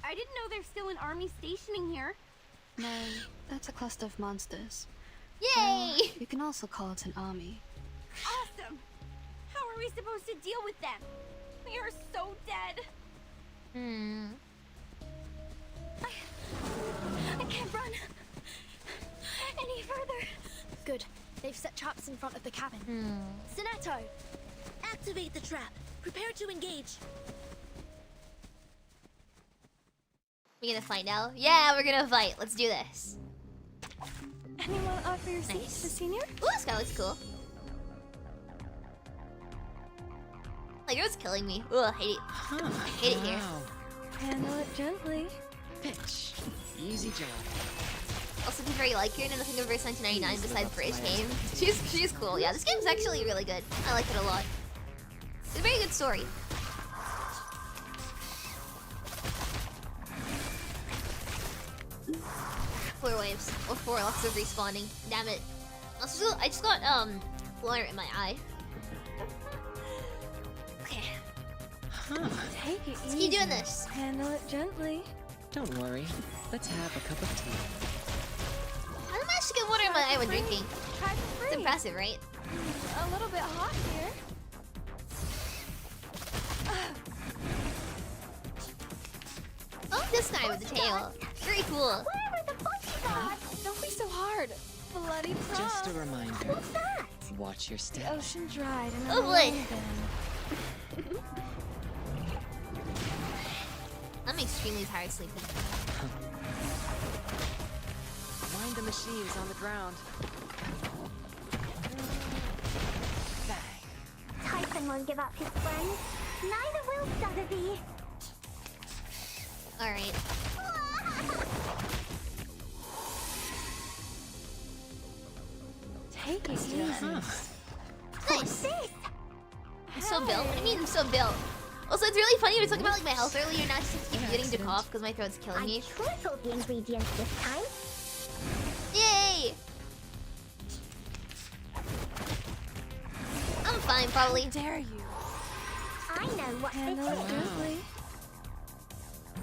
I didn't know there's still an army stationing here. No, that's a cluster of monsters. Yay! You can also call it an army. Awesome! How are we supposed to deal with them? We are so dead. I can't run any further. Good. They've set traps in front of the cabin. Zeno, activate the trap. Prepare to engage. We gonna fight now? Yeah, we're gonna fight. Let's do this. Anyone offer your seat to the senior? Ooh, this guy looks cool. Like, it was killing me. Ooh, I hate it. I hate it here. Handle it gently. Bitch. Easy job. Also, people very like her in anything over 1999 besides British game. She's cool. Yeah, this game's actually really good. I like it a lot. It's a very good story. Four waves. Or 4 lots of respawning. Damn it. Also, I just got, water in my eye. Okay. Take it Let's easy. keep doing this. Handle it gently. Don't worry. Let's have a cup of tea. I managed to get water in my eye when drinking. Try for free. It's impressive, right? A little bit hot here. Oh, this guy with the tail. Very cool. Where are the butty gods? Don't be so hard. Bloody Prawn. Just a reminder. What's that? Watch your step. The ocean dried and Oh boy. then. I'm extremely tired sleeping. Mind the machines on the ground. Typhon won't give up his friends. Neither will Sotheby. Alright. Take it easy. Nice. I'm so built. What do you mean I'm so built? Also, it's really funny we were talking about like my health earlier, and I just keep getting to cough because my throat's killing me. I tripled the ingredients this time. Yay! I'm fine, probably. How dare you? I know what Handle this it is. gently.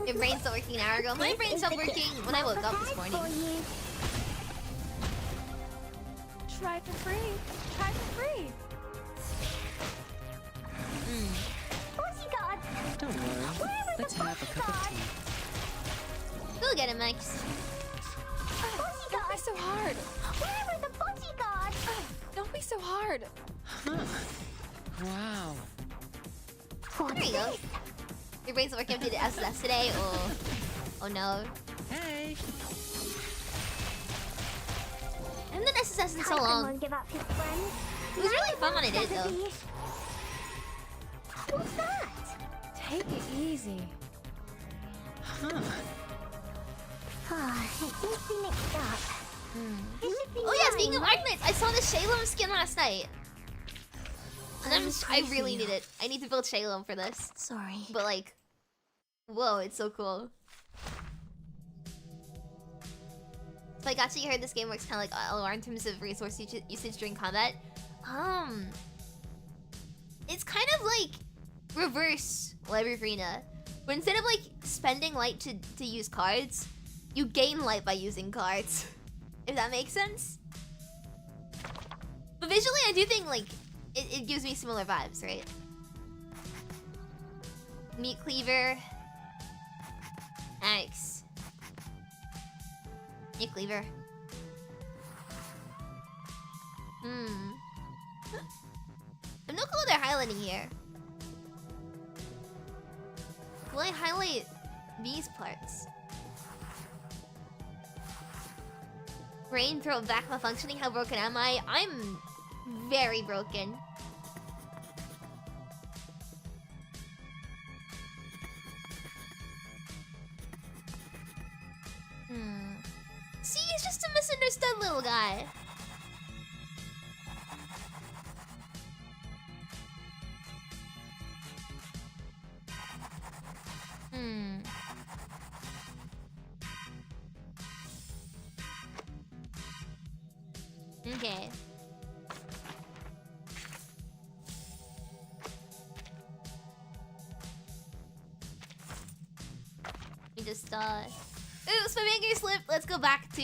Your brain stopped working an hour ago. My brain stopped working when I woke up this morning. Try for free. Try for free. Bodyguard! Don't worry. Let's have a cup of tea. Go get him, Max. Don't be so hard. Where are the bodyguards? Don't be so hard. Wow. There you go. Your brain's not working up to the SS today. Oh no. Hey. I haven't done SSS in so Typhon long. won't give up his friends. It was really fun when I did it though. What's that? Take it easy. It seems to be mixed up. Oh yeah, speaking of Arknights, I saw the Shalom skin last night. And I really need it. I need to build Shalom for this. Sorry. But like, whoa, it's so cool. So I actually heard this game works kind of like LOR in terms of resource usage during combat. It's kind of like reverse Library Arena. But instead of like spending light to use cards, you gain light by using cards. If that makes sense. But visually, I do think like it gives me similar vibes, right? Meat cleaver. Axe. Meat cleaver. I'm no clue they're highlighting here. Will I highlight these parts? Brain, throat, back malfunctioning. How broken am I? I'm very broken. See, he's just a misunderstood little guy. Okay. We just oops, my finger slipped. Let's go back to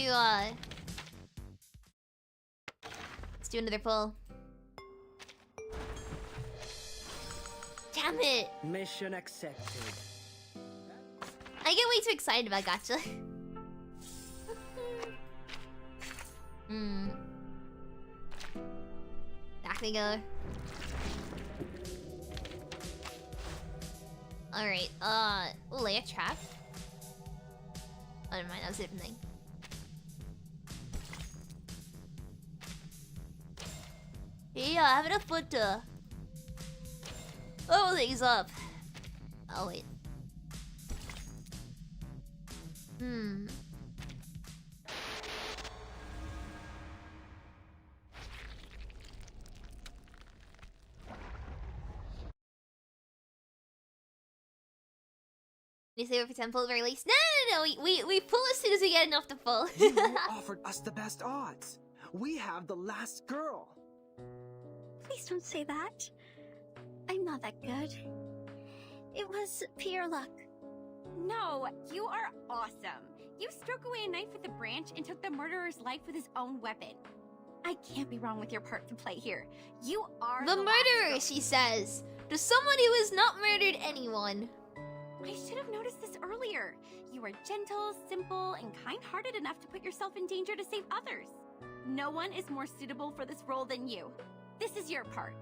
let's do another pull. Damn it! Mission accepted. I get way too excited about gacha. Back we go. Alright, lay a trap. Oh, never mind, that was a different thing. Yeah, having a footer. Oh, things up. Oh, wait. You save it for temple at the very least. No, we pull as soon as we get enough to pull. You offered us the best odds. We have the last girl. Please don't say that. I'm not that good. It was pure luck. No, you are awesome. You struck away a knife with a branch and took the murderer's life with his own weapon. I can't be wrong with your part to play here. You are the murderer, she says. To someone who has not murdered anyone. I should have noticed this earlier. You are gentle, simple, and kind-hearted enough to put yourself in danger to save others. No one is more suitable for this role than you. This is your part.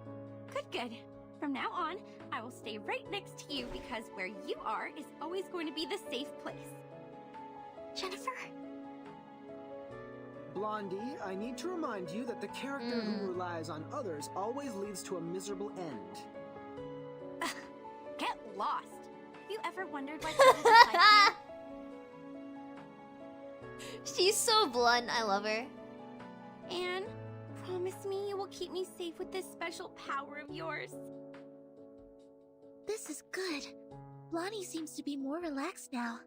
Good. From now on, I will stay right next to you because where you are is always going to be the safe place. Jennifer? Blondie, I need to remind you that the character who relies on others always leads to a miserable end. Get lost. Have you ever wondered why people dislike you? She's so blunt, I love her. Anne, promise me you will keep me safe with this special power of yours. This is good. Blondie seems to be more relaxed now.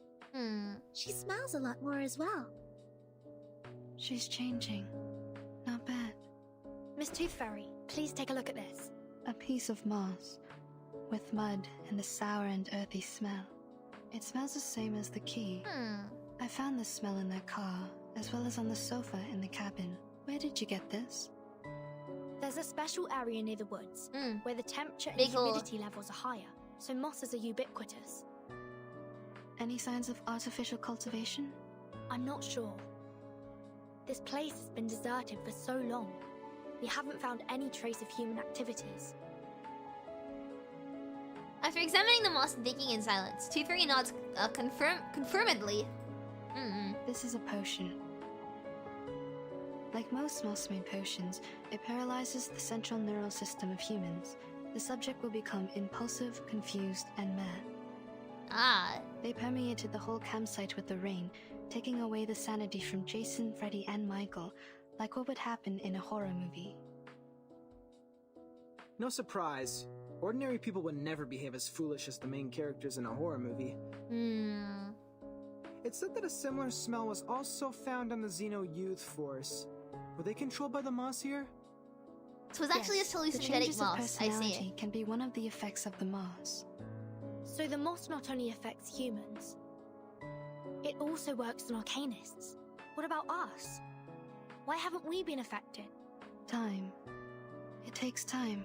She smiles a lot more as well. She's changing. Not bad. Miss Tooth Fairy, please take a look at this. A piece of moss, with mud and a sour and earthy smell. It smells the same as the key. I found this smell in their car, as well as on the sofa in the cabin. Where did you get this? There's a special area near the woods, where the temperature and Big ol'. humidity levels are higher, so mosses are ubiquitous. Any signs of artificial cultivation? I'm not sure. This place has been deserted for so long. We haven't found any trace of human activities. After examining the moss and thinking in silence, Tooth Fairy nods confirmedly. This is a potion. Like most moss-made potions, it paralyzes the central neural system of humans. The subject will become impulsive, confused, and mad. They permeated the whole campsite with the rain, taking away the sanity from Jason, Freddy, and Michael, like what would happen in a horror movie. No surprise. Ordinary people would never behave as foolish as the main characters in a horror movie. It said that a similar smell was also found on the Zeno Youth Force. Were they controlled by the moss here? So it's actually Yes, a the hallucinogenic changes of moss. I see personality it. can be one of the effects of the moss. So the moss not only affects humans, it also works on arcanists. What about us? Why haven't we been affected? Time. It takes time.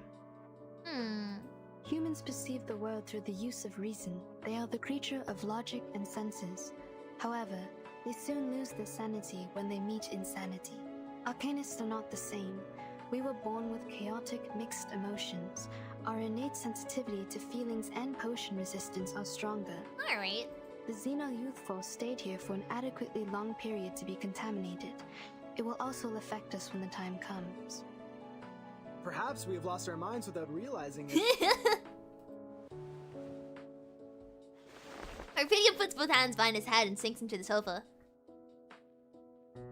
Humans perceive the world through the use of reason. They are the creature of logic and senses. However, they soon lose their sanity when they meet insanity. Arcanists are not the same. We were born with chaotic, mixed emotions. Our innate sensitivity to feelings and potion resistance are stronger. Alright. The Zeno Youth Force stayed here for an adequately long period to be contaminated. It will also affect us when the time comes. Perhaps we have lost our minds without realizing it. Arpedia puts both hands behind his head and sinks into the sofa.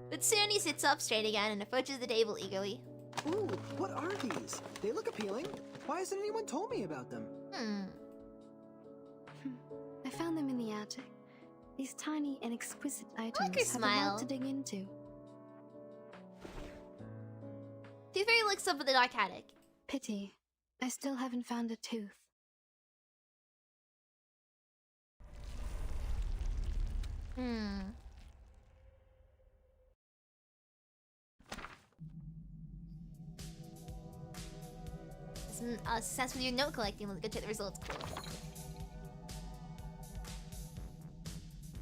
But soon he sits up straight again and approaches the table eagerly. Ooh, what are these? They look appealing. Why hasn't anyone told me about them? I found them in the attic. These tiny and exquisite items like her have a smile. lot to dig into. Tooth Fairy looks up at the dark attic. Pity. I still haven't found a tooth. success with your note collecting. Let's go check the results. Cool.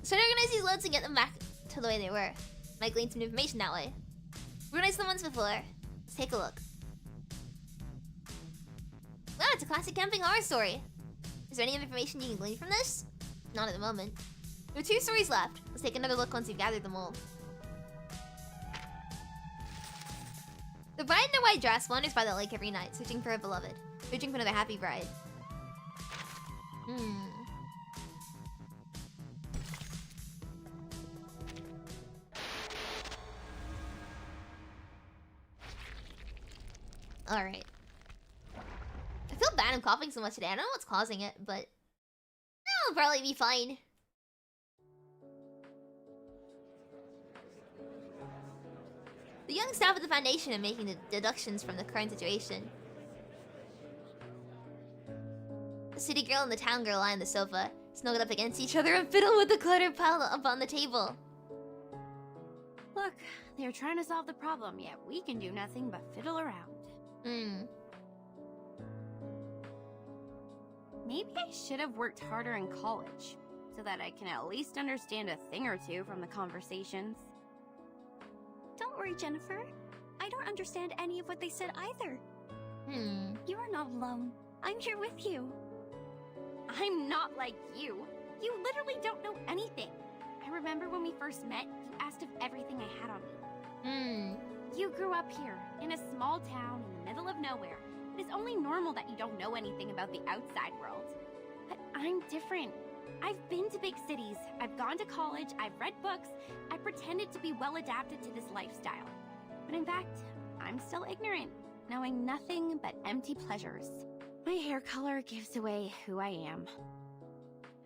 So to organize these loads and get them back to the way they were. Might glean some information that way. We organized them once before. Let's take a look. Wow, it's a classic camping horror story. Is there any information you can glean from this? Not at the moment. There are 2 stories left. Let's take another look once we've gathered them all. The bride in a white dress wanders by the lake every night, searching for her beloved. Searching for another happy bride. Alright. I feel bad I'm coughing so much today. I don't know what's causing it, but I'll probably be fine. The young staff at the foundation are making the deductions from the current situation. The city girl and the town girl lie on the sofa, snuggled up against each other and fiddle with the clutter piled up on the table. Look, they're trying to solve the problem, yet we can do nothing but fiddle around. Maybe I should have worked harder in college, so that I can at least understand a thing or two from the conversations. Don't worry, Jennifer. I don't understand any of what they said either. You are not alone. I'm here with you. I'm not like you. You literally don't know anything. I remember when we first met, you asked if everything I had on me. You grew up here, in a small town in the middle of nowhere. It is only normal that you don't know anything about the outside world. But I'm different. I've been to big cities, I've gone to college, I've read books, I pretended to be well adapted to this lifestyle. But in fact, I'm still ignorant, knowing nothing but empty pleasures. My hair color gives away who I am.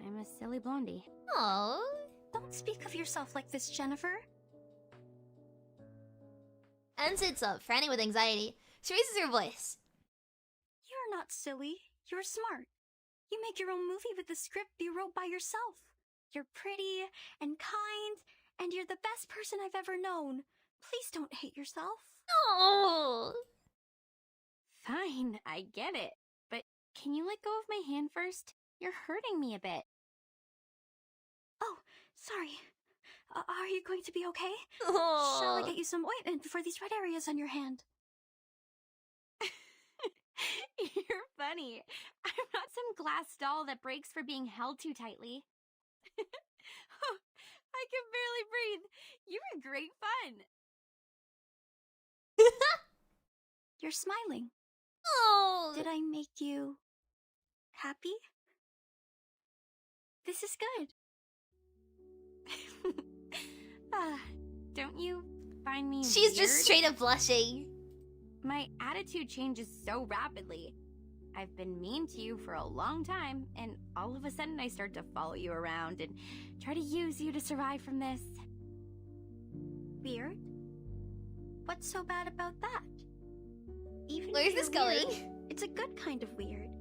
I'm a silly blondie. Oh, don't speak of yourself like this, Jennifer. Anne sits up, frantic with anxiety. She raises her voice. You're not silly. You're smart. You make your own movie with the script you wrote by yourself. You're pretty and kind, and you're the best person I've ever known. Please don't hate yourself. Oh. Fine, I get it. But can you let go of my hand first? You're hurting me a bit. Oh, sorry. Are you going to be okay? Oh. Shall I get you some ointment for these red areas on your hand? You're funny. I'm not some glass doll that breaks for being held too tightly. Oh, I can barely breathe. You were great fun. You're smiling. Oh. Did I make you happy? This is good. Don't you find me She's weird? just straight up blushing. My attitude changes so rapidly. I've been mean to you for a long time, and all of a sudden I start to follow you around and try to use you to survive from this. Weird? What's so bad about that? Even Where's this going? It's a good kind of weird.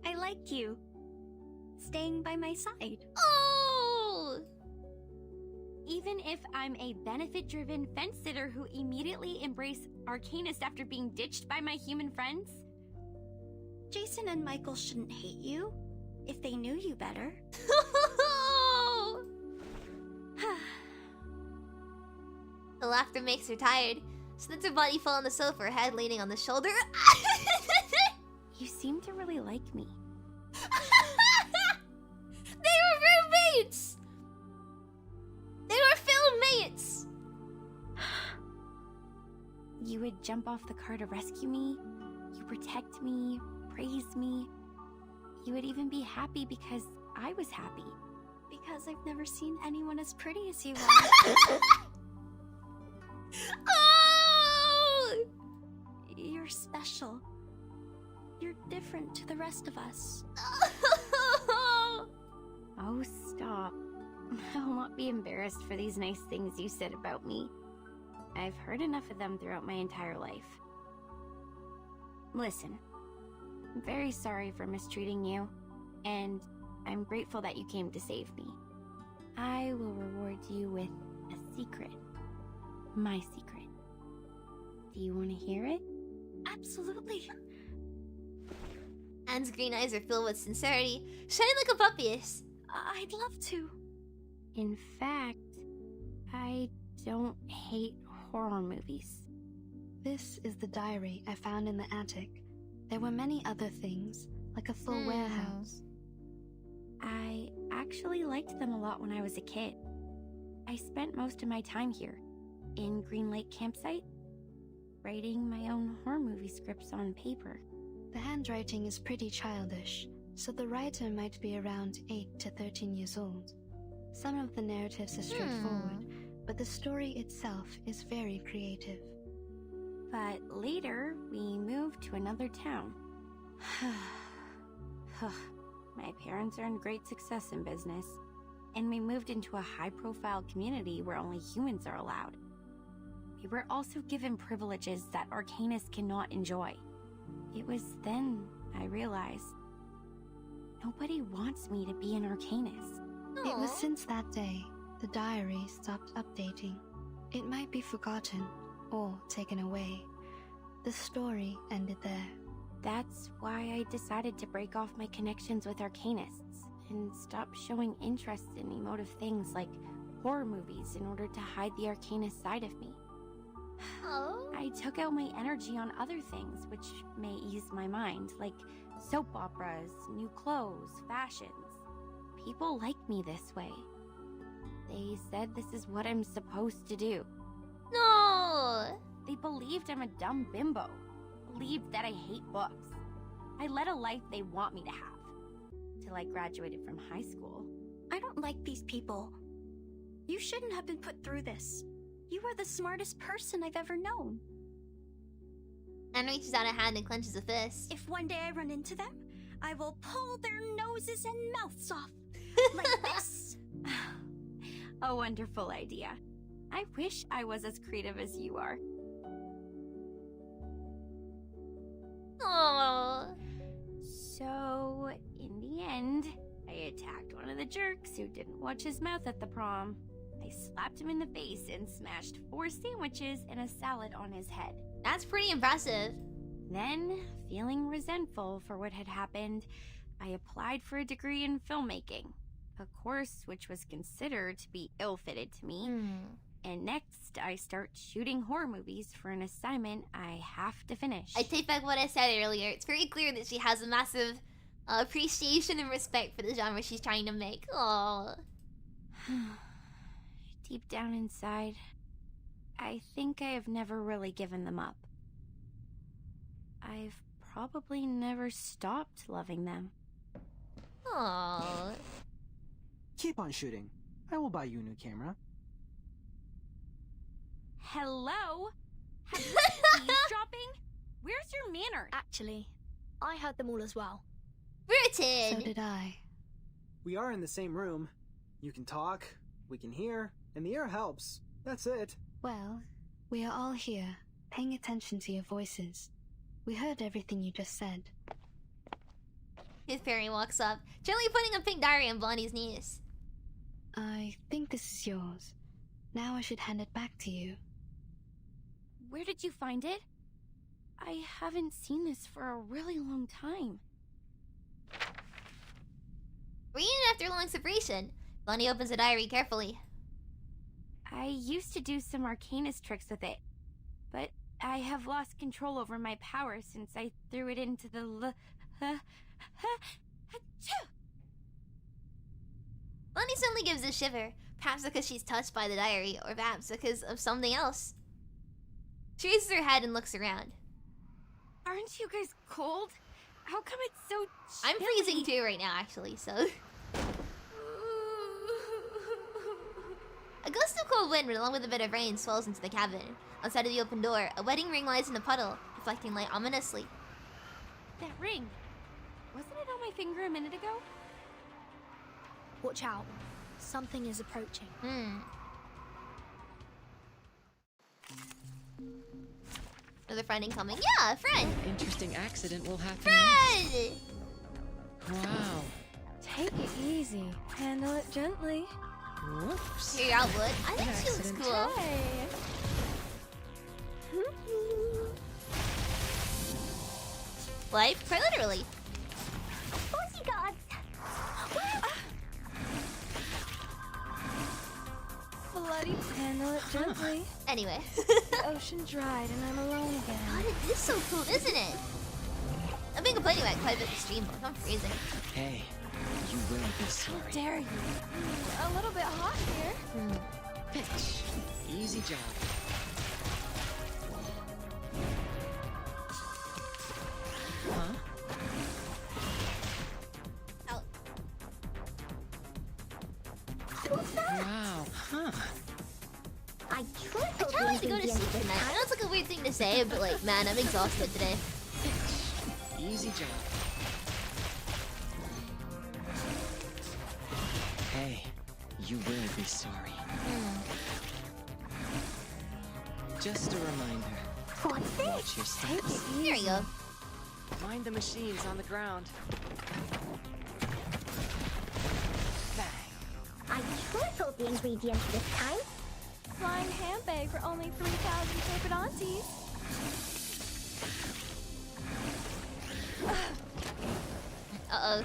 I like you. Staying by my side. Oh! Even if I'm a benefit-driven fence-sitter who immediately embraced Arcanist after being ditched by my human friends? Jason and Michael shouldn't hate you if they knew you better. The laughter makes her tired. She lets her body fall on the sofa, her head leaning on the shoulder. You seem to really like me. They were roommates! They were film mates! You would jump off the car to rescue me. You protect me, praise me. You would even be happy because I was happy. Because I've never seen anyone as pretty as you are. Oh! You're special. You're different to the rest of us. Oh, stop. I will not be embarrassed for these nice things you said about me. I've heard enough of them throughout my entire life. Listen, I'm very sorry for mistreating you, and I'm grateful that you came to save me. I will reward you with a secret. My secret. Do you want to hear it? Absolutely. Anne's green eyes are filled with sincerity, shining like a puppy's. I'd love to. In fact, I don't hate horror movies. This is the diary I found in the attic. There were many other things, like a full warehouse. I actually liked them a lot when I was a kid. I spent most of my time here, in Green Lake Campsite, writing my own horror movie scripts on paper. The handwriting is pretty childish, so the writer might be around 8 to 13 years old. Some of the narratives are straightforward, but the story itself is very creative. But later, we moved to another town. My parents earned great success in business, and we moved into a high-profile community where only humans are allowed. We were also given privileges that Arcanists cannot enjoy. It was then I realized nobody wants me to be an Arcanist. It was since that day the diary stopped updating. It might be forgotten or taken away. The story ended there. That's why I decided to break off my connections with Arcanists and stop showing interest in emotive things like horror movies in order to hide the Arcanist side of me. I took out my energy on other things which may ease my mind, like soap operas, new clothes, fashions. People like me this way. They said this is what I'm supposed to do. No! They believed I'm a dumb bimbo. Believed that I hate books. I led a life they want me to have. Till I graduated from high school. I don't like these people. You shouldn't have been put through this. You are the smartest person I've ever known. Anne reaches out a hand and clenches a fist. If one day I run into them, I will pull their noses and mouths off. Like this. A wonderful idea. I wish I was as creative as you are. Aww. So, in the end, I attacked one of the jerks who didn't watch his mouth at the prom. I slapped him in the face and smashed 4 sandwiches and a salad on his head. That's pretty impressive. Then, feeling resentful for what had happened, I applied for a degree in filmmaking, a course which was considered to be ill-fitted to me. And next, I start shooting horror movies for an assignment I have to finish. I take back what I said earlier. It's very clear that she has a massive appreciation and respect for the genre she's trying to make. Aww. Deep down inside, I think I have never really given them up. I've probably never stopped loving them. Aww. Keep on shooting. I will buy you a new camera. Hello? Have you been eavesdropping? Where's your manner? Actually, I heard them all as well. Rooted! So did I. We are in the same room. You can talk, we can hear, and the air helps. That's it. Well, we are all here, paying attention to your voices. We heard everything you just said. His fairy walks up, gently putting a pink diary on Blondie's knees. I think this is yours. Now I should hand it back to you. Where did you find it? I haven't seen this for a really long time. Reading after a long separation, Blondie opens the diary carefully. I used to do some Arcanist tricks with it, but I have lost control over my power since I threw it into the Blondie suddenly gives a shiver, perhaps because she's touched by the diary, or perhaps because of something else. She raises her head and looks around. Aren't you guys cold? How come it's so chilly? I'm freezing too right now, actually, so... A gust of cold wind, along with a bit of rain, swells into the cabin. Outside of the open door, a wedding ring lies in a puddle, reflecting light ominously. That ring. Wasn't it on my finger a minute ago? Watch out. Something is approaching. Another friend incoming. Yeah, a friend! Interesting accident will happen. Friend! Wow. Take it easy. Handle it gently. Whoops. Here, Outwood. I think she looks cool. Life, quite literally. Bloody, handle it gently. Anyway. The ocean dried and I'm alone again. God, it is so cool, isn't it? I've been complaining about it quite a bit in the stream, but I'm freezing. Hey, you will be sorry. How dare you? A little bit hot here. Bitch. Easy job. Huh? Out. Wow, huh? I can't wait to go to sleep tonight. I know it's like a weird thing to say, but like, man, I'm exhausted today. Easy job. Hey, you will be sorry. Just a reminder. What's Watch your steps. There you go. Mind the machines on the ground. I tripled the ingredients this time. Flying handbag for only 3,000 paperontes. Uh-oh.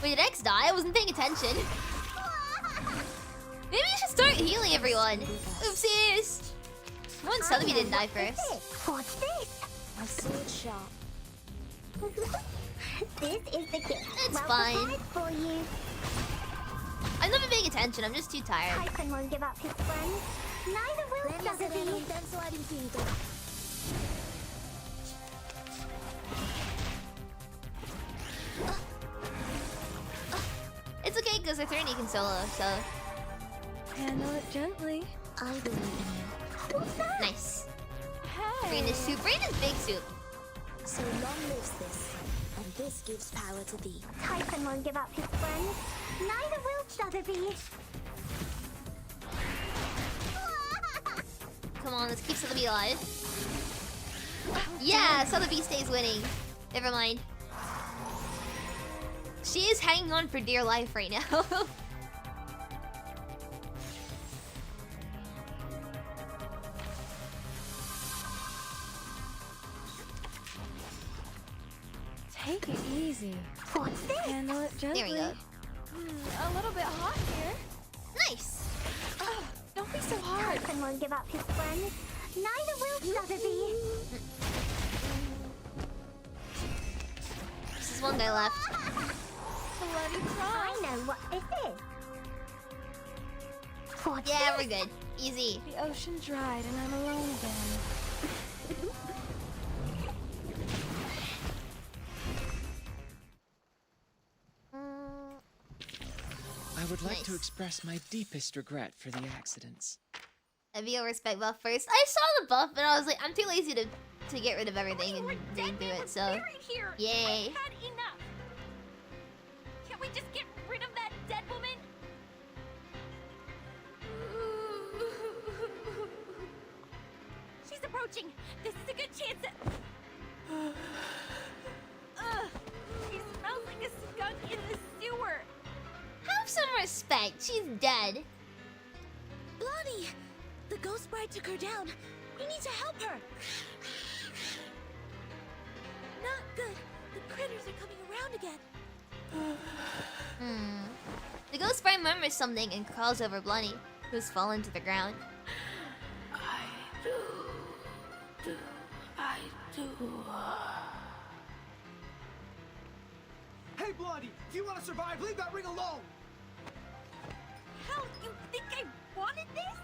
Wait, did X die? I wasn't paying attention. Maybe I should start healing everyone. Oopsies. One Sotheby didn't die first. What's this? A sword shop. This is the gift. It's fine. For you. I'm not paying attention. I'm just too tired. Typhon won't give up his friends. Neither will Sotheby. It's okay because Eternity can solo, so. Handle it gently. I believe in you. What's that? Nice. Hey. Brain is soup. Brain is big soup. So long lives this, and this gives power to thee. Typhon won't give up his friends. Neither will Sotheby. Come on, let's keep Sotheby alive. Yeah, Sotheby stays winning. Never mind. She is hanging on for dear life right now. Take it easy. What's this? Handle it gently. There we go. A little bit hot here. Nice. Don't be so hard. Typhon won't give up his friends. Neither will Sotheby. There's one guy left. Bloody cross. I know what this is. What's Yeah, this? we're good. Easy. The ocean dried and I'm alone again. I would like to Nice. express my deepest regret for the accidents. A VO respect buff first. I saw the buff, but I was like, I'm too lazy to get rid of everything and didn't do it, so. Here. Yay. I've had enough. Can't we just get rid of that dead woman? She's approaching. This is a good chance that... She smells like a skunk in the sewer. Have some respect. She's dead. Blondie! The ghost bride took her down. We need to help her. Not good. The critters are coming around again. The ghost sprite murmurs something and crawls over Blunny, who's fallen to the ground. Hey, Blondie! If you want to survive, leave that ring alone! Hell, you think I wanted this?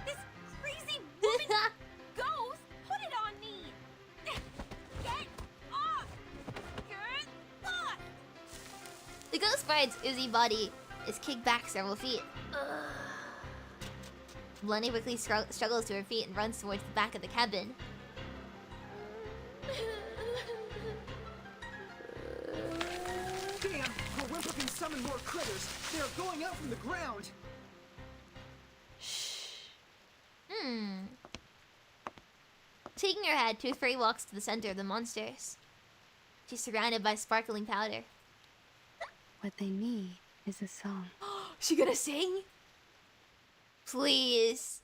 This crazy woman ghost put it on me! Get off! Get off! The ghost sprite's oozy body is kicked back several feet. Blunny quickly struggles to her feet and runs towards the back of the cabin. Damn! A whimper can summon more critters! They are going out from the ground! Taking her head, Tooth Fairy walks to the center of the monsters. She's surrounded by sparkling powder. What they need is a song. She gonna sing? Please.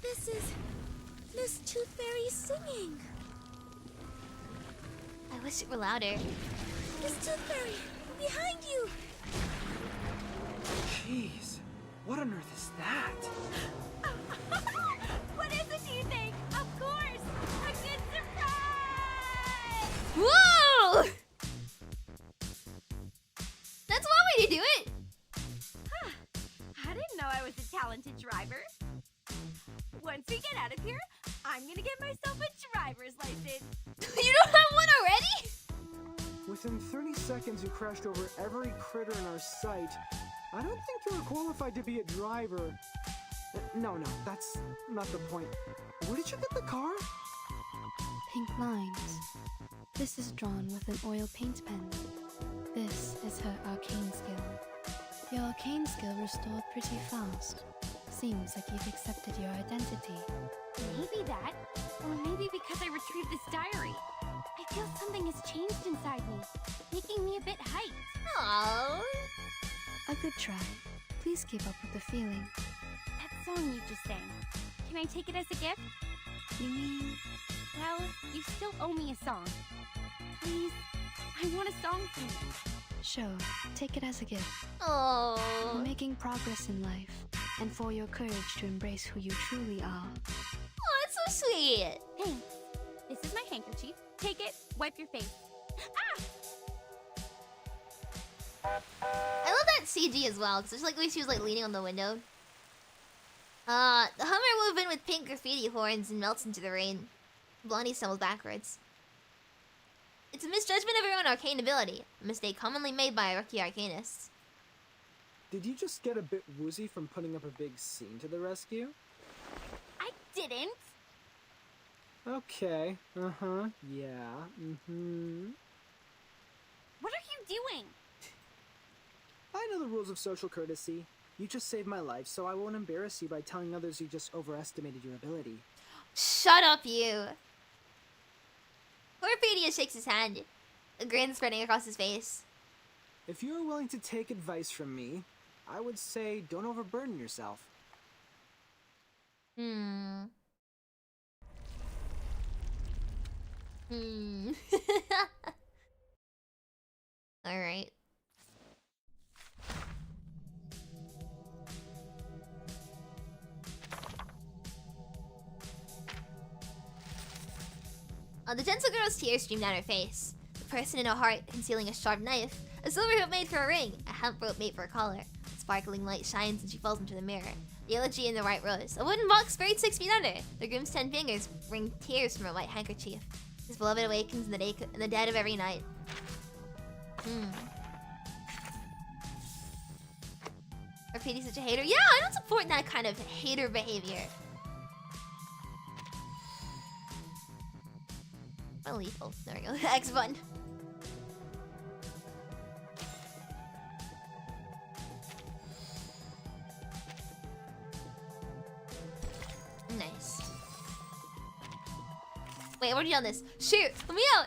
This is Miss Tooth Fairy singing. I I wish it were louder. Miss Tooth Fairy, behind you! Jeez, what on earth is that? What is it, do you think? Of course! A good surprise! Whoa! That's one way to do it. Huh. I didn't know I was a talented driver. Once we get out of here, I'm gonna get myself a driver's license. You don't have one already? Within 30 seconds, you crashed over every critter in our sight. I don't think you're qualified to be a driver. No, that's not the point. Where did you get the car? Pink lines. This is drawn with an oil paint pen. This is her arcane skill. Your arcane skill restored pretty fast. Seems like you've accepted your identity. Maybe that, or maybe because I retrieved this diary. I feel something has changed inside me, making me a bit hyped. Aww. A good try. Please keep up with the feeling. That song you just sang, can I take it as a gift? You mean? Well, you still owe me a song. Please, I want a song from you. Sure, take it as a gift. Oh. For making progress in life, and for your courage to embrace who you truly are. Oh, that's so sweet. Thanks. This is my handkerchief. Take it, wipe your face. Ah! I love that CG as well, because it's like the way she was like leaning on the window. The Hummer moves in with pink graffiti horns and melts into the rain. Blondie stumbles backwards. It's a misjudgment of her own arcane ability, a mistake commonly made by rookie arcanists. Did you just get a bit woozy from putting up a big scene to the rescue? I didn't. Okay, yeah, What are you doing? I know the rules of social courtesy. You just saved my life, so I won't embarrass you by telling others you just overestimated your ability. Shut up, you! Corpedia shakes his hand, a grin spreading across his face. If you are willing to take advice from me, I would say don't overburden yourself. Alright. The gentle girl's tears stream down her face. The person in her heart concealing a sharp knife, a silver hoop made for a ring, a hemp rope made for a collar. Sparkling light shines and she falls into the mirror. The elegy in the white rose. A wooden box buried 6 feet under. The groom's 10 fingers wring tears from a white handkerchief. His beloved awakens in the dead of every night. Are Petey's such a hater? Yeah, I don't support that kind of hater behavior. Lethal. There we go. X button. Nice. Wait, what are you on this? Shoot! Let me out!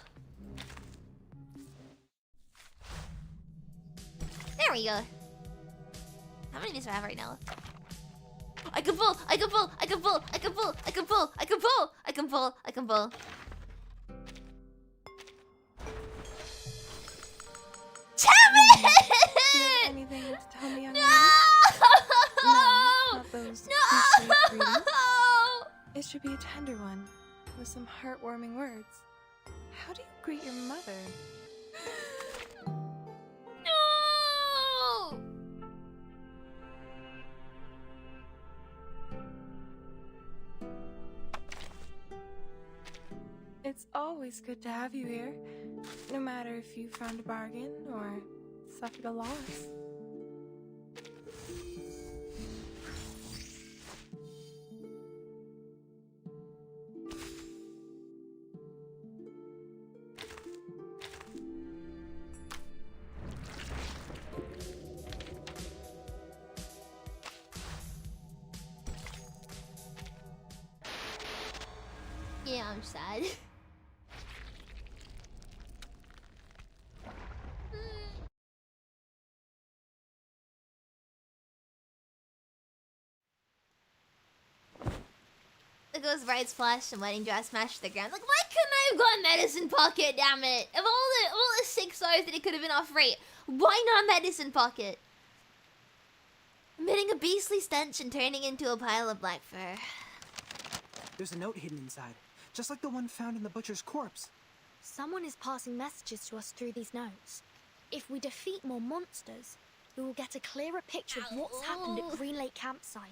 There we go. How many of these do I have right now? I can pull! I can pull! I can pull! I can pull! I can pull! I can pull! I can pull! I can pull! Anything to tell me on No! No, not those cliche greetings. It should be a tender one, with some heartwarming words. How do you greet your mother? No! It's always good to have you here, no matter if you found a bargain or suffered a loss. Yeah, I'm sad. goes Bride's flash and wedding dress smashed to the ground. Like, why couldn't I have gone medicine pocket, damn it? Of all the 6 stars that it could have been off rate, why not medicine pocket? Emitting a beastly stench and turning into a pile of black fur. There's a note hidden inside, just like the one found in the butcher's corpse. Someone is passing messages to us through these notes. If we defeat more monsters, we will get a clearer picture of what's happened at Green Lake Campsite.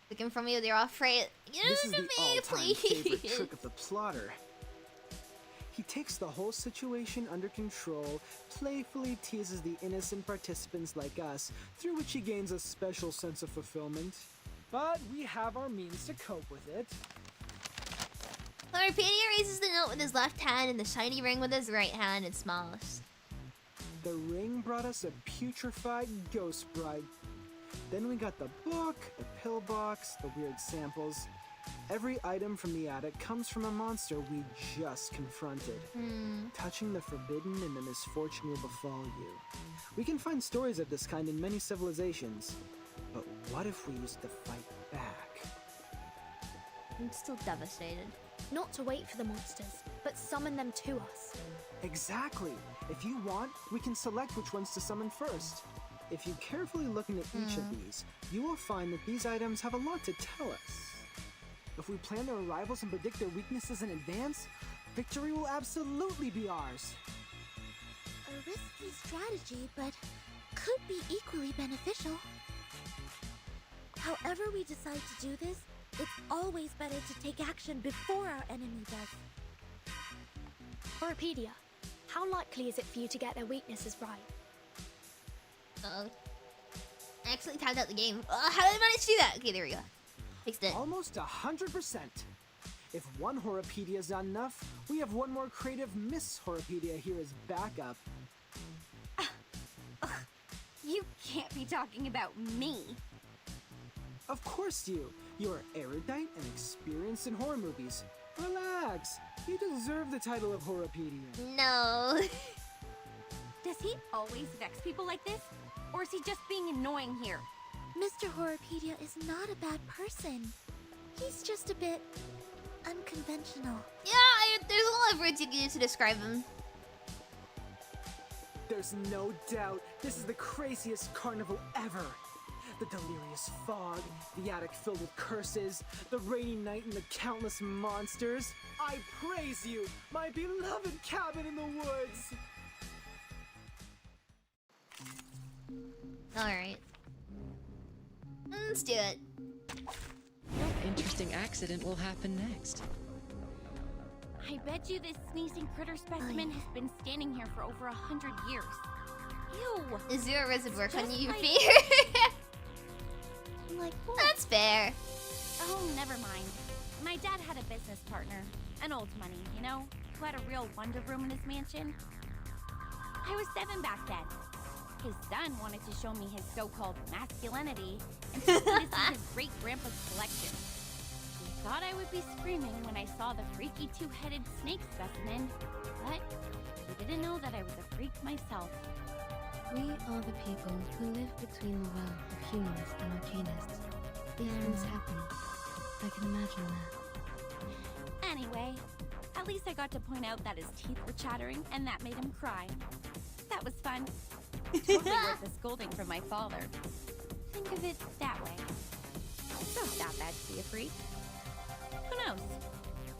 Looking for me with your off rate. This is the all-time favorite trick of the plotter. He takes the whole situation under control, playfully teases the innocent participants like us, through which he gains a special sense of fulfillment. But we have our means to cope with it. Lorpedia raises the note with his left hand and the shiny ring with his right hand and smiles. The ring brought us a putrefied ghost bride. Then we got the book, the pillbox, the weird samples. Every item from the attic comes from a monster we just confronted. Touching the forbidden and the misfortune will befall you. We can find stories of this kind in many civilizations. But what if we used to fight back? I'm still devastated. Not to wait for the monsters, but summon them to us. Exactly! If you want, we can select which ones to summon first. If you carefully look into each of these, you will find that these items have a lot to tell us. If we plan their arrivals and predict their weaknesses in advance, victory will absolutely be ours. A risky strategy, but could be equally beneficial. However we decide to do this, it's always better to take action before our enemy does. Lorpedia, how likely is it for you to get their weaknesses right? Uh-oh. I actually timed out the game. How did I manage to do that? Okay, there we go. Fixed it. Almost 100%. If one Horopedia is not enough, we have one more creative Miss Horopedia here as backup. You can't be talking about me. Of course you. You're erudite and experienced in horror movies. Relax. You deserve the title of Horopedia. No. Does he always vex people like this? Or is he just being annoying here? Mr. Horopedia is not a bad person. He's just a bit unconventional. Yeah, there's a lot of words you can use to describe him. There's no doubt this is the craziest carnival ever. The delirious fog, the attic filled with curses, the rainy night and the countless monsters. I praise you, my beloved cabin in the woods! Alright. Let's do it. What interesting accident will happen next? I bet you this sneezing critter specimen has been standing here for over 100 years. Ew! Is there a reservoir on you, like- fear? Like what? That's fair. Oh, never mind. My dad had a business partner, an old money, you know, who had a real wonder room in his mansion. I was 7 back then. His son wanted to show me his so-called masculinity and took me to see his great-grandpa's collection. He thought I would be screaming when I saw the freaky 2-headed snake specimen, but he didn't know that I was a freak myself. We are the people who live between the realm of humanists and arcanists. These things happen. I can imagine that. Anyway, at least I got to point out that his teeth were chattering and that made him cry. That was fun. Totally worth the scolding from my father. Think of it that way. It's not that bad to be a freak. Who knows?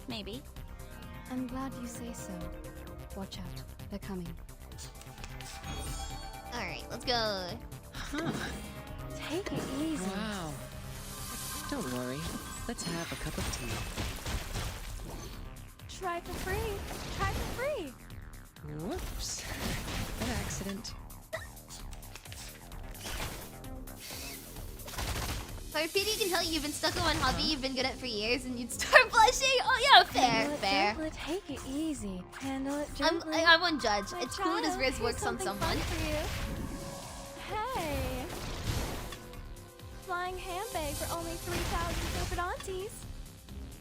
Maybe. I'm glad you say so. Watch out. They're coming. Alright, let's go. Huh. Take it easy. Wow. Don't worry. Let's have a cup of tea. Try for free. Try for free. Whoops. An accident. Lorpedia can tell you've been stuck on one hobby you've been good at for years and you'd start blushing. Oh yeah, fair, Handle it fair. gently, take it easy. Handle it gently. I won't judge. My It's cool that his child, Riz here's works on something someone. fun for you. Hey. Flying handbag for only 3,000 Silverdantes.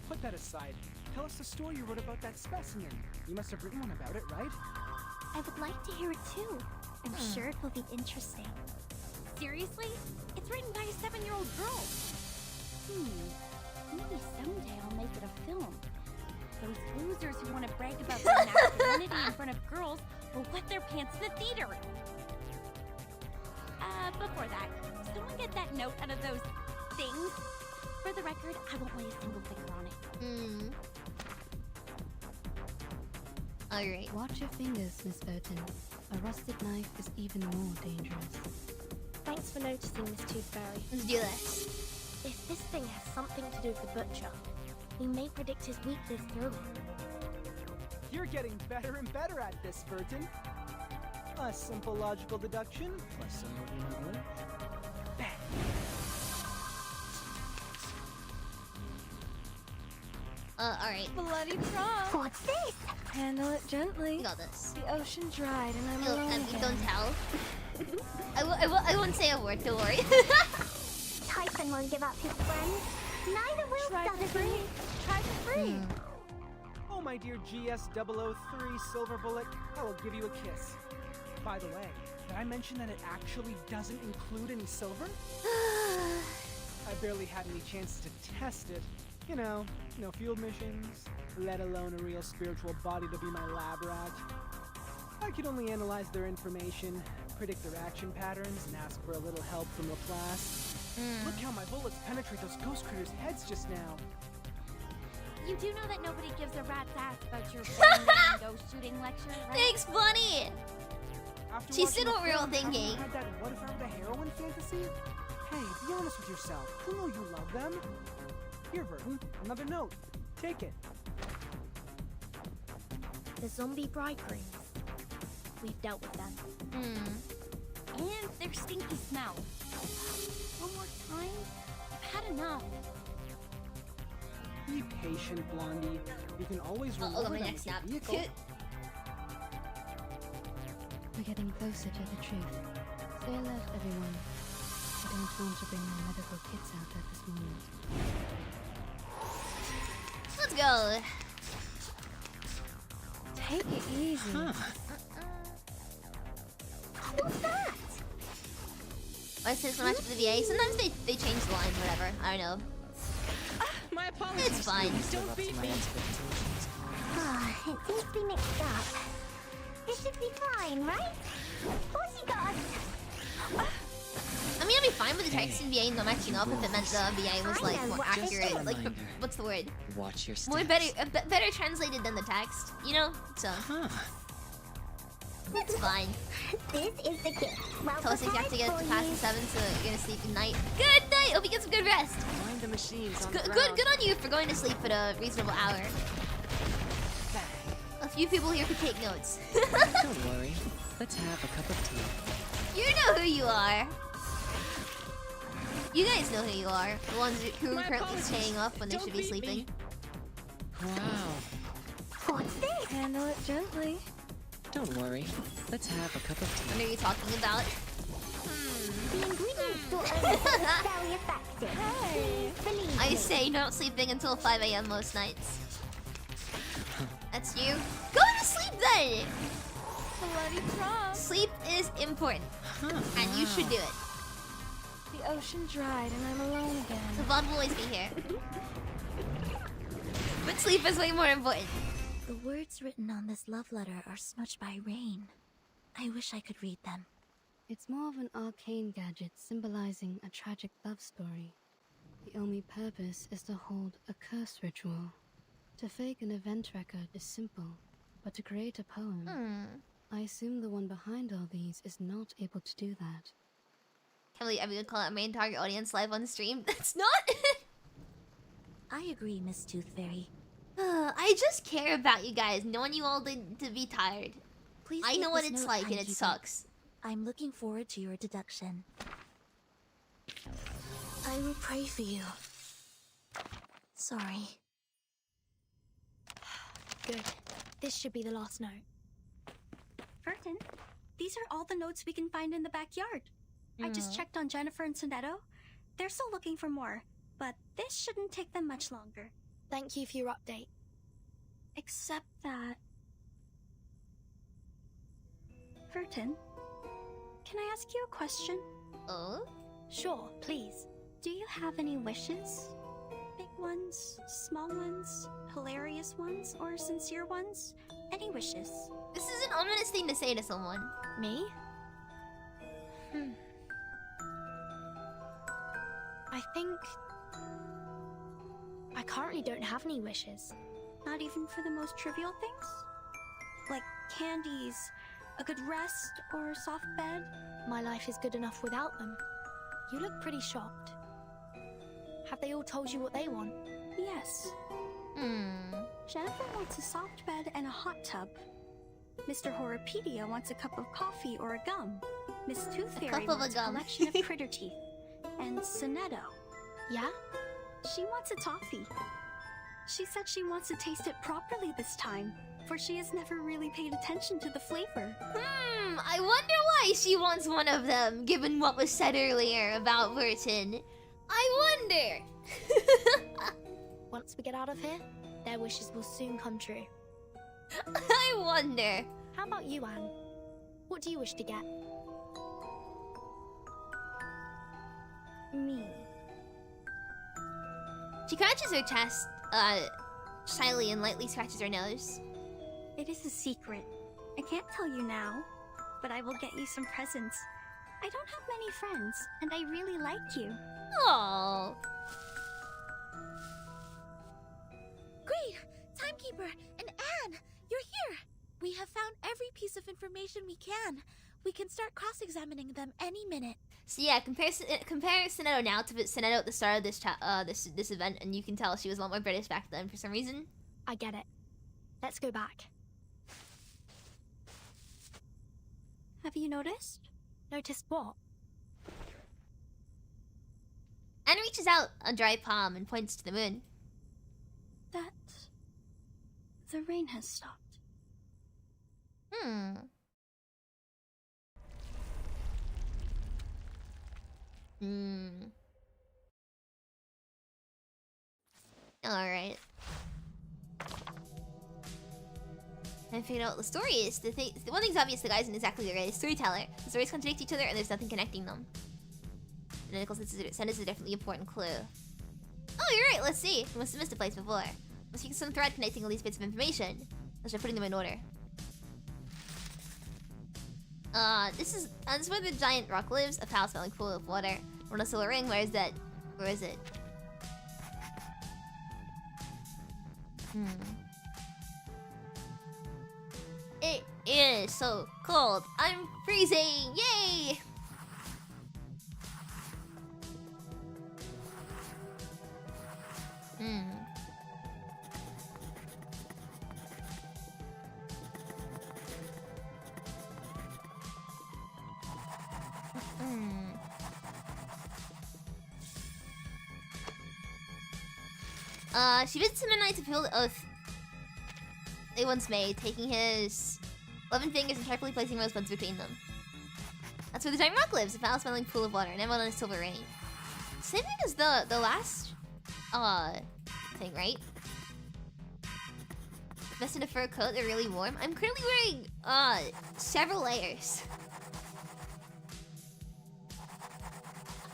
Put that aside. Tell us the story you wrote about that specimen. You must have written one about it, right? I would like to hear it too. I'm sure it will be interesting. Seriously? It's written by a 7-year-old girl. Maybe someday I'll make it a film. Those losers who want to brag about their masculinity in front of girls will wet their pants in the theater. Before that, someone get that note out of those things. For the record, I won't lay a single finger on it. Alright. Watch your fingers, Miss Burton. A rusted knife is even more dangerous. Thanks for noticing, Miss Tooth Fairy. Let's do this. If this thing has something to do with the Butcher, we may predict his weakness through it. You're getting better and better at this, Burton. A simple logical deduction plus some movie knowledge. Bang! Alright. Bloody Prawn! What's this? Handle it gently. We got this. The ocean dried and I'm alone again. Don't tell. I won't say a word, don't worry. Tyson won't give up his friends. Neither will Try for Sotheby. free. Try for free. Oh, my dear GS003 Silver Bullet, I will give you a kiss. By the way, did I mention that it actually doesn't include any silver? I barely had any chances to test it. You know, no field missions, let alone a real spiritual body to be my lab rat. I could only analyze their information, predict their action patterns, and ask for a little help from Laplace. Look how my bullets penetrate those ghost critters' heads just now. You do know that nobody gives a rat's ass about your random ghost shooting lecture, right? Thanks, Bunny! After She watching said what the we were all film, haven't you thinking. had that what if I were the heroine fantasy? Hey, be honest with yourself. You know you love them. Here, Burton, another note. Take it. The zombie bridegrooms. We've dealt with them. And their stinky smell. One more time? I've had enough. Be patient, Blondie. You can always Oh, remember my them next with snap. the vehicle. We're getting closer to the truth. Stay alert, everyone. I don't want to bring my medical kits out at this moment. Let's go. Take it easy. What's that? I said so much for the VA. Sometimes they change the line, whatever. I don't know. My apologies. It's fine. Don't beat me. It seems to be mixed up. It should be fine, right? What's he got? I mean, I'd be fine with the text in VA not matching up if it meant the VA was like more accurate. Like, what's the word? Watch your steps. More better translated than the text, you know? So. It's fine. This is the gift. Well, Toast you have to get prepared to for past you. the 7, so you're gonna sleep at night. Good night! Hope you get some good rest. Find the machines on the Good ground. on you for going to sleep at a reasonable hour. A few people here could take notes. Don't worry. Let's have a cup of tea. You know who you are. You guys know who you are. The ones who are currently staying up when they should be sleeping. Wow. What's this? Handle it gently. Don't worry. Let's have a cup of tea. What are you talking about? The ingredients store are very effective. Please believe I me. say not sleeping until 5 AM most nights. That's you? Go to sleep then! Bloody Prawn. Sleep is important. And you should do it. The ocean dried and I'm alone again. The VOD will always be here. But sleep is way more important. The words written on this love letter are smudged by rain. I wish I could read them. It's more of an arcane gadget symbolizing a tragic love story. The only purpose is to hold a curse ritual. To fake an event record is simple, but to create a poem, I assume the one behind all these is not able to do that. Can't believe I'm gonna call out main target audience live on stream. That's not. I agree, Miss Tooth Fairy. I just care about you guys, knowing you all to be tired. Please I give know what this it's note, like and it timekeeper. sucks. I'm looking forward to your deduction. I will pray for you. Sorry. Good. This should be the last note. Burton, these are all the notes we can find in the backyard. I just checked on Jennifer and Sonetto. They're still looking for more, but this shouldn't take them much longer. Thank you for your update. Except that... Burton, can I ask you a question? Oh? Sure, please. Do you have any wishes? Big ones, small ones, hilarious ones, or sincere ones? Any wishes? This is an ominous thing to say to someone. Me? I think... I currently don't have any wishes. Not even for the most trivial things? Like candies, a good rest, or a soft bed? My life is good enough without them. You look pretty shocked. Have they all told you what they want? Yes. Jennifer wants a soft bed and a hot tub. Mr. Horripedia wants a cup of coffee or a gum. Miss Tooth Fairy wants a collection of critter teeth. And Sonetto. Yeah? She wants a toffee. She said she wants to taste it properly this time, for she has never really paid attention to the flavor. I wonder why she wants one of them, given what was said earlier about Burton. I wonder! Once we get out of here, their wishes will soon come true. I wonder. How about you, Anne? What do you wish to get? Me. She scratches her chest, shyly and lightly scratches her nose. It is a secret. I can't tell you now, but I will get you some presents. I don't have many friends, and I really like you. Aww. Great! Timekeeper and Anne, you're here! We have found every piece of information we can. We can start cross-examining them any minute. So yeah, compare Sonetto now to Sonetto at the start of this event, and you can tell she was a lot more British back then for some reason. I get it. Let's go back. Have you noticed? Noticed what? Anne reaches out a dry palm and points to the moon. That... the rain has stopped. Alright. I figured out what the story is. The one thing's obvious, the guy isn't exactly the greatest storyteller. The stories contradict each other and there's nothing connecting them. The identical sentence is a definitely important clue. Oh, you're right, let's see. We must have missed a place before. Must be some thread connecting all these bits of information. Let's try putting them in order. This is where the giant rock lives, a foul-smelling pool of water. We're on a silver ring, where is that? Where is it? It is so cold. I'm freezing! Yay! She visits him at night to fulfill the oath they once made, taking his 11 fingers and carefully placing rosebuds between them. That's where the giant rock lives, a foul-smelling pool of water, and everyone on a silver ring. Same thing as the last thing, right? Dressed in a fur coat, they're really warm. I'm currently wearing several layers.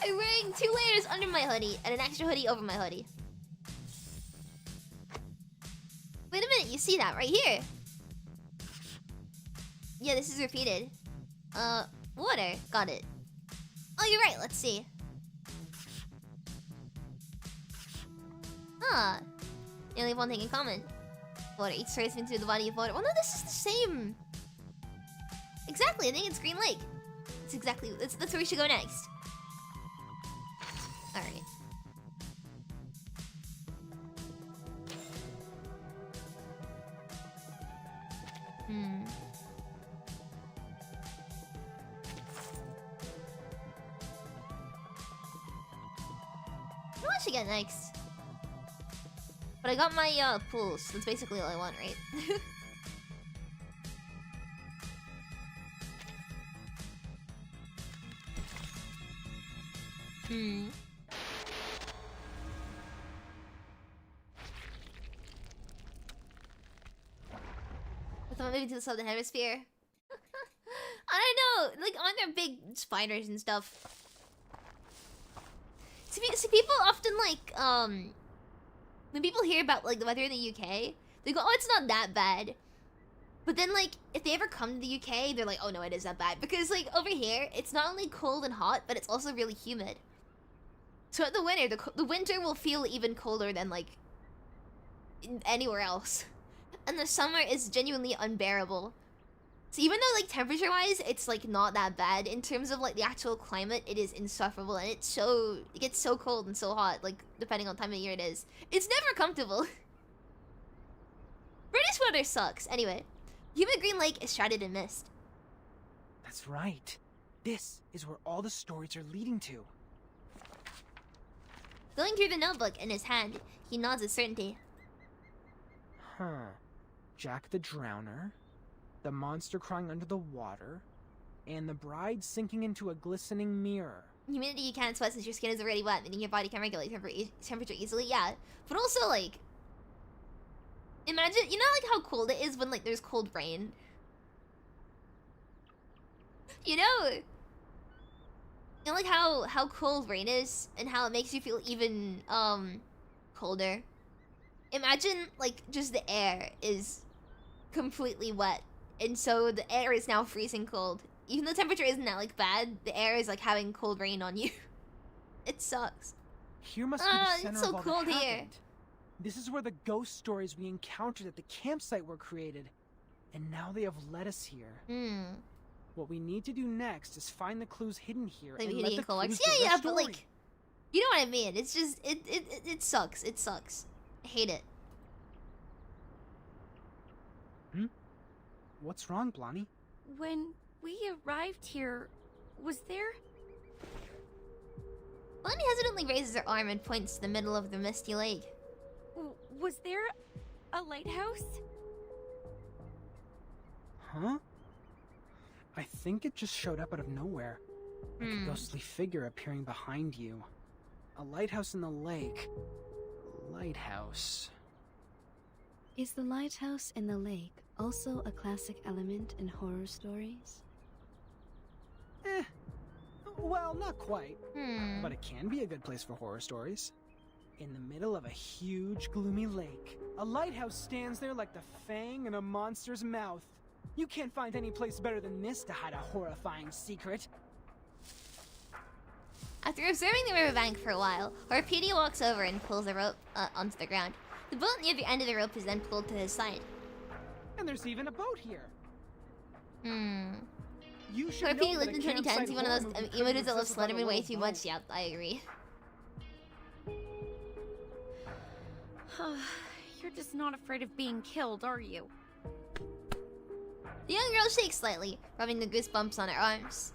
I'm wearing 2 layers under my hoodie and an extra hoodie over my hoodie. Wait a minute, you see that right here? Yeah, this is repeated. Water. Got it. Oh, you're right, let's see. Huh. They only have one thing in common. Water. Each tracing through the body of water. Well, no, this is the same. Exactly, I think it's Green Lake. It's exactly... That's where we should go next. Alright. What should I get next? But I got my pools. That's basically all I want, right? With them moving to the southern hemisphere. I don't know, like aren't there big spiders and stuff? See, people often like when people hear about like the weather in the UK, they go, "Oh, it's not that bad." But then like if they ever come to the UK, they're like, "Oh no, it is that bad," because like over here, it's not only cold and hot, but it's also really humid. So at the winter, the winter will feel even colder than like anywhere else, and the summer is genuinely unbearable. So even though like temperature-wise, it's like not that bad in terms of like the actual climate, it is insufferable, and it gets so cold and so hot, like depending on time of year it is. It's never comfortable. British weather sucks. Anyway, Human Green Lake is shrouded in mist. That's right. This is where all the stories are leading to. Going through the notebook in his hand, he nods with certainty. Huh. Jack the Drowner, the monster crying under the water, and the bride sinking into a glistening mirror. Humidity you can't sweat since your skin is already wet, meaning your body can regulate temperature easily, yeah. But also, like, imagine, you know like how cold it is when like there's cold rain? You know like how cold rain is and how it makes you feel even colder. Imagine like just the air is completely wet, and so the air is now freezing cold. Even though the temperature isn't that like bad, the air is like having cold rain on you. It sucks. Here must be the center it's so of all cold that here. happened. This is where the ghost stories we encountered at the campsite were created, and now they have led us here. What we need to do next is find the clues hidden here Like and let the clues yeah, tell their but story. like, you know what I mean. It's just it sucks. It sucks. I hate it. What's wrong, Blondie? When we arrived here, was there... Blondie hesitantly raises her arm and points to the middle of the misty lake. Was there a lighthouse? Huh? I think it just showed up out of nowhere. Like a ghostly figure appearing behind you. A lighthouse in the lake. Lighthouse. Is the lighthouse in the lake also a classic element in horror stories? Well, not quite. But it can be a good place for horror stories. In the middle of a huge, gloomy lake, a lighthouse stands there like the fang in a monster's mouth. You can't find any place better than this to hide a horrifying secret. After observing the riverbank for a while, Orpedia walks over and pulls a rope onto the ground. The boat near the end of the rope is then pulled to his side. And there's even a boat here. You should Orpedia know lived in that a 2010s. campsite One of those horror movie couldn't emojis that loves exist without a Slenderman way little too boat. much. Yep, I agree. You're just not afraid of being killed, are you? The young girl shakes slightly, rubbing the goosebumps on her arms.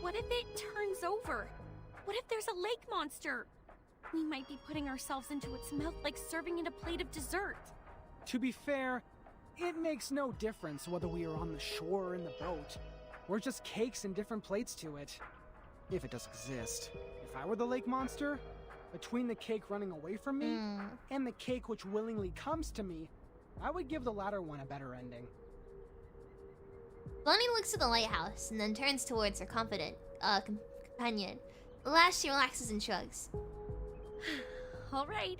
What if it turns over? What if there's a lake monster? We might be putting ourselves into its mouth like serving it a plate of dessert. To be fair, it makes no difference whether we are on the shore or in the boat. We're just cakes and different plates to it. If it does exist. If I were the lake monster, between the cake running away from me and the cake which willingly comes to me, I would give the latter one a better ending. Bonnie looks at the lighthouse and then turns towards her confident companion. At last, she relaxes and shrugs. All right.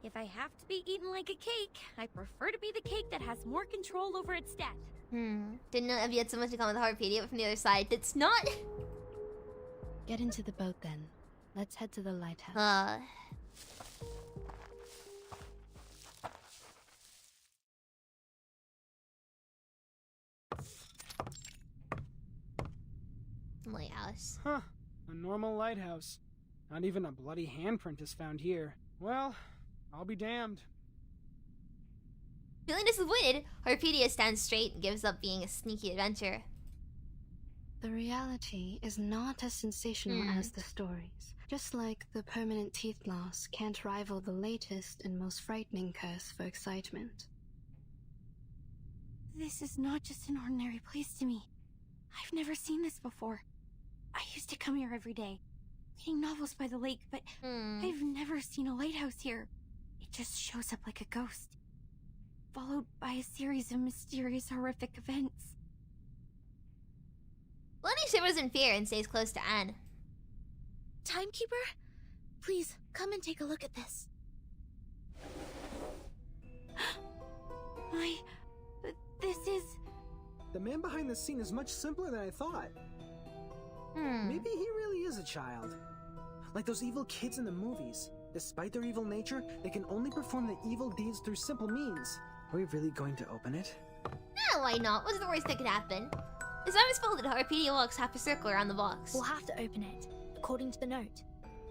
If I have to be eaten like a cake, I prefer to be the cake that has more control over its death. Didn't know Evie had so much in common with Harpedia, but from the other side, it's not. Get into the boat then. Let's head to the lighthouse. Lighthouse. Huh. A normal lighthouse. Not even a bloody handprint is found here. Well, I'll be damned. Feeling disappointed, Harpedia stands straight and gives up being a sneaky adventurer. The reality is not as sensational as the stories. Just like the permanent teeth loss can't rival the latest and most frightening curse for excitement. This is not just an ordinary place to me. I've never seen this before. I used to come here every day, reading novels by the lake, but I've never seen a lighthouse here. It just shows up like a ghost, followed by a series of mysterious, horrific events. Lonnie shivers in fear and stays close to Anne. Timekeeper? Please, come and take a look at this. This is... The man behind the scene is much simpler than I thought. Maybe he really is a child. Like those evil kids in the movies. Despite their evil nature, they can only perform the evil deeds through simple means. Are we really going to open it? Yeah, why not? What's the worst that could happen? His arm is folded, Harpedia walks half a circle around the box. We'll have to open it, according to the note.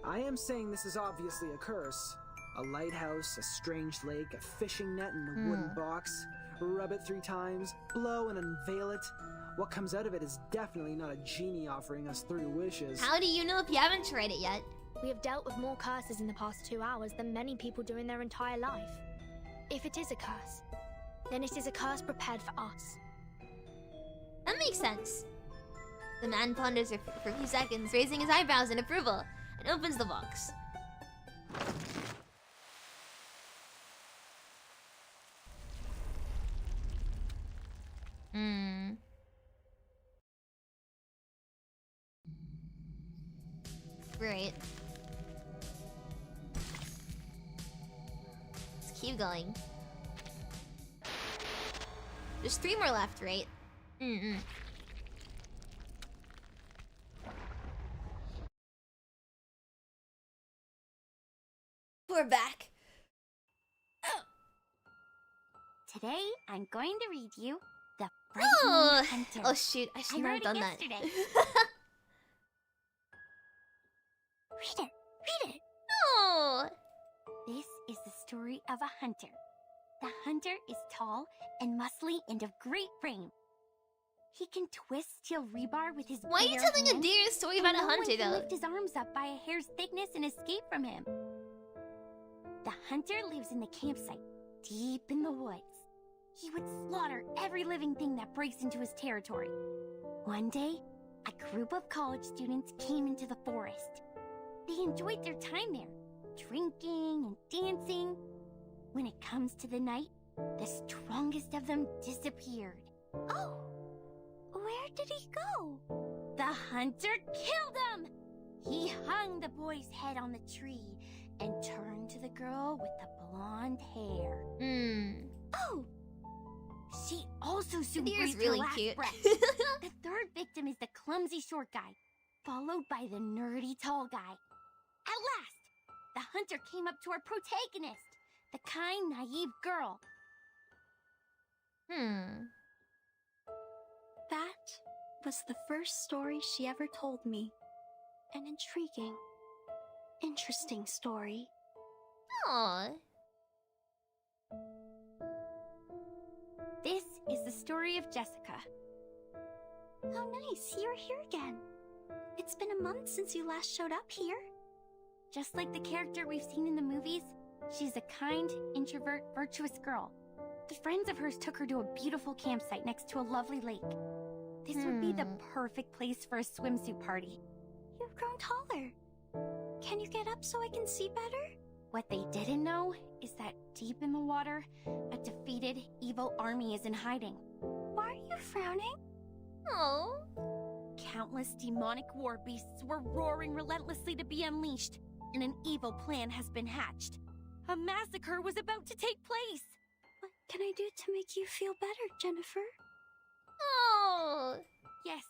I am saying this is obviously a curse. A lighthouse, a strange lake, a fishing net, and a wooden box. Rub it 3 times, blow and unveil it. What comes out of it is definitely not a genie offering us 3 wishes. How do you know if you haven't tried it yet? We have dealt with more curses in the past 2 hours than many people do in their entire life. If it is a curse, then it is a curse prepared for us. That makes sense. The man ponders for a few seconds, raising his eyebrows in approval, and opens the box. Right. Let's keep going. There's 3 more left, right? We're back. Today, I'm going to read you The Frightening Hunter. Oh shoot, I should not have done that. Read it. Read it. Oh. This is the story of a hunter. The hunter is tall and muscly and of great frame. He can twist steel rebar with his Why are you bare telling hands, a dear story about a and no one hunter, can though? lift his arms up by a hair's thickness and escape from him. The hunter lives in the campsite, deep in the woods. He would slaughter every living thing that breaks into his territory. One day, a group of college students came into the forest. They enjoyed their time there, drinking and dancing. When it comes to the night, the strongest of them disappeared. Oh, where did he go? The hunter killed him! He hung the boy's head on the tree and turned to the girl with the blonde hair. Oh! She also soon The deer's breathed her really last cute. breath. The third victim is the clumsy short guy, followed by the nerdy tall guy. At last, the hunter came up to our protagonist, the kind, naive girl. That was the first story she ever told me. An intriguing, interesting story. Aww. This is the story of Jessica. How nice, you're here again. It's been a month since you last showed up here. Just like the character we've seen in the movies, she's a kind, introvert, virtuous girl. The friends of hers took her to a beautiful campsite next to a lovely lake. This would be the perfect place for a swimsuit party. You've grown taller. Can you get up so I can see better? What they didn't know is that deep in the water, a defeated, evil army is in hiding. Why are you frowning? Oh. Countless demonic war beasts were roaring relentlessly to be unleashed, and an evil plan has been hatched. A massacre was about to take place. What can I do to make you feel better, Jennifer? Oh. Yes,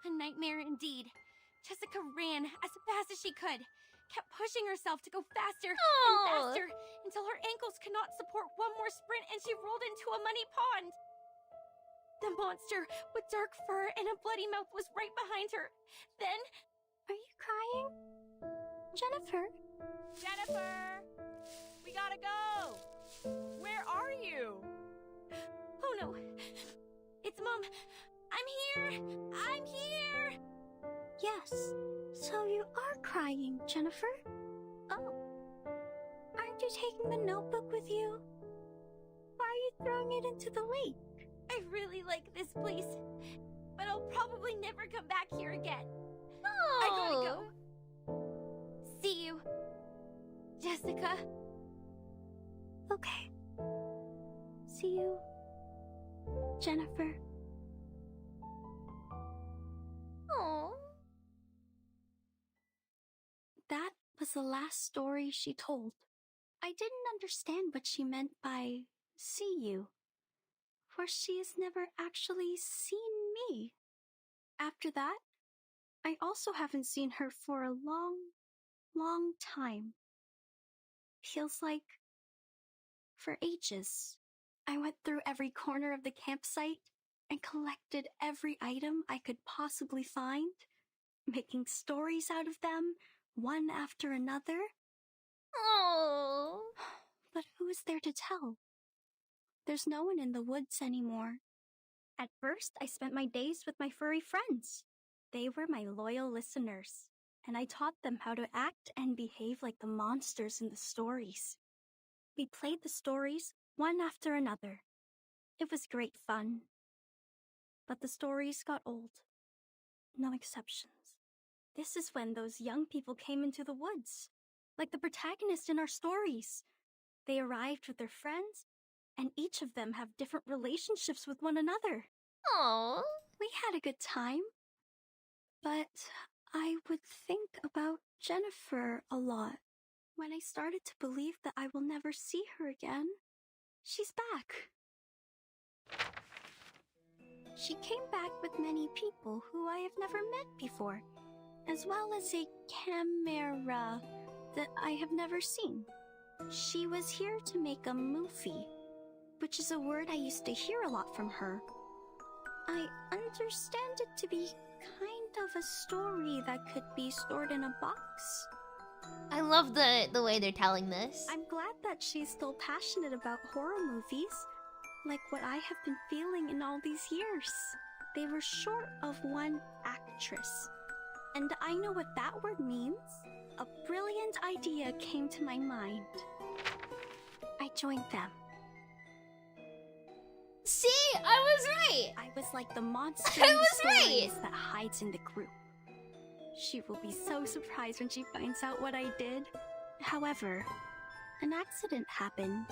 a nightmare indeed. Jessica ran as fast as she could, kept pushing herself to go faster and faster until her ankles could not support one more sprint and she rolled into a muddy pond. The monster with dark fur and a bloody mouth was right behind her. Then... Are you crying? Jennifer? Jennifer! We gotta go! Where are you? Oh no. It's Mom. I'm here! I'm here! Yes. So you are crying, Jennifer? Oh. Aren't you taking the notebook with you? Why are you throwing it into the lake? I really like this place, but I'll probably never come back here again. I gotta go. See you, Jessica. Okay. See you, Jennifer. Aww. That was the last story she told. I didn't understand what she meant by see you. course, she has never actually seen me. After that, I also haven't seen her for a long time. Feels like for ages. I went through every corner of the campsite and collected every item I could possibly find, making stories out of them, one after another. Oh. But who is there to tell? There's no one in the woods anymore. At first, I spent my days with my furry friends. They were my loyal listeners, and I taught them how to act and behave like the monsters in the stories. We played the stories one after another. It was great fun. But the stories got old. No exceptions. This is when those young people came into the woods, like the protagonist in our stories. They arrived with their friends, and each of them have different relationships with one another. Aww. We had a good time. But I would think about Jennifer a lot. When I started to believe that I will never see her again, she's back. She came back with many people who I have never met before, as well as a camera that I have never seen. She was here to make a movie, which is a word I used to hear a lot from her. I understand it to be kind of a story that could be stored in a box. I love the way they're telling this. I'm glad that she's still passionate about horror movies, like what I have been feeling in all these years. They were short of one actress, and I know what that word means. A brilliant idea came to my mind. I joined them. See, I was right. I was like the monster I in the was stories right. that hides in the group. She will be so surprised when she finds out what I did. However, an accident happened.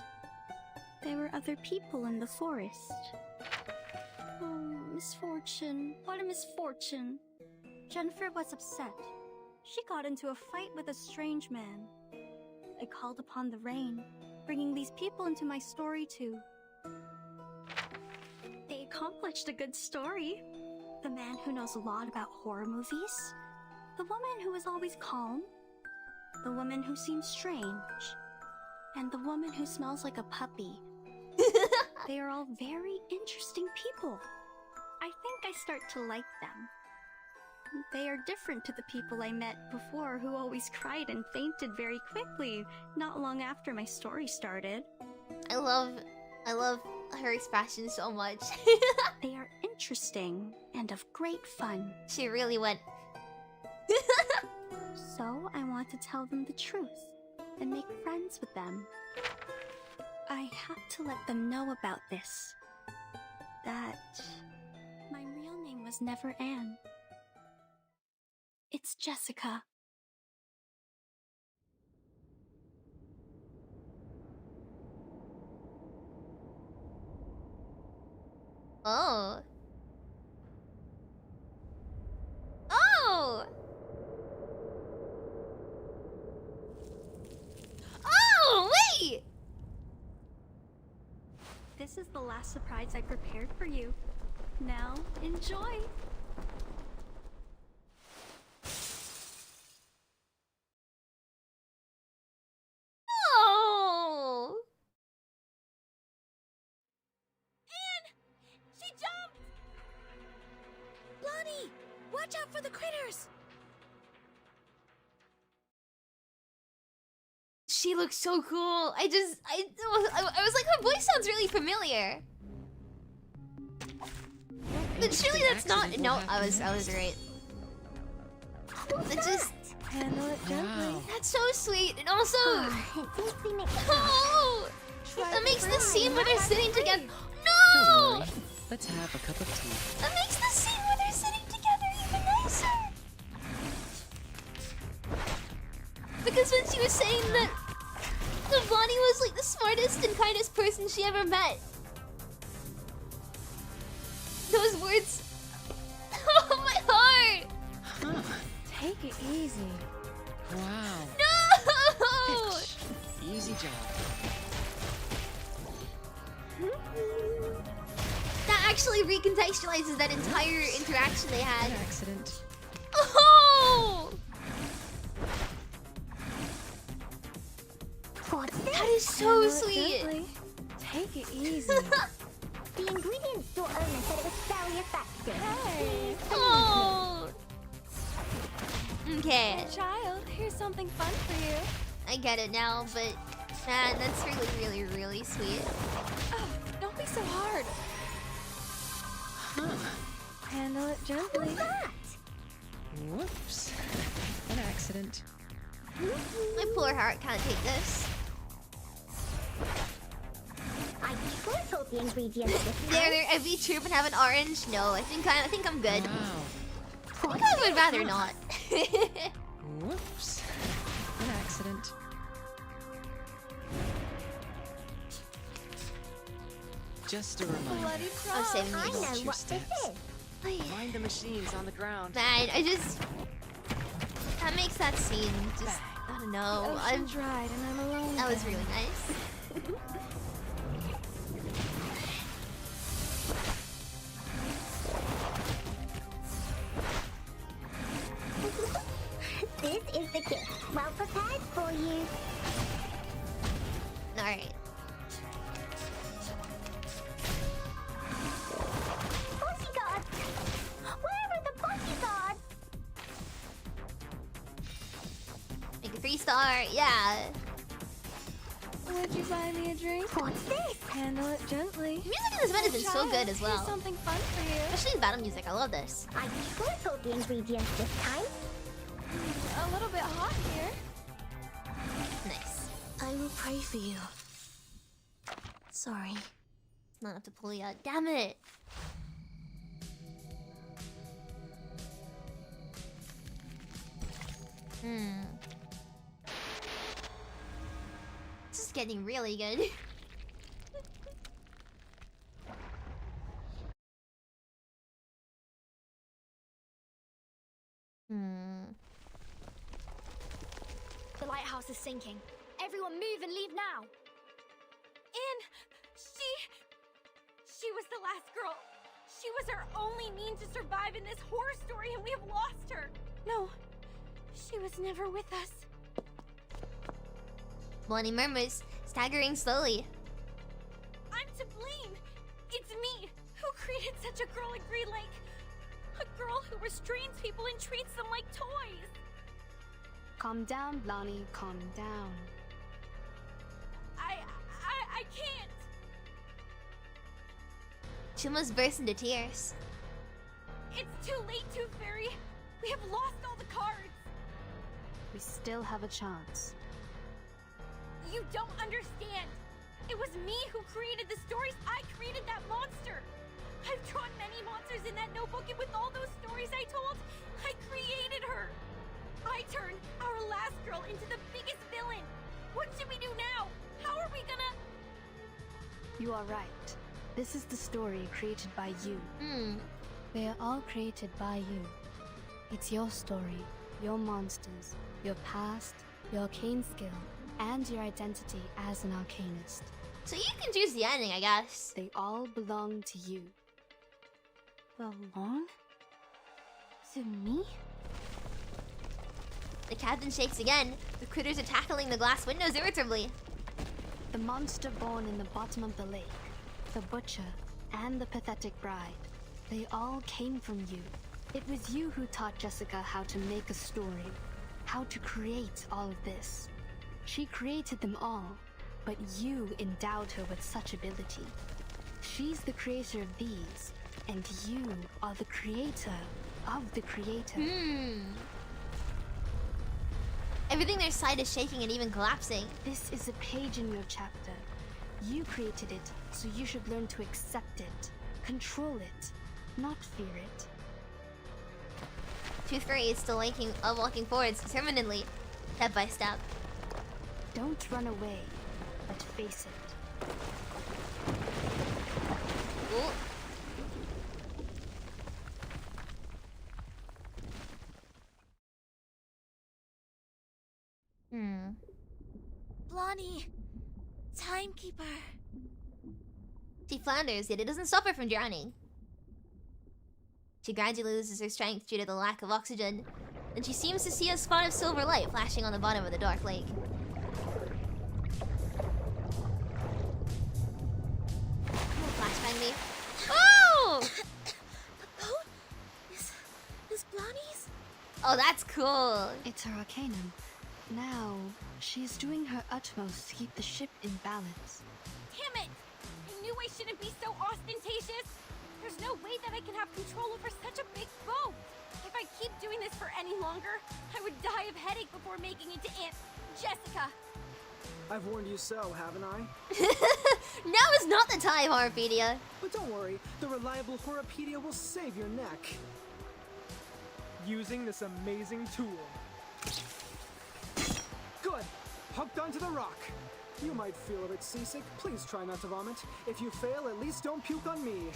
There were other people in the forest. Oh, misfortune. What a misfortune. Jennifer was upset. She got into a fight with a strange man. I called upon the rain, bringing these people into my story too. They accomplished a good story. The man who knows a lot about horror movies. The woman who is always calm. The woman who seems strange. And the woman who smells like a puppy. They are all very interesting people. I think I start to like them. They are different to the people I met before who always cried and fainted very quickly, not long after my story started. I love her expression so much. They are interesting and of great fun. She really went. So I want to tell them the truth and make friends with them. I have to let them know about this. That my real name was never Anne. It's Jessica. Oh. Oh! Oh, wait! This is the last surprise I prepared for you. Now, enjoy! Oh! Anne! She jumped! Blondie! Watch out for the critters! She looks so cool. I was like, her voice sounds really familiar. But surely that's not. No, I was right. It just. Handle it gently. Wow. That's so sweet, and also. Oh, that makes the scene where they're sitting together. Don't No! worry. Let's have a cup of tea. That makes the scene where they're sitting together even nicer. Because when she was saying that Bonnie was like the smartest and kindest person she ever met. Those words. Oh, my heart! Huh. Take it easy. Wow. No! Easy job. actually recontextualizes that entire interaction they had. An accident. Oh! That is so sweet. Take it easy. The ingredient store owner said it was very effective. Hey. Oh. Okay. Child, here's something fun for you. I get it now, but man, that's really, really, really sweet. Oh, don't be so hard. Huh. Handle it gently. What's that? Whoops. An accident. My poor heart can't take this. I sure hope the ingredients this There, a VTuber and have an orange? No, I think I'm good. Wow. I think I would rather not. Whoops. An accident. Just a reminder. Bloody I'm saving I these. know your what steps. this is. Mind the machines on the ground. Man, that makes that scene just, I don't know. The ocean's dried and I'm alone. That was again. really nice. This is the gift. Well prepared for you. Alright. Bodyguards! Where are the bodyguards? Make a 3-star, yeah. Would you buy me a drink? What's this? Handle it gently. The music in this event has been so good as Here's well. something fun for you. Especially the battle music, I love this. I sure hope the ingredients this time. A little bit hot here. Nice. I will pray for you. Sorry. It's not enough to pull you out. Damn it. This is getting really good. The lighthouse is sinking. Everyone move and leave now. And she was the last girl. She was our only means to survive in this horror story, and we have lost her. No, she was never with us. Blondie murmurs, staggering slowly. I'm to blame. It's me who created such a girl at Green Lake. A girl who restrains people and treats them like toys. Calm down, Blondie. Calm down. I can't. She almost burst into tears. It's too late, Tooth Fairy. We have lost all the cards. We still have a chance. You don't understand. It was me who created the stories. I created that monster. I've drawn many monsters in that notebook, and with all those stories I told, I created her. I turned our last girl into the biggest villain. What should we do now? How are we gonna... You are right. This is the story created by you. They are all created by you. It's your story, your monsters, your past, your arcane skill, and your identity as an arcanist. So you can choose the ending, I guess. They all belong to you. Belong? To me? The captain shakes again. The critters are tackling the glass windows irritably. The monster born in the bottom of the lake, the butcher, and the pathetic bride. They all came from you. It was you who taught Jessica how to make a story, how to create all of this. She created them all, but you endowed her with such ability. She's the creator of these, and you are the creator of the creator. Everything their side is shaking and even collapsing. This is a page in your chapter. You created it, so you should learn to accept it, control it, not fear it. Tooth Fairy is still walking forwards determinedly, step by step. Don't run away, but face it. Ooh. Blondie, timekeeper. She flounders, yet it doesn't stop her from drowning. She gradually loses her strength due to the lack of oxygen, and she seems to see a spot of silver light flashing on the bottom of the dark lake. Flashbang me. Oh! The boat is Blondie's? Oh, that's cool. It's her arcanum. Now, she's doing her utmost to keep the ship in balance. Damn it! I knew I shouldn't be so ostentatious. There's no way that I can have control over such a big boat. If I keep doing this for any longer, I would die of headache before making it to Aunt Jessica. I've warned you so, haven't I? Now is not the time, Horrorpedia. But don't worry, the reliable Horrorpedia will save your neck. Using this amazing tool. Good. Hooked onto the rock. You might feel a bit seasick. Please try not to vomit. If you fail, at least don't puke on me.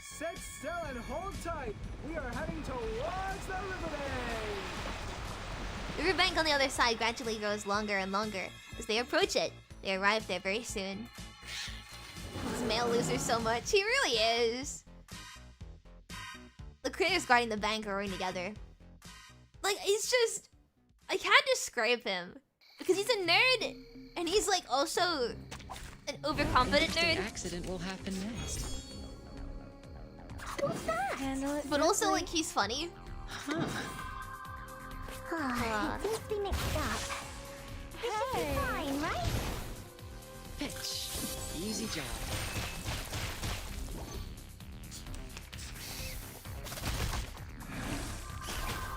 Sit still and hold tight. We are heading towards the riverbank. The riverbank on the other side gradually grows longer and longer. As they approach it, they arrive there very soon. This male loser so much. He really is. The critters guarding the bank are rowing together. Like, he's just... I can't describe him. Because he's a nerd, and he's like also an overconfident nerd. Accident will happen next. What's that? Handle it But also, like, he's funny. It seems to be mixed up. It should be fine, right? Pitch. Easy job.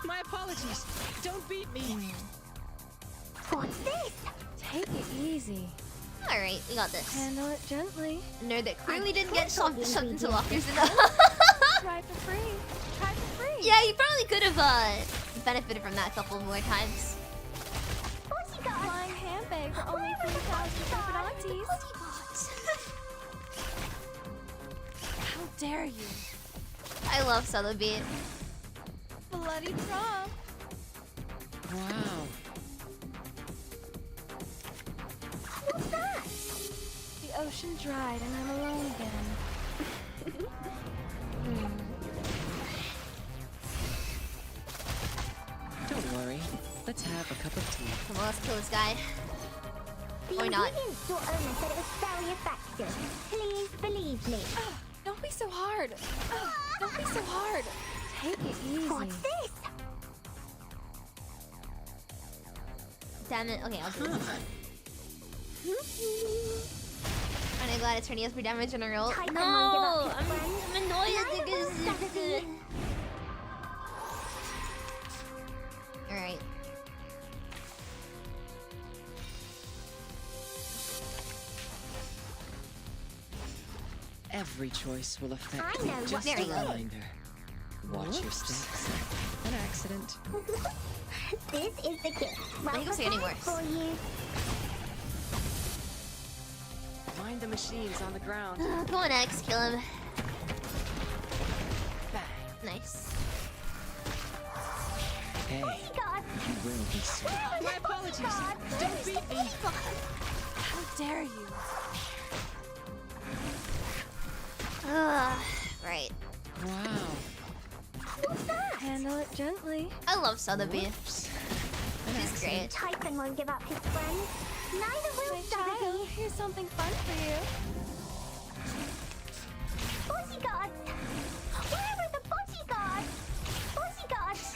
My apologies. Don't beat me. What's this? Take it easy. Alright, we got this. Handle it gently. A nerd that clearly didn't get shoved into lockers enough. Try for free. Try for free. Yeah, you probably could have benefited from that a couple more times. What's you got? Flying handbag for only 3,000 aunties. How dare you? I love Sotheby. Bloody prom. Wow. What's that? The ocean dried and I'm alone again. Don't worry. Let's have a cup of tea. Come on, let's kill this guy. The Or not. ingredient store owner said it was very effective. Please believe me. Don't be so hard. Don't be so hard. Take it easy. What's this? Damn it. Okay, I'll do this one. Aren't I glad it's turning us for damage in a roll? Type No! and I'm give up annoyed because... Alright. Every choice will affect I know just what a there is. reminder. Watch your steps. An accident. This is the gift. I think I'm getting worse. For you. Mind the machines on the ground. Go on, X. Kill him. Nice. Hey, Oh my god. you will be sorry. My apologies. Don't beat me. How dare you? Right. Wow. What's that? Handle it gently. I love Sotheby. She's great. Typhon won't give up his friends. Neither will My child, Sotheby. here's something fun for you. Bodyguards! Where are the bodyguards? Bodyguards!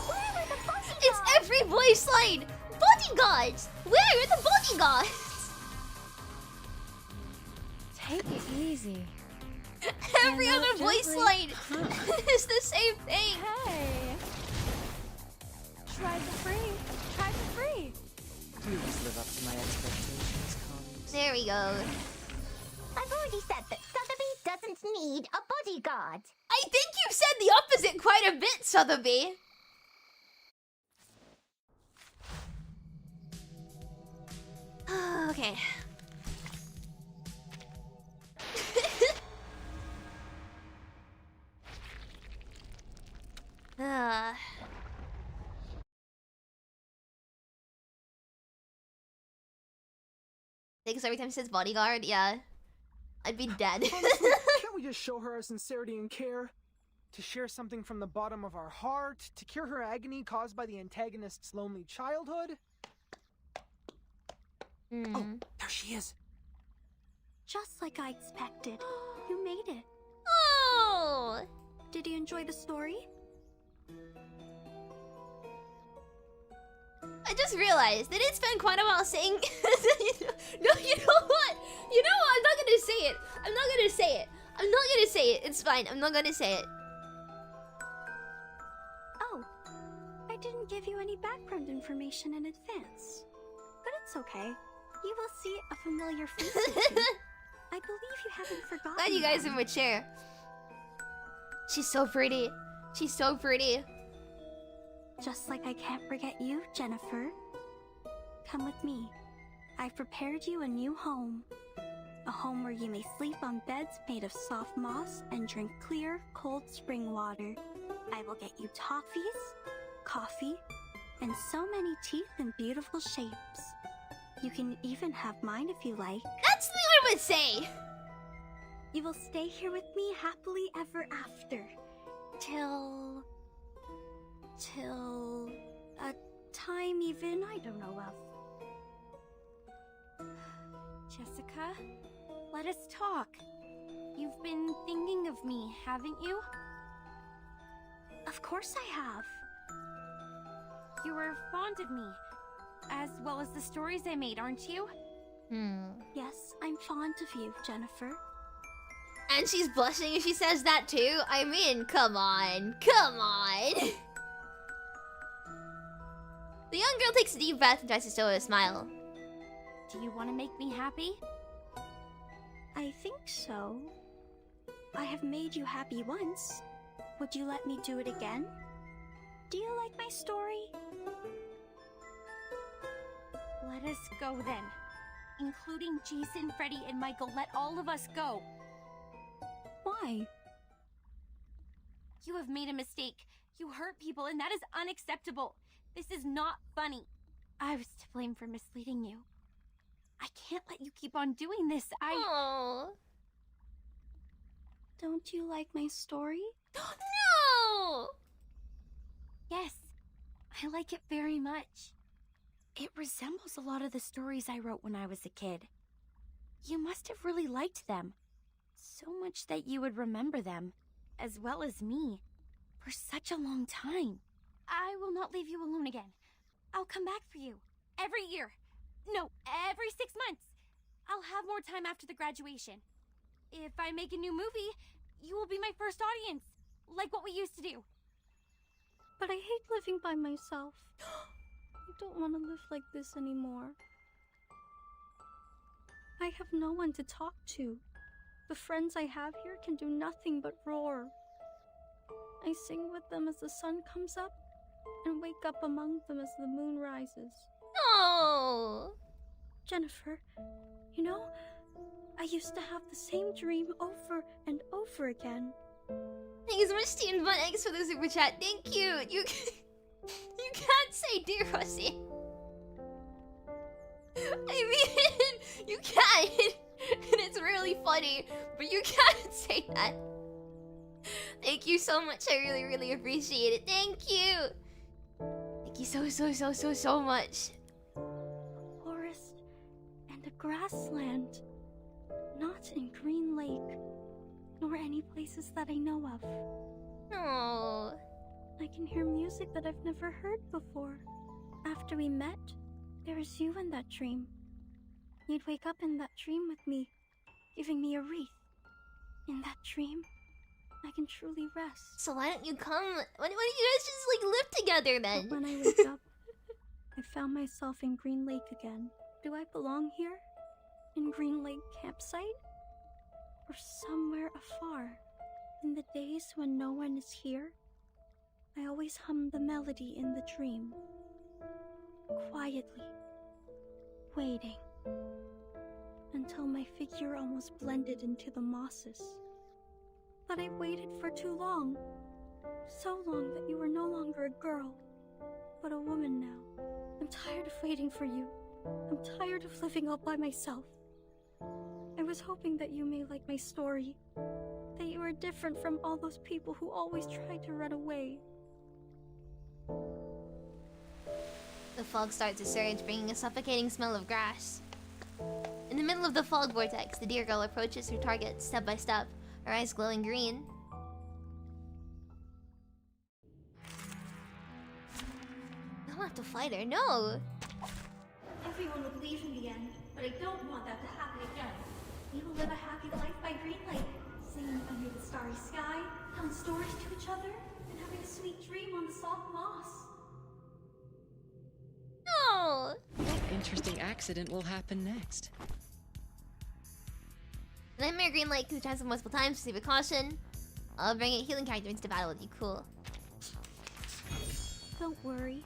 Where are the bodyguards? It's every voice line! Bodyguards! Where are the bodyguards? Take it easy. Every Handle other it voice gently. line is the same thing. Hey. Try for free. Try for free. Please live up to my expectations, colleagues. There we go. I've already said that Sotheby doesn't need a bodyguard. I think you've said the opposite quite a bit, Sotheby. Okay. Because every time it says bodyguard, yeah. I'd be dead. Honestly, can't we just show her our sincerity and care? To share something from the bottom of our heart, to cure her agony caused by the antagonist's lonely childhood? Oh, there she is. Just like I expected. You made it. Oh! Did you enjoy the story? I just realized they did spend quite a while saying. No, you know what? You know what? I'm not gonna say it. I'm not gonna say it. I'm not gonna say it. It's fine. I'm not gonna say it. Oh, I didn't give you any background information in advance. But it's okay. You will see a familiar face or two. I believe you haven't forgotten. Glad you guys them. are mature. She's so pretty. She's so pretty. Just like I can't forget you, Jennifer. Come with me. I've prepared you a new home. A home where you may sleep on beds made of soft moss and drink clear, cold spring water. I will get you toffees, coffee, and so many teeth in beautiful shapes. You can even have mine if you like. That's the thing I would say. You will stay here with me happily ever after. Till a time even I don't know of. Jessica, let us talk. You've been thinking of me, haven't you? Of course I have. You were fond of me, as well as the stories I made, aren't you? Yes, I'm fond of you, Jennifer. And she's blushing if she says that too. I mean, come on. Come on. The young girl takes a deep breath and tries to show a smile. Do you want to make me happy? I think so. I have made you happy once. Would you let me do it again? Do you like my story? Let us go then. Including Jason, Freddy, and Michael. Let all of us go. Why? You have made a mistake. You hurt people, and that is unacceptable. This is not funny. I was to blame for misleading you. I can't let you keep on doing this. Aww. Don't you like my story? No! Yes, I like it very much. It resembles a lot of the stories I wrote when I was a kid. You must have really liked them. So much that you would remember them, as well as me, for such a long time. I will not leave you alone again. I'll come back for you. Every year. No, every 6 months. I'll have more time after the graduation. If I make a new movie, you will be my first audience, like what we used to do. But I hate living by myself. I don't want to live like this anymore. I have no one to talk to. The friends I have here can do nothing but roar. I sing with them as the sun comes up, and wake up among them as the moon rises. No! Jennifer, you know, I used to have the same dream over and over again. Thank you so much, Teen Von X, for the super chat. Thank you. You can't say dear Rossi. I mean, you can, and it's really funny, but you can't say that. Thank you so much. I really, really appreciate it. Thank you. Thank you so much. Forest and a grassland. Not in Green Lake, nor any places that I know of. Oh. I can hear music that I've never heard before. After we met, there was you in that dream. You'd wake up in that dream with me, giving me a wreath. In that dream, I can truly rest. So why don't you come? Why don't you guys just like live together then? But when I wake up, I found myself in Green Lake again. Do I belong here? In Green Lake campsite? Or somewhere afar? In the days when no one is here, I always hum the melody in the dream. Quietly. Waiting. Until my figure almost blended into the mosses. But I waited for too long. So long that you were no longer a girl, but a woman now. I'm tired of waiting for you. I'm tired of living all by myself. I was hoping that you may like my story. That you are different from all those people who always try to run away. The fog starts to surge, bringing a suffocating smell of grass. In the middle of the fog vortex, the deer girl approaches her target step by step, her eyes glowing green. I don't have to fight her, no! Everyone would leave in the end, but I don't want that to happen again. We will live a happy life by Green Lake, singing under the starry sky, telling stories to each other, and having a sweet dream on the soft moss. No! What interesting accident will happen next? Nightmare Green Lake can transform multiple times, proceed with caution. I'll bring a healing character into battle with you, cool. Don't worry.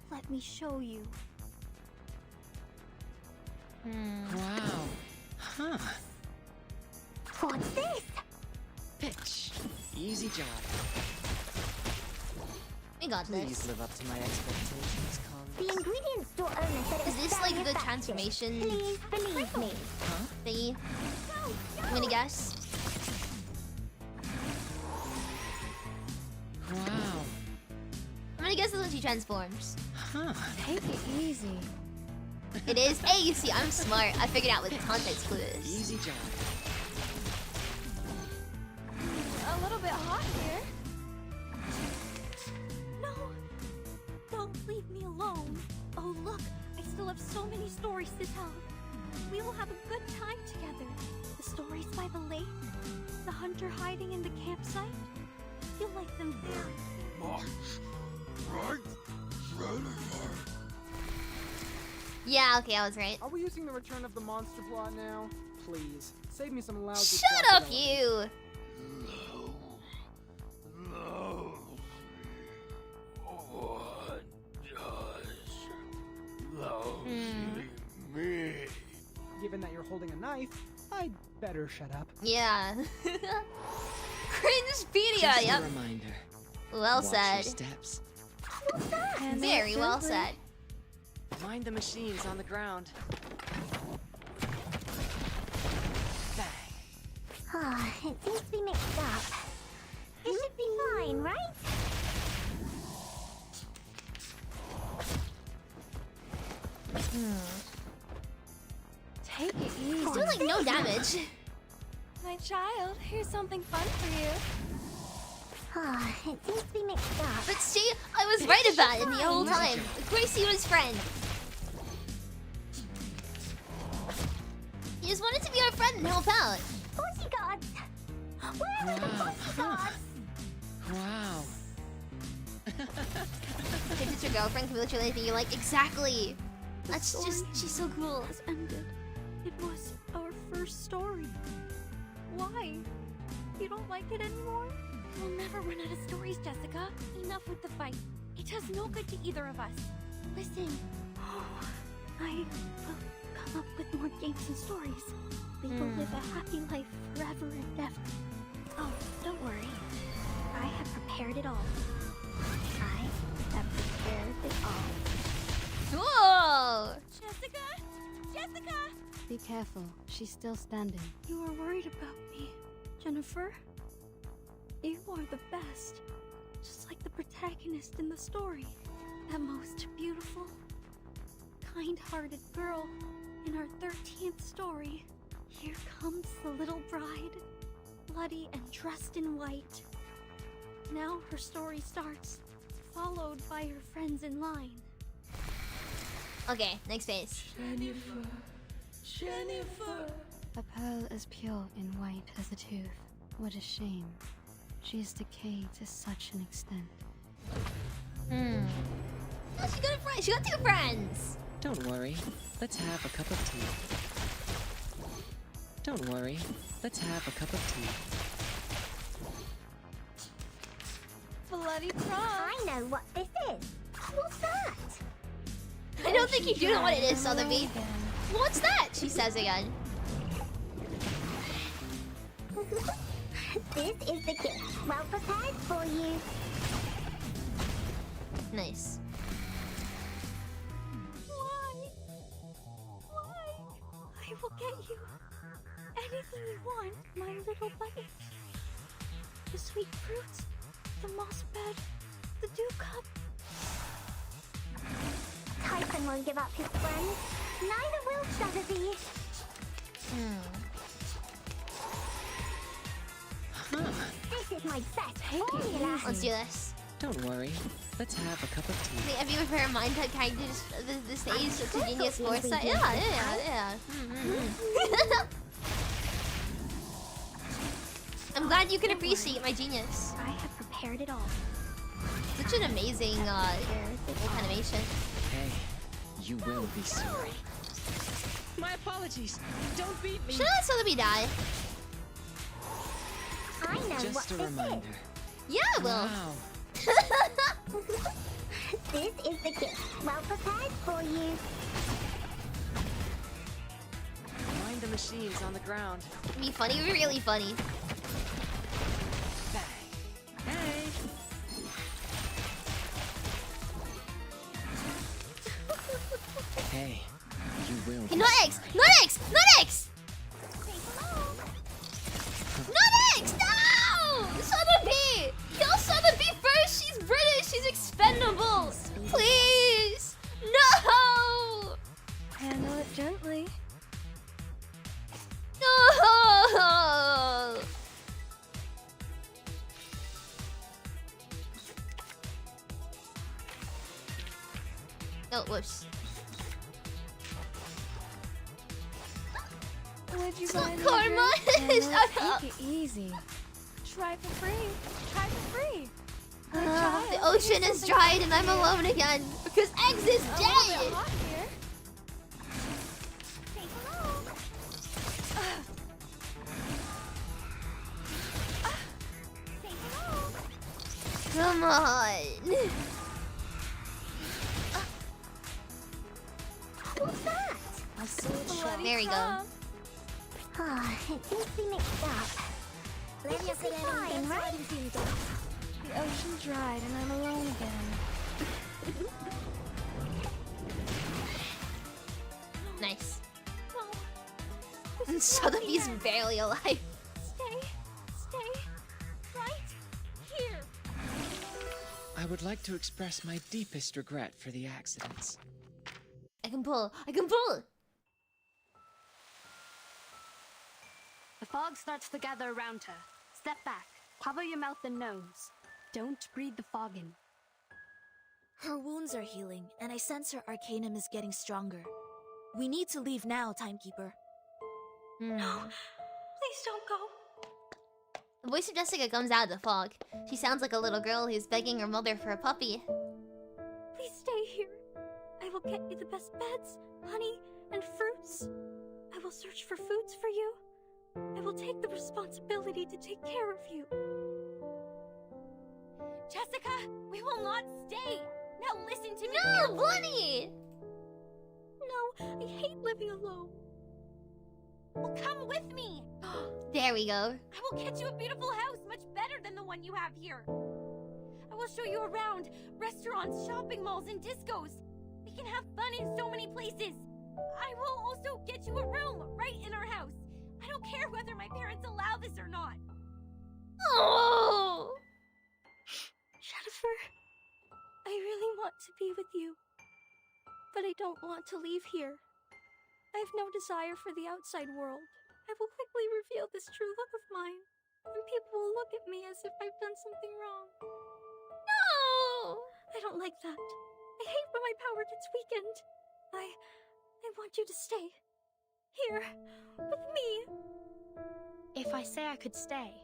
Let me show you. Wow. Huh. What's this? Pitch. Easy job. We got Please this. live up to my expectations, The ingredients store owner said it Is was this very like the effective. transformation Please believe me. thingy? I'm gonna guess. Wow. I'm gonna guess it's when she transforms. Huh. Take it easy. It is. Hey, you see, I'm smart. I figured out what the context clue is. Easy job. A little bit hot here. No! Don't leave me alone. Oh, look, I still have so many stories to tell. We will have a good time together. The stories by the lake, the hunter hiding in the campsite. You'll like them very much. Yeah, okay, I was right. Are we using the Return of the Monster plot now? Please, save me some lousy. Shut up, you! Given that you're holding a knife, I'd better shut up. Yeah. Cringepedia, Just yep. a reminder. Well Watch said. your steps. Very well said. Mind the machines on the ground. Ah, it seems to be mixed up. It should be fine, right? Take it easy. It's doing like no damage. My child, here's something fun for you. Ah, it seems to be mixed up. But see, I was right about it the whole time. Gracie was friend. He just wanted to be our friend and help out. Pussy gods! Where are the pussy gods? Wow. If it's your girlfriend, can be literally anything you like. Exactly. That's just, she's so cool. Has ended. It was our first story. Why? You don't like it anymore? We'll never run out of stories, Jessica. Enough with the fight. It does no good to either of us. Listen. I will come up with more games and stories. We will live a happy life forever and ever. Oh, don't worry. I have prepared it all. I have prepared it all. Whoa! Jessica! Jessica! Be careful. She's still standing. You are worried about me, Jennifer? You are the best. Just like the protagonist in the story. That most beautiful, kind-hearted girl in our 13th story. Here comes the little bride, bloody and dressed in white. Now her story starts, followed by her friends in line. Okay, next phase. Jennifer, Jennifer. A pearl as pure in white as a tooth. What a shame. She has decayed to such an extent. Oh, she got a friend. She got two friends. Don't worry. Let's have a cup of tea. Don't worry. Let's have a cup of tea. Bloody prawn. I know what this is. What's that? I don't think you do know what it is, Sotheby. What's that? She says again. This is the gift. Well prepared for you. Nice. Why? Why? I We will get you anything you want, my little bunny. The sweet fruits, the moss bed, the dew cup. Typhon won't give up his friends. Neither will Tragedy. This is my best formula. Let's do this. Don't worry. Let's have a cup of tea. Wait, have you ever mind that characters the stage of the Genius Foresight? Yeah. I'm glad you can appreciate my genius. I have prepared it all. Such an amazing animation. Hey, you will be sorry. My apologies. Don't beat me. Should I let Sotheby die? I know Just what a this reminder. Yeah, I will. Wow. This is the gift. Well prepared for you. Mind the machines on the ground. Be funny, really funny. Hey. Hey, you will. Hey, not X! Not X! Not X! Not X! No! Sotheby! Kill Sotheby first! She's British! She's expendable! Please! No! Handle it gently. No! Oh, whoops. Would you It's not mind karma. Shut up. Take it easy. Try for free. Try for free. The ocean is dried and I'm alone again because Eggs is dead. Come on. What's that? A sword shot. There we go. It seems to be mixed up. Let me say anything, right? The ocean dried and I'm alone again. Nice. And Sotheby's barely alive. Stay right here. I would like to express my deepest regret for the accidents. I can pull. I can pull. The fog starts to gather around her. Step back. Cover your mouth and nose. Don't breathe the fog in. Her wounds are healing, and I sense her arcanum is getting stronger. We need to leave now, Timekeeper. No, please don't go. The voice of Jessica comes out of the fog. She sounds like a little girl who's begging her mother for a puppy. Please stay here. I will get you the best beds, honey, and fruits. I will search for foods for you. I will take the responsibility to take care of you. Jessica, we will not stay. Now listen to me. No, Bunny! No, I hate living alone. Well, come with me. There we go. I will get you a beautiful house, much better than the one you have here. I will show you around restaurants, shopping malls, and discos. We can have fun in so many places. I will also get you a room right in our house. I don't care whether my parents allow this or not. Oh! Jennifer, I really want to be with you, but I don't want to leave here. I have no desire for the outside world. I will quickly reveal this true love of mine, and people will look at me as if I've done something wrong. No! I don't like that. I hate when my power gets weakened. I want you to stay. Here, with me. If I say I could stay...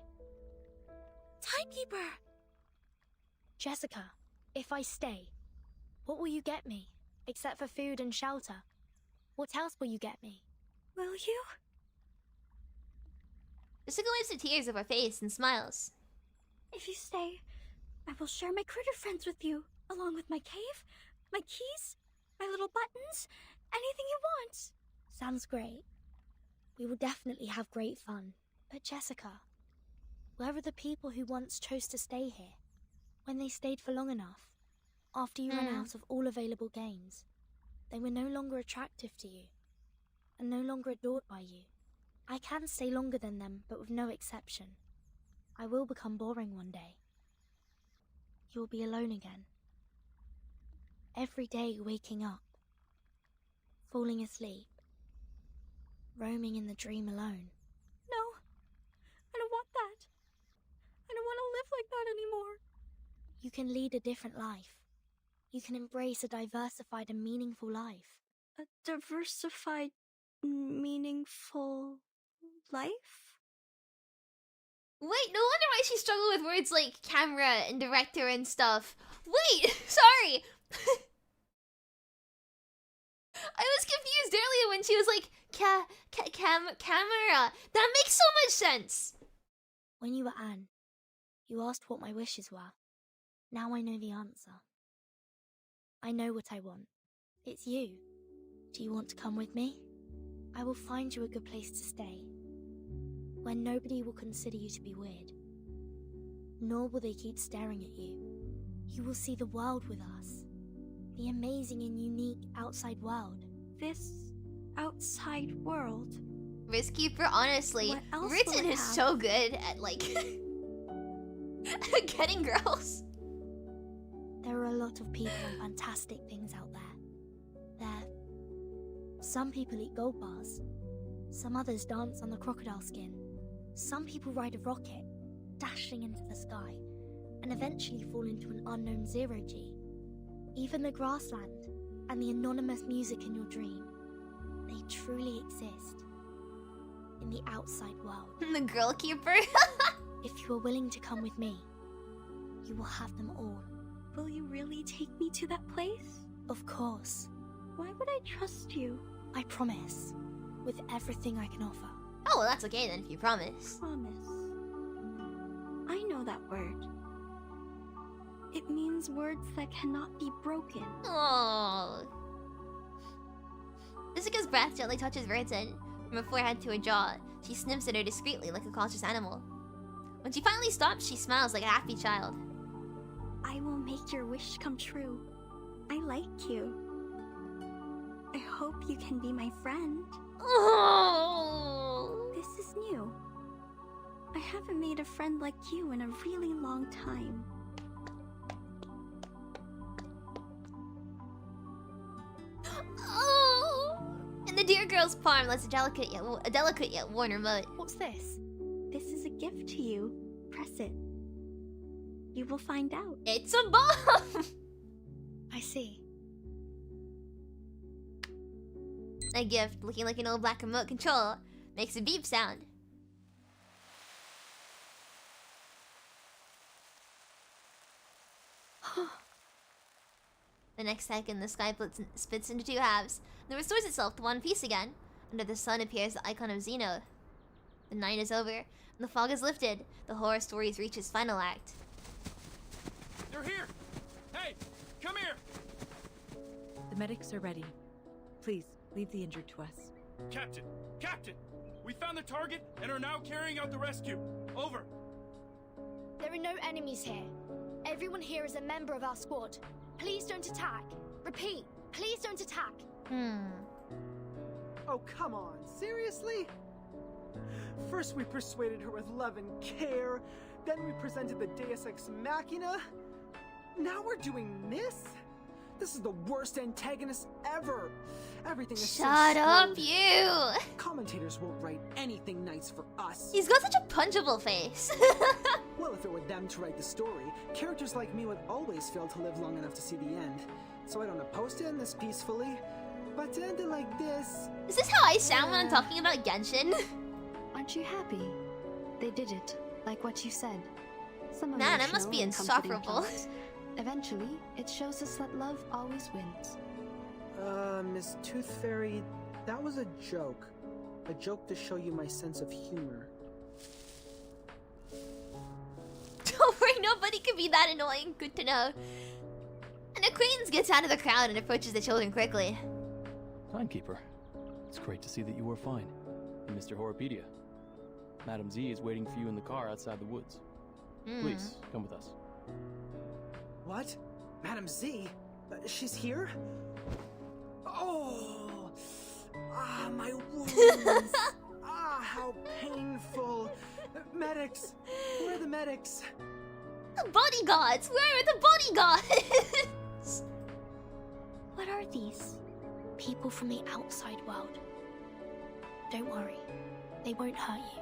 Timekeeper! Jessica, if I stay, what will you get me? Except for food and shelter. What else will you get me? Will you? Jessica wipes the tears of her face and smiles. If you stay, I will share my critter friends with you, along with my cave, my keys, my little buttons, anything you want. Sounds great. We will definitely have great fun. But Jessica, where are the people who once chose to stay here? When they stayed for long enough, after you ran out of all available games, they were no longer attractive to you. and no longer adored by you. I can stay longer than them, but with no exception. I will become boring one day. You'll be alone again. Every day waking up, falling asleep, roaming in the dream alone. No, I don't want that. I don't want to live like that anymore. You can lead a different life. You can embrace a diversified and meaningful life. A diversified, meaningful life? Wait, no wonder why she struggled with words like camera and director and stuff. Wait, sorry. I was confused earlier when she was like, camera. That makes so much sense. When you were Anne, you asked what my wishes were. Now I know the answer. I know what I want. It's you. Do you want to come with me? I will find you a good place to stay, where nobody will consider you to be weird, nor will they keep staring at you. You will see the world with us, the amazing and unique outside world. This outside world? Riskkeeper, honestly, Written is so good at, like, getting girls. There are a lot of people and fantastic things out there. Some people eat gold bars. Some others dance on the crocodile skin. Some people ride a rocket, dashing into the sky, and eventually fall into an unknown zero-G. Even the grassland and the anonymous music in your dream, they truly exist in the outside world. The girl keeper? If you are willing to come with me, you will have them all. Will you really take me to that place? Of course. Why would I trust you? I promise, with everything I can offer. Oh, well, that's okay then, if you promise. Promise. I know that word. It means words that cannot be broken. Oh. Jessica's breath gently touches Written. From her forehead to her jaw, she sniffs at her discreetly like a cautious animal. When she finally stops, she smiles like a happy child. I will make your wish come true. I like you. I hope you can be my friend. Oh. This is new. I haven't made a friend like you in a really long time. Oh. And the dear girl's palm lets a delicate yet worn remote. What's this? This is a gift to you. Press it. You will find out. It's a bomb! I see. A gift, looking like an old black remote control, makes a beep sound. The next second, the sky splits into two halves, and restores itself to one piece again. Under the sun appears the icon of Zeno. The night is over, and the fog is lifted. The horror stories reach its final act. They're here! Hey, come here! The medics are ready. Please, leave the injured to us. Captain! Captain! We found the target and are now carrying out the rescue. Over. There are no enemies here. Everyone here is a member of our squad. Please don't attack. Repeat, please don't attack. Oh, come on. Seriously? First we persuaded her with love and care, then we presented the Deus Ex Machina. Now we're doing this? This is the worst antagonist ever. Everything is Shut up, you! Commentators won't write anything nice for us. He's got such a punchable face. Well, if it were them to write the story, characters like me would always fail to live long enough to see the end. So I don't oppose to end this peacefully, but to end it like this... Is this how I sound when I'm talking about Genshin? Aren't you happy? They did it, like what you said. Some Man, I must be emotional and comforting insufferable. plots. Eventually, it shows us that love always wins. Miss Tooth Fairy, that was a joke. A joke to show you my sense of humor. Don't worry, nobody can be that annoying. Good to know. An acquaintance gets out of the crowd and approaches the children quickly. Timekeeper, it's great to see that you are fine. And Mr. Horopedia. Madam Z is waiting for you in the car outside the woods. Please, come with us. What? Madam Z? She's here? Oh, Ah, my wounds! Ah, how painful! Medics! Where are the medics? The bodyguards! Where are the bodyguards? What are these? People from the outside world. Don't worry, they won't hurt you.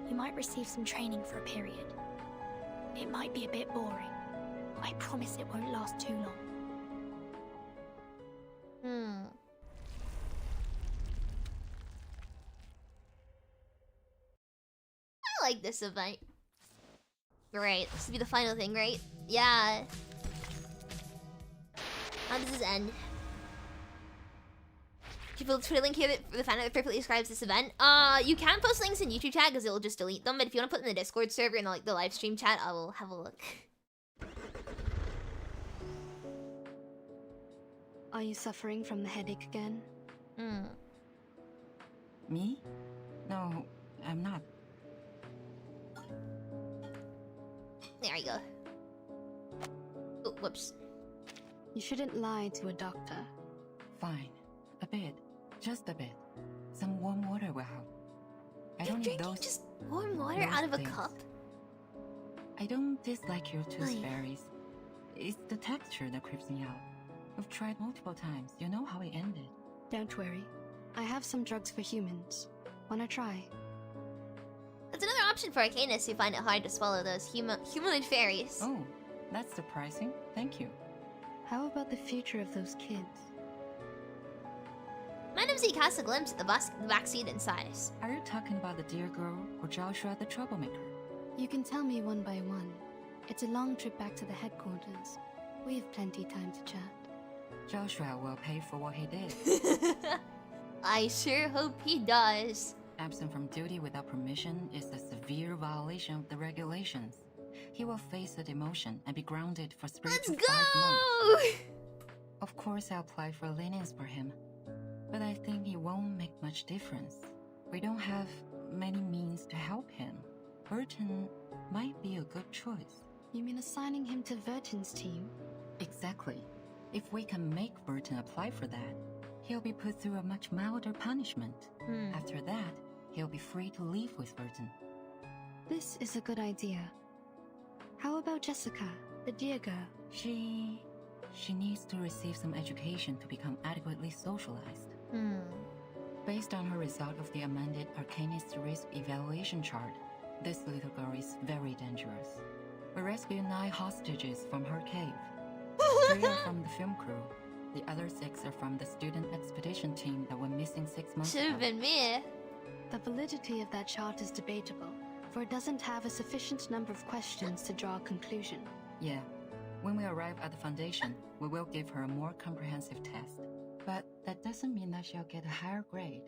You might receive some training for a period. It might be a bit boring. I promise it won't last too long. I like this event. Right, this will be the final thing, right? Yeah. How does this end? People Twitter link here for the fan that perfectly describes this event. You can post links in YouTube chat because it'll just delete them, but if you want to put them in the Discord server and the live stream chat, I will have a look. Are you suffering from the headache again? Me? No, I'm not. There you go. Oh, whoops. You shouldn't lie to a doctor. Fine. A bit. Just a bit. Some warm water will help. I don't need those. Just warm water out of a cup? I don't dislike your tooth fairies. It's the texture that creeps me out. I've tried multiple times. You know how it ended. Don't worry. I have some drugs for humans. Wanna try? That's another option for Arcanists who find it hard to swallow those humanoid fairies. Oh, that's surprising. Thank you. How about the future of those kids? Madam Z casts a glimpse at the backseat in size. Are you talking about the dear girl or Joshua the troublemaker? You can tell me one by one. It's a long trip back to the headquarters. We have plenty time to chat. Joshua will pay for what he did. I sure hope he does. Absent from duty without permission is a severe violation of the regulations. He will face a demotion and be grounded for straight 5 months. Of course, I'll apply for lenience for him, but I think it won't make much difference. We don't have many means to help him. Burton might be a good choice. You mean assigning him to Verton's team? Exactly. If we can make Burton apply for that, he'll be put through a much milder punishment. After that, he'll be free to leave with Burton. This is a good idea. How about Jessica, the dear girl? She needs to receive some education to become adequately socialized. Based on her result of the amended Arcanist risk evaluation chart, this little girl is very dangerous. We rescued 9 hostages from her cave. 3 are from the film crew. The other 6 are from the student expedition team that went missing 6 months ago. Should have been me. The validity of that chart is debatable, for it doesn't have a sufficient number of questions to draw a conclusion. Yeah. When we arrive at the Foundation, we will give her a more comprehensive test. But that doesn't mean that she'll get a higher grade.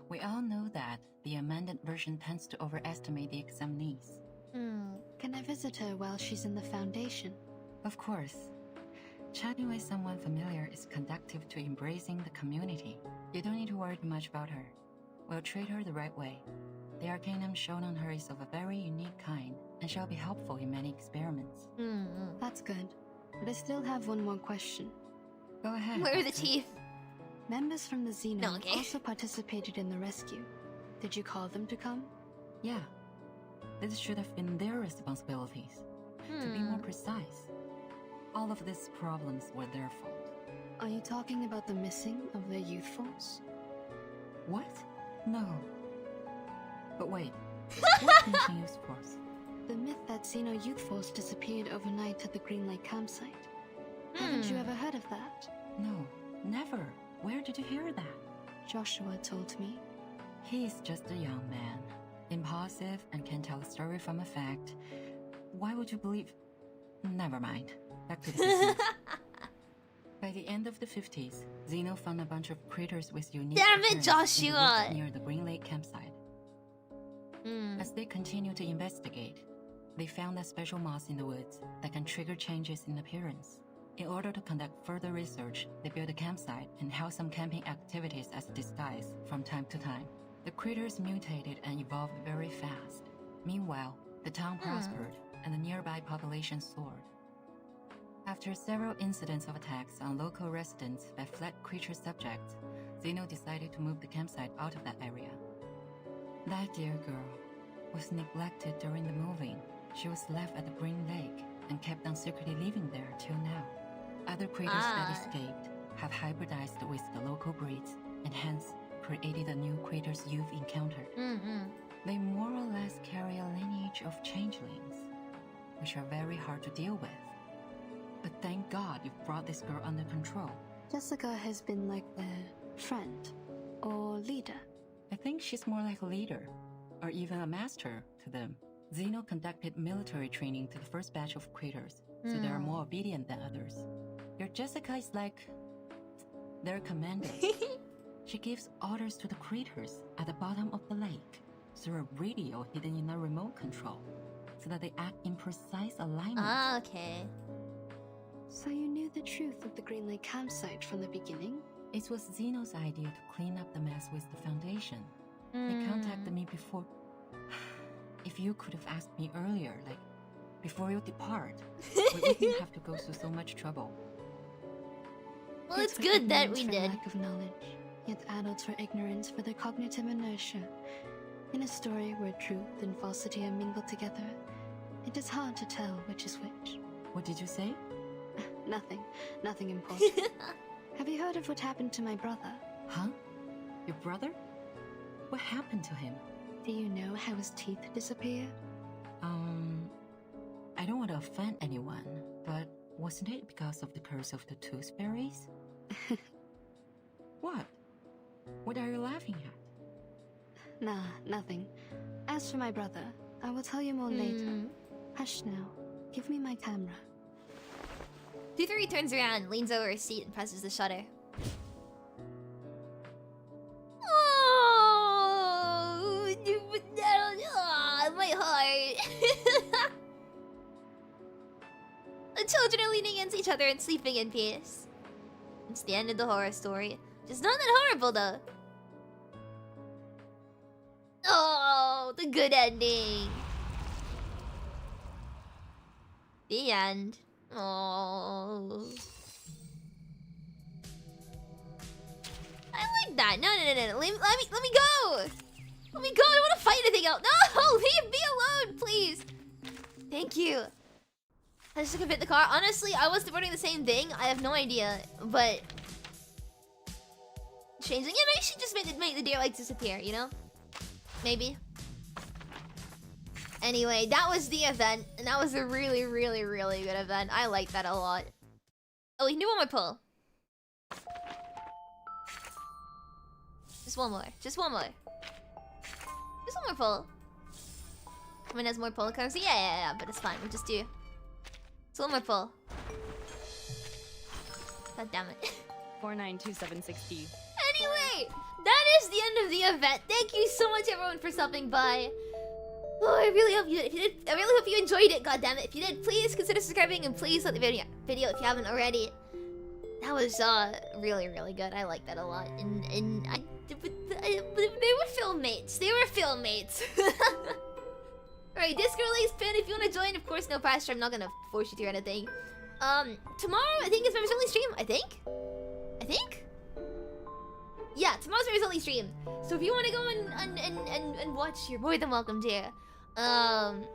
We all know that the amended version tends to overestimate the examinees. Can I visit her while she's in the Foundation? Of course. Chatting with someone familiar is conducive to embracing the community. You don't need to worry too much about her. We'll treat her the right way. The arcanum shown on her is of a very unique kind, and shall be helpful in many experiments. That's good. But I still have one more question. Go ahead. Where are the teeth? Members from the Zeno also participated in the rescue. Did you call them to come? Yeah. This should have been their responsibilities. To be more precise, all of these problems were their fault. Are you talking about the missing of their youth force? What? No. But wait, what missing youth force? The myth that Zeno youth force disappeared overnight at the Green Lake campsite. Haven't you ever heard of that? No, never. Where did you hear that? Joshua told me. He's just a young man, impulsive and can tell a story from a fact. Why would you believe? Never mind. Back to the business. By the end of the 50s, Zeno found a bunch of critters with unique Damn it, appearance Joshua! in the woods near the Green Lake campsite. As they continued to investigate, they found a special moss in the woods that can trigger changes in appearance. In order to conduct further research, they built a campsite and held some camping activities as a disguise from time to time. The critters mutated and evolved very fast. Meanwhile, the town prospered and the nearby population soared. After several incidents of attacks on local residents by fled creature subjects, Zeno decided to move the campsite out of that area. That dear girl was neglected during the moving. She was left at the Green Lake and kept on secretly living there till now. Other critters that escaped have hybridized with the local breeds and hence created a new critters you've encountered. They more or less carry a lineage of changelings, which are very hard to deal with. But thank God you've brought this girl under control. Jessica has been like their friend or leader. I think she's more like a leader, or even a master to them. Zeno conducted military training to the first batch of critters, so they are more obedient than others. Your Jessica is like their commander. She gives orders to the critters at the bottom of the lake through a radio hidden in a remote control, so that they act in precise alignment. Okay. So you knew the truth of the Green Lake campsite from the beginning? It was Zeno's idea to clean up the mess with the Foundation. They contacted me before... If you could have asked me earlier, like, before you depart, we wouldn't have to go through so much trouble. Well, it's good that we did. Lack of knowledge, yet adults were ignorant for their cognitive inertia. In a story where truth and falsity are mingled together, it is hard to tell which is which. What did you say? Nothing important. Have you heard of what happened to my brother? Huh? Your brother? What happened to him? Do you know how his teeth disappeared? I don't want to offend anyone, but wasn't it because of the curse of the tooth fairies? What? What are you laughing at? Nah, nothing. As for my brother, I will tell you more later. Hush now. Give me my camera. 2-3 turns around, leans over his seat, and presses the shutter. Oh, my heart. The children are leaning against each other and sleeping in peace. It's the end of the horror story. Just not that horrible, though. Oh, the good ending. The end. Oh. I like that. No. Let me go. Let me go. I don't want to fight anything else. No, leave me alone, please. Thank you. I just took a bit in the car. Honestly, I was wondering the same thing. I have no idea, but changing. Yeah, maybe she just make the deer legs disappear. You know, maybe. Anyway, that was the event, and that was a really, really, really good event. I like that a lot. Oh, we can do one more pull. Just one more. Just one more. Just one more pull. I mean, there's more pull cards. Yeah, but it's fine. We'll just do. It's one more pull. God damn it. 492760. Anyway, that is the end of the event. Thank you so much, everyone, for stopping by. Oh, I really hope you did. If you did, I really hope you enjoyed it. God damn it! If you did, please consider subscribing and please like the video if you haven't already. That was really, really good. I like that a lot. And they were filmmates. They were filmmates. Alright, Discord links pinned if you want to join. Of course, no pressure. I'm not gonna force you to or anything. Tomorrow I think it's members only stream. I think. Yeah, tomorrow's members only stream. So if you want to go and watch, you're more than welcome to. And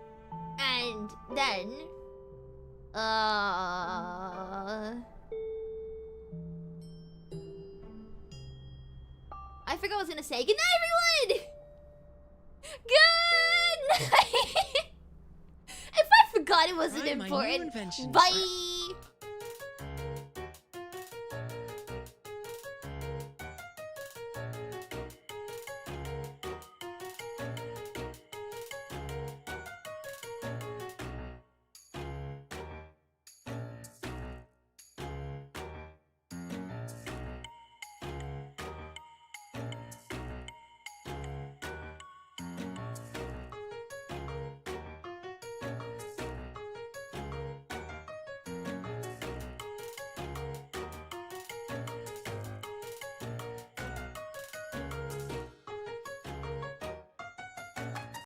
then I forgot what I was gonna say. Good night, everyone! Good night! If I forgot it wasn't important. Bye!